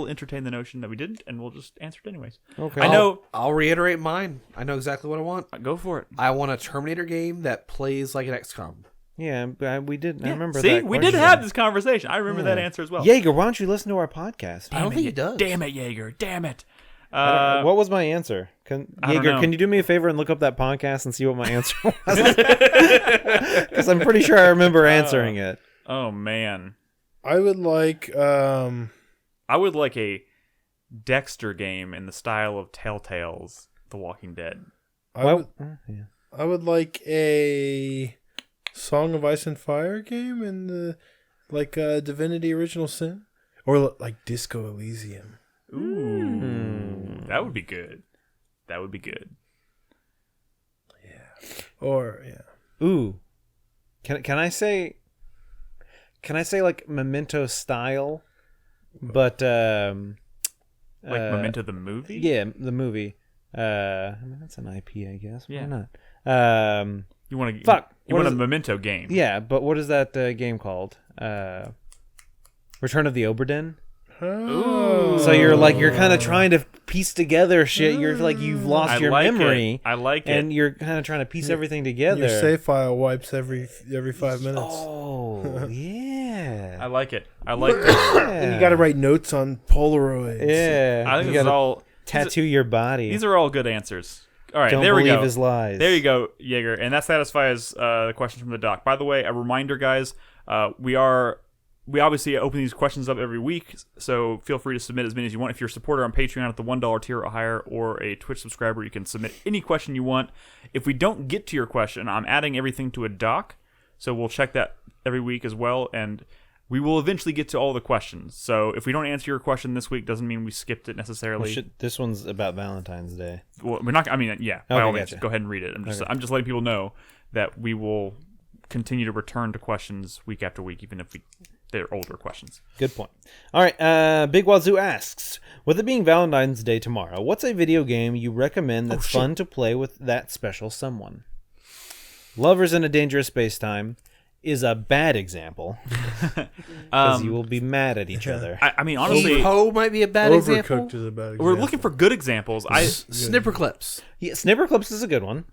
entertain the notion that we didn't, and we'll just answer it anyways. Okay. I know. I'll reiterate mine. I know exactly what I want. Go for it. I want a Terminator game that plays like an XCOM. Yeah, we did. I remember See, that. we did question. have this conversation. I remember that answer as well. Jaeger, why don't you listen to our podcast? I don't think he does. Damn it, Jaeger. Damn it. What was my answer? I don't Jaeger, know. can you do me a favor and look up that podcast and see what my answer was? Because I'm pretty sure I remember answering it. Oh man, I would like I would like a Dexter game in the style of Telltale's The Walking Dead. I would like a Song of Ice and Fire game in the Divinity Original Sin, or like Disco Elysium. Ooh, that would be good. That would be good. Or Ooh, can I say like Memento style, but Like Memento the movie. yeah, the movie. I mean that's an IP, I guess. Yeah. Why not? You want to Fuck, You what want a is it? Memento game? Yeah, but what is that game called? Return of the Oberdin. oh. So you're kind of trying to piece together shit. You're like you've lost I your like memory. It. I like and it. you're kind of trying to piece everything together. Your save file wipes every 5 minutes. Oh yeah. I like it. I like that. And you got to write notes on Polaroids. Yeah. I think you this is gotta all. tattoo your body. These are all good answers. All right, Don't there we believe go. his lies. There you go, Jaeger, and that satisfies the questions from the doc. By the way, a reminder, guys, we obviously open these questions up every week, so feel free to submit as many as you want. If you're a supporter on Patreon at the $1 tier or higher, or a Twitch subscriber, you can submit any question you want. If we don't get to your question, I'm adding everything to a doc, so we'll check that every week as well, and we will eventually get to all the questions. So if we don't answer your question this week, doesn't mean we skipped it necessarily. This one's about Valentine's Day. Well, we're not. I mean, yeah. By Okay, all means, gotcha. go ahead and read it. I'm just letting people know that we will continue to return to questions week after week, even if they're older questions. Good point. All right. Big Wazoo asks, with it being Valentine's Day tomorrow, what's a video game you recommend that's fun to play with that special someone? Lovers in a Dangerous Space-Time is a bad example because you will be mad at each other. I mean, honestly, Ho might be a bad example. Overcooked is a bad example. we're looking for good examples. Snipper clips. Yeah, Snipper Clips is a good one.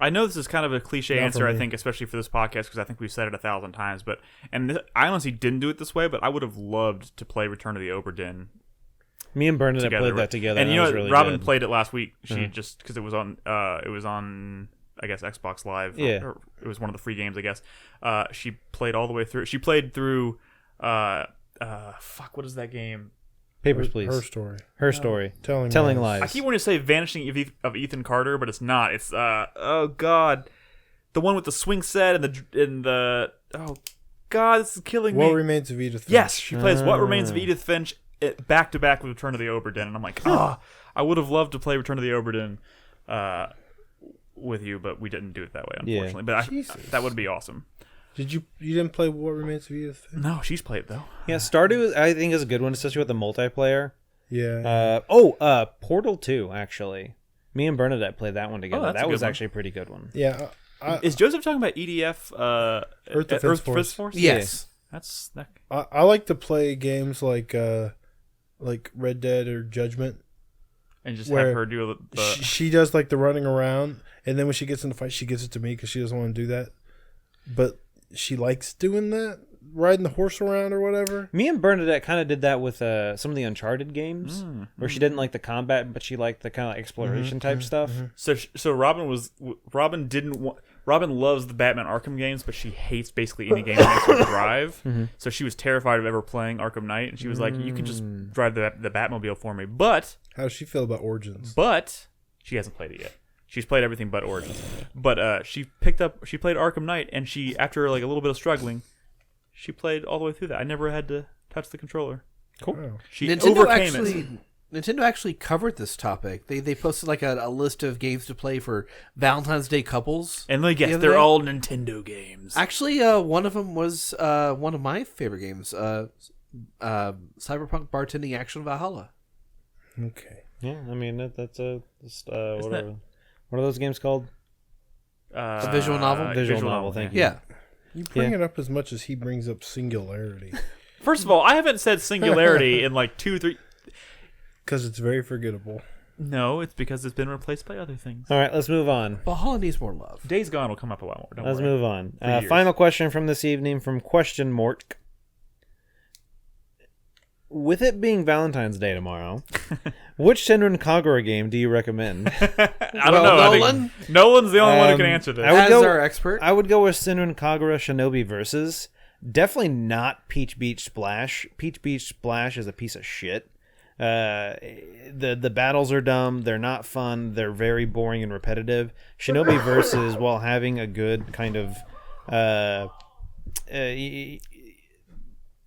I know this is kind of a cliche Not answer, for I me. think, especially for this podcast, because I think we've said it 1,000 times. But I honestly didn't do it this way, but I would have loved to play Return of the Oberdin Me and Bernadette together. played that together. And you that know, was what? really Robin good. played it last week. She just because it was on I guess Xbox Live. Yeah. Or it was one of the free games, I guess. She played all the way through. She played through. What is that game? Papers, Please. Her story. Her story. Telling lies. I keep wanting to say Vanishing of Ethan Carter, but it's not. It's oh god, the one with the swing set and the oh god, this is killing What me. Remains of Edith Finch. Yes, she plays What Remains of Edith Finch back to back with Return of the Oberdin, and I'm like, I would have loved to play Return of the Oberdin with you, but we didn't do it that way, unfortunately. But that would be awesome. You didn't play What Remains of Edith Finch? No, she's played it though. Yeah, Stardew I think is a good one, especially with the multiplayer. Yeah. Portal 2, actually. Me and Bernadette played that one together. that's a That good was one. actually a pretty good one. yeah. Is Joseph talking about EDF? Earth Defense Force? Yes. That's that. I like to play games like Red Dead or Judgment. And just Where have her do the She does like the running around, and then when she gets in the fight, she gives it to me because she doesn't want to do that. But she likes doing that, riding the horse around or whatever. Me and Bernadette kind of did that with some of the Uncharted games, where she didn't like the combat, but she liked the kind of exploration type stuff. So Robin loves the Batman Arkham games, but she hates basically any game that makes her drive. So she was terrified of ever playing Arkham Knight, and she was like, "You can just drive the Batmobile for me." But How does she feel about Origins? she hasn't played it yet. She's played everything but Origins. But she played Arkham Knight, and she, after like a little bit of struggling, she played all the way through that. I never had to touch the controller. Cool. Oh. She Nintendo overcame it. Nintendo actually covered this topic. They posted like a list of games to play for Valentine's Day couples. And like, the yes, other they're day. all Nintendo games. Actually, one of them was one of my favorite games, Cyberpunk Bartending Action Valhalla. Okay. Yeah, I mean that's what are those games called? A visual novel? Visual novel, thank you. Yeah. You bring it up as much as he brings up Singularity. First of all, I haven't said Singularity in like 2-3. Because it's very forgettable. No, it's because it's been replaced by other things. All right, let's move on. Valhalla needs more love. Days Gone will come up a lot more. Don't Let's worry. move on. years. Final question from this evening from Question Mork. With it being Valentine's Day tomorrow, which Senran Kagura game do you recommend? I don't know. Nolan? I think Nolan's the only one who can answer this. I would As go- our expert. I would go with Senran Kagura Shinobi Versus. Definitely not Peach Beach Splash. Peach Beach Splash is a piece of shit. The battles are dumb. They're not fun. They're very boring and repetitive. Shinobi Versus, while having a good kind of,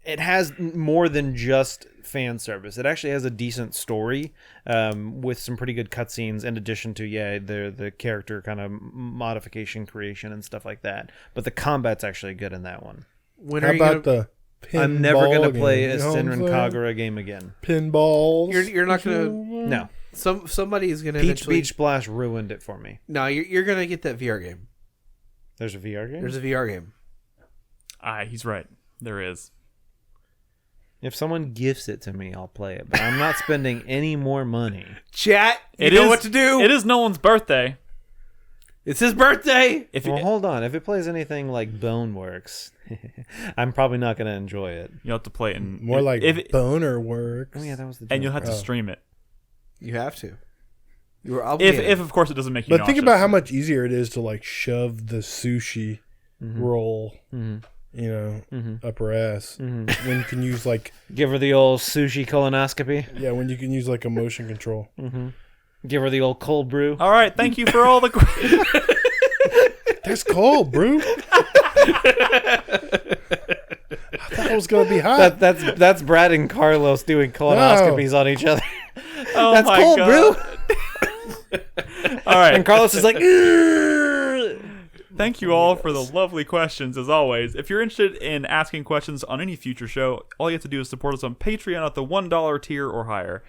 it has more than just fan service. It actually has a decent story, with some pretty good cutscenes. In addition to the character kind of modification creation and stuff like that. But the combat's actually good in that one. When How are you about gonna, the pinball I'm never gonna game? play You a know what I'm Senran saying? Kagura game again. Pinballs. You're not gonna. No. Somebody's gonna. Peach eventually, Beach Splash ruined it for me. No, you're gonna get that VR game. There's a VR game? There's a VR game. He's right. There is. If someone gifts it to me, I'll play it. But I'm not spending any more money. Chat. You It know is- what to do. It is Nolan's birthday. It's his birthday. If Well, you, hold on. If it plays anything like Boneworks, I'm probably not going to enjoy it. you'll have to play it in More like if, boner works. Oh, yeah, that was the joke. and you'll have to stream it. You have to. You were If obligated. of course it doesn't make you. But think nauseous. about how much easier it is to like shove the sushi roll, up her ass. When you can use like, Give her the old sushi colonoscopy. when you can use like a motion control. Give her the old cold brew. All right, thank you for all the. That's cold, bro. I thought it was gonna be hot. That's Brad and Carlos doing colonoscopies on each other. Oh That's my cold God. brew. All right, And Carlos is like, "Ugh." thank you all for the lovely questions, as always. If you're interested in asking questions on any future show, all you have to do is support us on Patreon at the $1 tier or higher.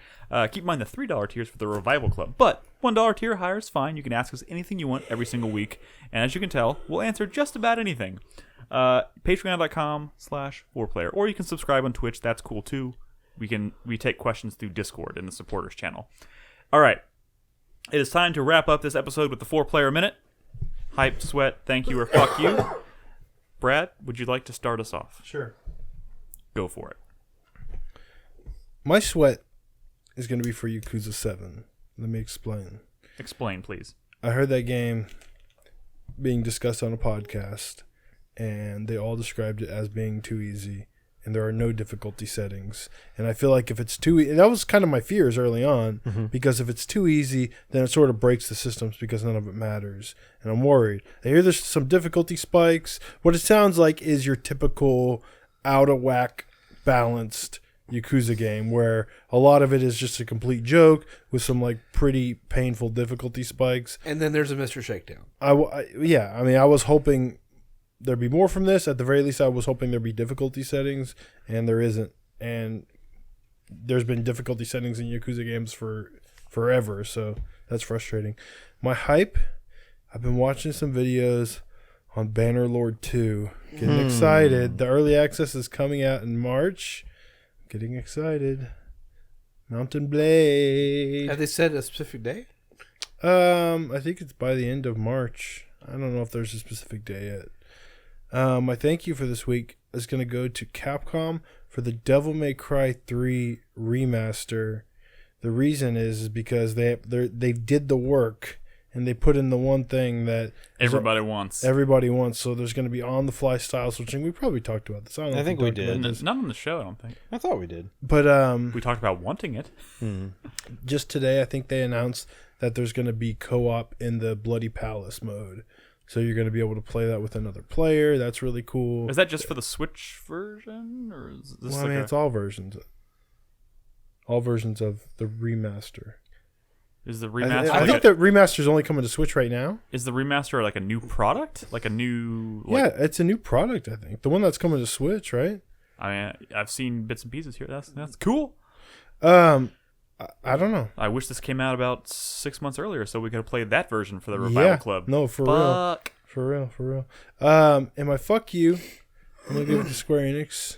Keep in mind the $3 tiers for the Revival Club, but $1 tier or higher is fine. You can ask us anything you want every single week, and as you can tell, we'll answer just about anything. Patreon.com/4Player, or you can subscribe on Twitch. That's cool too. We take questions through Discord in the supporters channel. All right, it is time to wrap up this episode with the 4-Player Minute. Hype, sweat, thank you, or fuck you. Brad, would you like to start us off? Sure. Go for it. My sweat is going to be for Yakuza 7. Let me explain. Explain, please. I heard that game being discussed on a podcast, and they all described it as being too easy, and there are no difficulty settings. And I feel like if it's too that was kind of my fears early on, because if it's too easy, then it sort of breaks the systems because none of it matters. And I'm worried. I hear there's some difficulty spikes. What it sounds like is your typical out of whack, balanced Yakuza game where a lot of it is just a complete joke with some like pretty painful difficulty spikes. and then there's a Mr. Shakedown. I was hoping there'd be more from this. At the very least, I was hoping there'd be difficulty settings, and there isn't. And there's been difficulty settings in Yakuza games for forever, so that's frustrating. My hype, I've been watching some videos on Bannerlord 2. Getting excited. The early access is coming out in March. Getting excited. Mountain Blade. Have they said a specific day? I think it's by the end of March. I don't know if there's a specific day yet. My thank you for this week is going to go to Capcom for the Devil May Cry 3 remaster. The reason is because they did the work and they put in the one thing that Everybody wants. everybody wants. So there's going to be on-the-fly style switching. We probably talked about this. I think we did. Not on the show, I don't think. I thought we did. But We talked about wanting it. just today, I think they announced that there's going to be co-op in the Bloody Palace mode. So you're going to be able to play that with another player. That's really cool. Is that just for the Switch version, or is this Well, I like mean, a- it's all versions. All versions of the remaster. is the I remaster? think the remaster's only coming to Switch right now. Is the remaster like a new product, like a new? Yeah, it's a new product. I think the one that's coming to Switch, right? I mean, I've seen bits and pieces here. That's cool. I don't know. I wish this came out about 6 months earlier so we could have played that version for the Revival Club. No, for Fuck. real. For real. And my fuck you, I'm going to give it to Square Enix.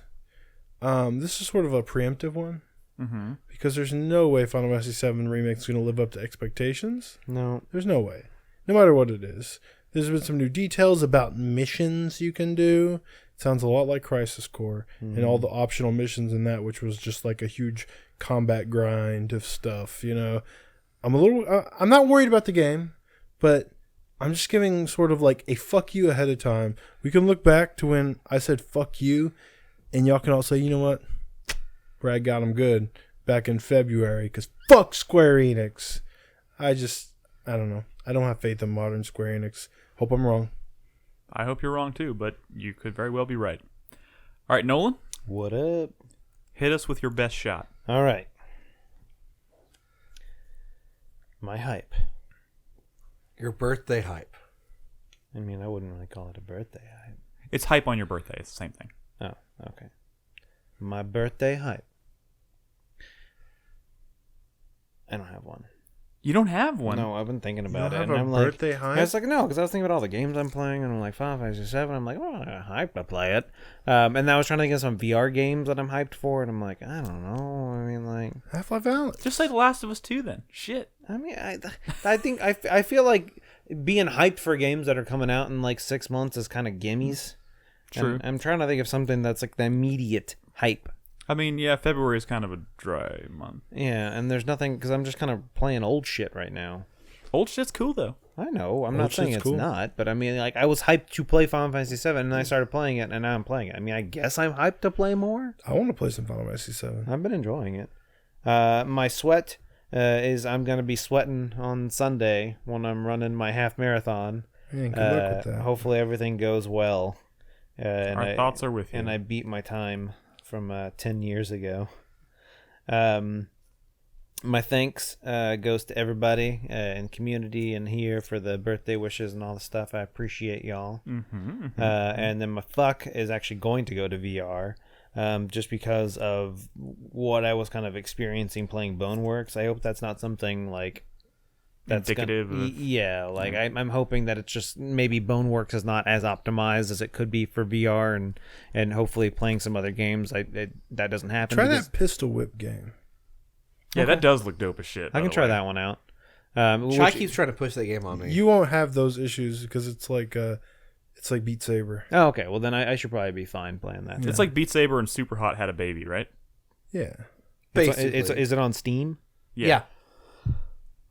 This is sort of a preemptive one. Mm-hmm. Because there's no way Final Fantasy VII Remake is going to live up to expectations. No. There's no way. No matter what it is. There's been some new details about missions you can do. It sounds a lot like Crisis Core and all the optional missions in that, which was just like a huge combat grind of stuff, you know. I'm not worried about the game, but I'm just giving sort of like a fuck you ahead of time. We can look back to when I said fuck you, and y'all can all say, you know what? Brad got him good back in February, because fuck Square Enix. I don't know. I don't have faith in modern Square Enix. Hope I'm wrong. I hope you're wrong too, but you could very well be right. All right, Nolan, What up? hit us with your best shot. All right. My hype. Your birthday hype. I mean, I wouldn't really call it a birthday hype. It's hype on your birthday. It's the same thing. Oh, okay. My birthday hype. I don't have one. You don't have one. No, I've been thinking You about don't it. have And a I'm like, birthday hype? I was like, no, because I was thinking about all the games I'm playing, and I'm like, Final Fantasy VII. I'm like, oh, I'm hyped to play it. And then I was trying to think of some VR games that I'm hyped for, and I'm like, I don't know. I mean, like, Half-Life Alyx. Just say The Last of Us 2 then. Shit. I mean, I think I feel like being hyped for games that are coming out in like 6 months is kind of gimmies. True. And I'm trying to think of something that's like the immediate hype. I mean, yeah, February is kind of a dry month. Yeah, and there's nothing because I'm just kind of playing old shit right now. Old shit's cool though. I know. I'm Old not saying shit's it's cool. not, but I mean, like, I was hyped to play Final Fantasy VII, and I started playing it, and now I'm playing it. I mean, I guess I'm hyped to play more. I want to play some Final Fantasy VII. I've been enjoying it. My sweat is I'm going to be sweating on Sunday when I'm running my half marathon. Man, good luck with that. Hopefully everything goes well. Our thoughts are with you. And I beat my time from 10 years ago. My thanks goes to everybody in community and here for the birthday wishes and all the stuff. I appreciate y'all. And then my fuck is actually going to go to VR just because of what I was kind of experiencing playing Boneworks. I hope that's not something like that's indicative of... Yeah, like I'm hoping that it's just maybe Boneworks is not as optimized as it could be for VR, and hopefully playing some other games that doesn't happen. Try that Pistol Whip game. Yeah, that does look dope as shit. I can try that one out. Chai keeps trying to push that game on me. You won't have those issues because it's like Beat Saber. Oh, okay. Well, then I should probably be fine playing that. It's like Beat Saber and Superhot had a baby, right? Yeah. Basically. Is it on Steam? Yeah.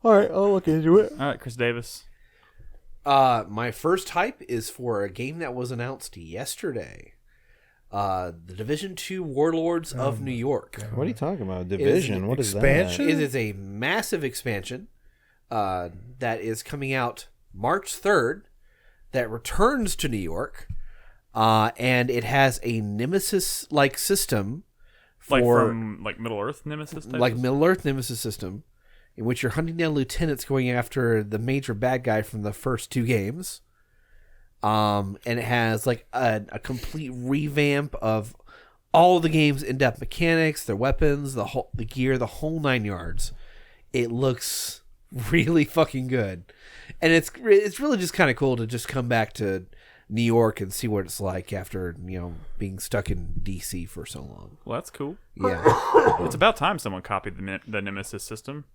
All right, I'll look into it. All right, Chris Davis. My first hype is for a game that was announced yesterday. The Division 2 Warlords of New York. What are you talking about? Division? What is expansion? that? It is a massive expansion that is coming out March 3rd that returns to New York. And it has a Nemesis-like system Like for from like Middle Earth Nemesis type? like Middle Earth Nemesis system, in which you're hunting down lieutenants going after the major bad guy from the first two games. And it has like a complete revamp of all the game's in-depth mechanics, their weapons, the gear, the whole 9 yards. It looks really fucking good, and it's really just kind of cool to just come back to New York and see what it's like after being stuck in DC for so long. Well, that's cool. Yeah. It's about time someone copied the Nemesis system.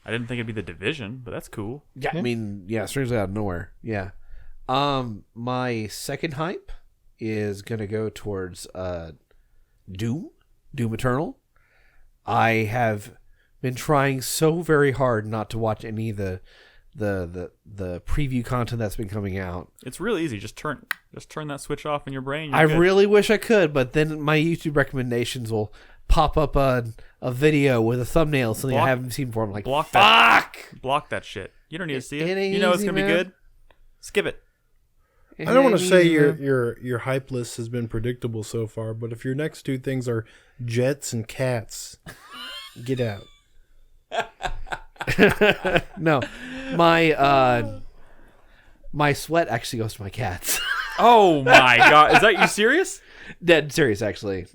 I didn't think it'd be the Division, but that's cool. Yeah, I mean, yeah, strangely out of nowhere. Yeah. My second hype is gonna go towards Doom Eternal. I have been trying so very hard not to watch any of the preview content that's been coming out. It's really easy. Just turn that switch off in your brain. I really wish I could, but then my YouTube recommendations will pop up a video with a thumbnail, something I haven't seen before. I'm like, block that shit. You don't need to see it. It ain't You know it's easy, gonna be man. good. Skip it. I don't want to say your hype list has been predictable so far, but if your next two things are jets and cats, get out. No, my sweat actually goes to my cats. Oh my god, is that you serious? Dead serious, actually.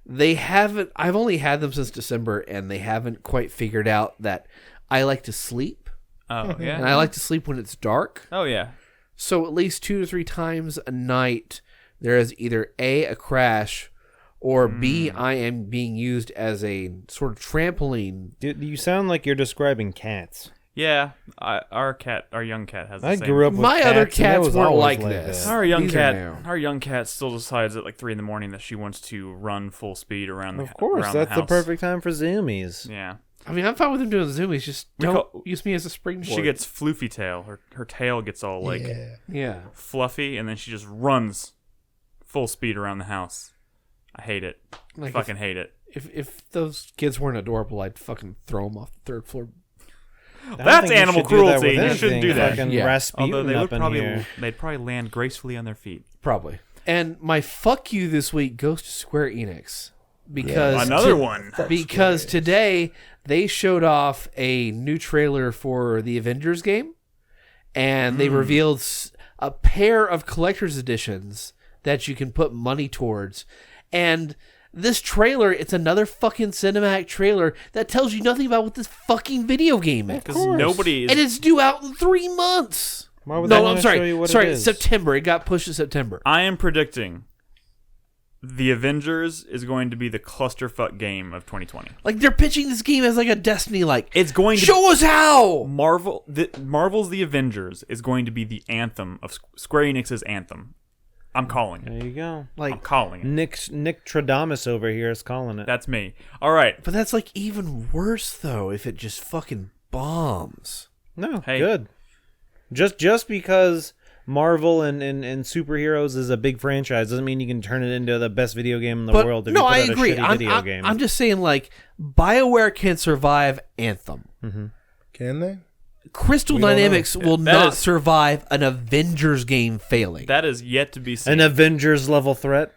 they haven't. I've only had them since December, and they haven't quite figured out that I like to sleep, Oh yeah. and I like to sleep when it's dark. Oh yeah. So at least 2 to 3 times a night, there is either a crash, or B, I am being used as a sort of trampoline. Dude, you sound like you're describing cats. Yeah. Our young cat has. The I same. grew up with My cats, other and that cats was weren't always like this. that. Our young These are cat. now. Our young cat still decides at like 3 a.m. that she wants to run full speed around the. Of course, around that's the the house. perfect time for zoomies. Yeah. I mean, I'm fine with them doing zoomies. Just We don't call- use me as a springboard. She gets floofy tail. Her tail gets all like yeah. fluffy, and then she just runs full speed around the house. I hate it. Like Fucking hate it. if those kids weren't adorable, I'd fucking throw them off the 3rd floor. I don't That's think you animal should do that with cruelty. You anything. shouldn't do that. Fucking Yeah. Rasputin Although they up would in probably here. they'd probably land gracefully on their feet. Probably. And my fuck you this week goes to Square Enix because Another one. because today they showed off a new trailer for the Avengers game, and they revealed a pair of collector's editions that you can put money towards. And this trailer, it's another fucking cinematic trailer that tells you nothing about what this fucking video game is. Because nobody is. And it's due out in 3 months. Why would they No, wanna I'm show sorry. you what it Sorry, is? September. It got pushed to September. I am predicting the Avengers is going to be the clusterfuck game of 2020. Like, they're pitching this game as like a Destiny, like, It's going to show us how! Marvel's The Avengers is going to be the anthem of Square Enix's Anthem. I'm calling it. There you go. I'm Like, calling it. Nick Tradamus over here is calling it. That's me. All right. but that's like even worse, though, if it just fucking bombs. No, Hey. good. Just because Marvel and superheroes is a big franchise doesn't mean you can turn it into the best video game in the But world if no, you put I out agree. a shitty video game. I'm just saying, like, BioWare can survive Anthem. Can they? Crystal We don't know. Dynamics will That not is- survive an Avengers game failing. That is yet to be seen. An Avengers level threat.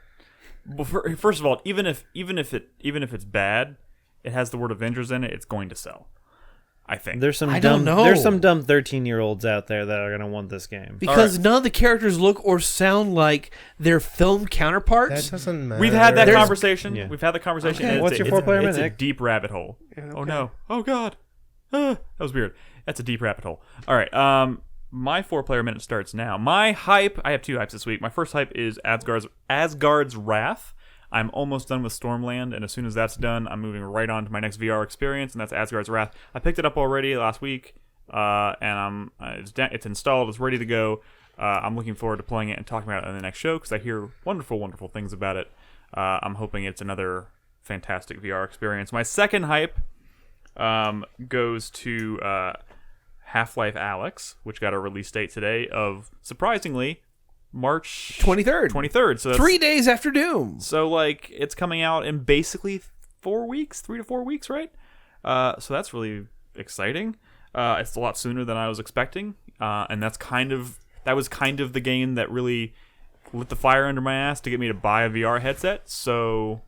Well, first of all, even if it's bad, it has the word Avengers in it. It's going to sell. I think. There's some I dumb don't know. There's some dumb 13-year-olds out there that are gonna want this game. because All right. none of the characters look or sound like their film counterparts. That doesn't matter. We've had that There's- conversation. Yeah. We've had the conversation. Okay. and What's it's your a- 4-player It's a minute? deep rabbit hole. Yeah, Oh okay. no. Oh god. That was weird. That's a deep rabbit hole. All right. My 4-player minute starts now. My hype. I have 2 hypes this week. My first hype is Asgard's Wrath. I'm almost done with Stormland, and as soon as that's done, I'm moving right on to my next VR experience, and that's Asgard's Wrath. I picked it up already last week, and it's installed. It's ready to go. I'm looking forward to playing it and talking about it in the next show because I hear wonderful, wonderful things about it. I'm hoping it's another fantastic VR experience. My second hype goes to Half-Life Alyx, which got a release date today of, surprisingly, March 23rd. 23rd. So that's, 3 days after Doom. so like it's coming out in basically 4 weeks, 3 to 4 weeks, right? So that's really exciting. It's a lot sooner than I was expecting, and that was kind of the game that really lit the fire under my ass to get me to buy a VR headset. So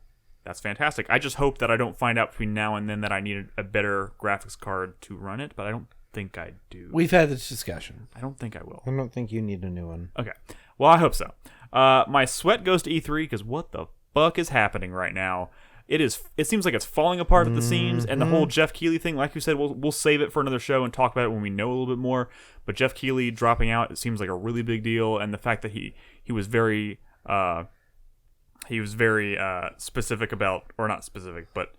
that's fantastic. I just hope that I don't find out between now and then that I need a better graphics card to run it, but I don't think I do. We've had this discussion. I don't think I will. I don't think you need a new one. Okay. Well, I hope so. My sweat goes to E3 because what the fuck is happening right now? It seems like it's falling apart at the seams, and the whole Jeff Keighley thing, like you said, we'll save it for another show and talk about it when we know a little bit more. But Jeff Keighley dropping out, it seems like a really big deal, and the fact that he was very specific about, or not specific, but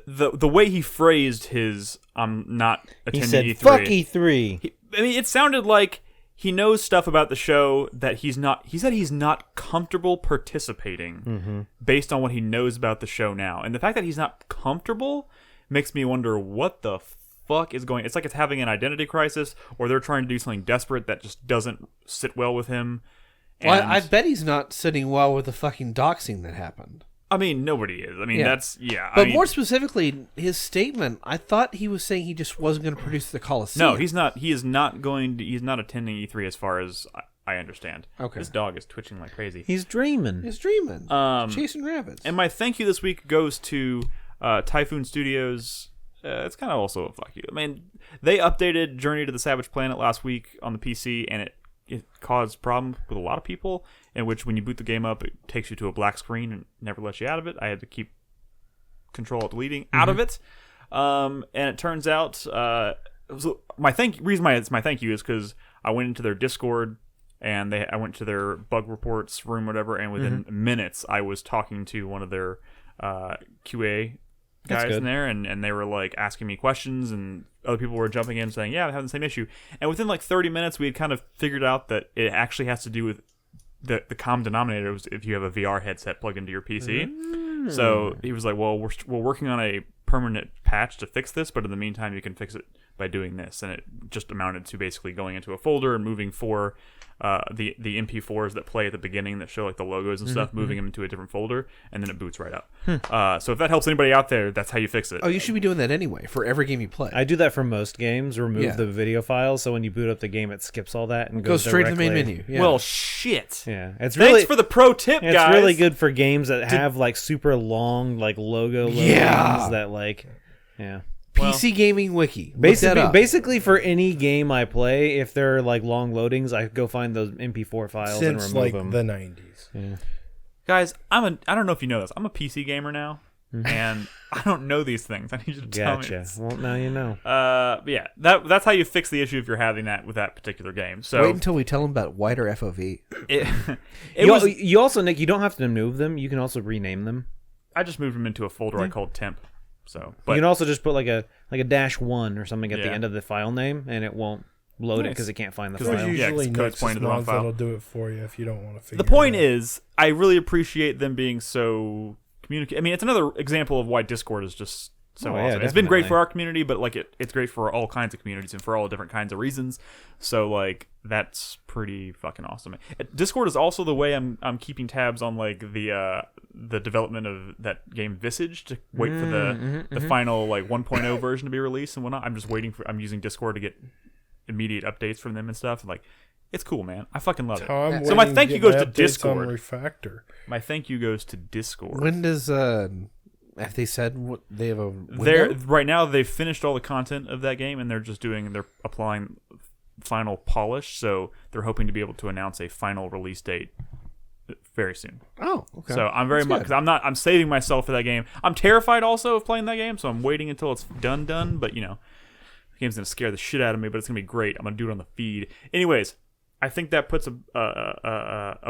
the way he phrased his I'm not He attending said, E3. "Fuck E3." I mean, it sounded like he knows stuff about the show that he's not. He said he's not comfortable participating based on what he knows about the show now, and the fact that he's not comfortable makes me wonder what the fuck is going. It's like it's having an identity crisis, or they're trying to do something desperate that just doesn't sit well with him. And, Well, I bet he's not sitting well with the fucking doxing that happened. I mean, nobody is. I mean, Yeah. that's yeah. But I mean, more specifically, his statement, I thought he was saying he just wasn't going to produce the Coliseum. no, he's not. He is not going. He's not attending E3 as far as I understand. Okay. His dog is twitching like crazy. He's dreaming. He's dreaming. Chasing rabbits. And my thank you this week goes to Typhoon Studios. It's kind of also a fuck you. I mean, they updated Journey to the Savage Planet last week on the PC, and it it caused problems with a lot of people, in which when you boot the game up, it takes you to a black screen and never lets you out of it. I had to keep Control deleting out of it, and it turns out so reason why it's my thank you is because I went into their Discord and I went to their bug reports room, whatever, and within minutes I was talking to one of their QA guys in there, and they were like asking me questions, and other people were jumping in saying, yeah, I'm having the same issue. And within like 30 minutes, we had kind of figured out that it actually has to do with the common denominator was if you have a VR headset plugged into your PC. So he was like, well, we're working on a permanent patch to fix this, but in the meantime, you can fix it by doing this. And it just amounted to basically going into a folder and moving the MP4s that play at the beginning that show like the logos and stuff, moving them into a different folder, and then it boots right up. So if that helps anybody out there, that's how you fix it. Oh, you should be doing that anyway for every game you play. I do that for most games. Remove the video files, so when you boot up the game, it skips all that and goes straight to the main menu. Yeah. Well, shit. Yeah, it's Thanks really for the pro tip, guys. It's really good for games that have like super long like logo loadings that like PC Gaming Wiki. Basically, for any game I play, if there are like long loadings, I go find those MP4 files and remove like them. The 90s. Yeah. Guys, I don't know if you know this. I'm a PC gamer now, and I don't know these things. I need you to tell me. Gotcha. Well, now you know. But yeah, that's how you fix the issue if you're having that with that particular game. So wait until we tell them about wider FOV. You also, Nick, you don't have to remove them. You can also rename them. I just moved them into a folder I called temp. So, you can also just put like a -1 or something at the end of the file name, and it won't load it because it can't find the file. There's usually it's pointing to the wrong file. that'll do it for you if you don't want to figure The point is, I really appreciate them being so communicative. I mean, it's another example of why Discord is just so awesome. It's been great for our community, but like it's great for all kinds of communities and for all different kinds of reasons. So like that's pretty fucking awesome. Discord is also the way I'm keeping tabs on like the development of that game Visage to wait for the final like 1.0 version to be released and whatnot. I'm using Discord to get immediate updates from them and stuff. And like it's cool, man. I fucking love it. So my thank you goes to Discord. Refactor. My thank you goes to Discord. When does have they said what they have a window? Right now they've finished all the content of that game and they're applying final polish, so they're hoping to be able to announce a final release date very soon. Oh, okay. So I'm very much because I'm saving myself for that game. I'm terrified also of playing that game, so I'm waiting until it's done. But the game's gonna scare the shit out of me, but it's gonna be great. I'm gonna do it on the feed. Anyways, I think that puts a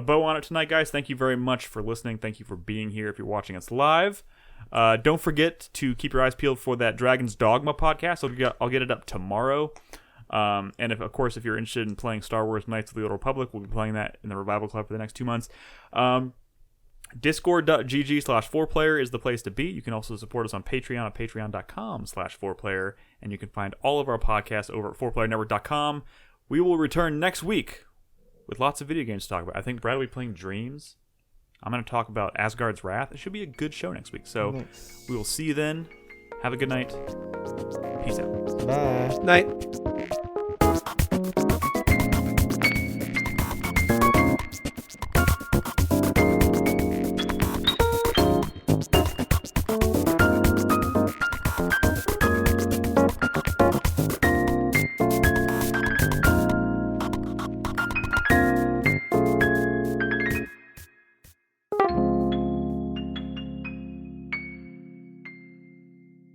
bow on it tonight, guys. Thank you very much for listening. Thank you for being here if you're watching us live. Don't forget to keep your eyes peeled for that Dragon's Dogma podcast. I'll get it up tomorrow. And if you're interested in playing Star Wars Knights of the Old Republic, we'll be playing that in the Revival Club for the next 2 months. Discord.gg/4Player is the place to be. You can also support us on Patreon at patreon.com/4Player, and you can find all of our podcasts over at 4playernetwork.com. We will return next week with lots of video games to talk about. I think Brad will be playing Dreams. I'm going to talk about Asgard's Wrath. It should be a good show next week. So we will see you then. Have a good night. Peace out. Bye. Night.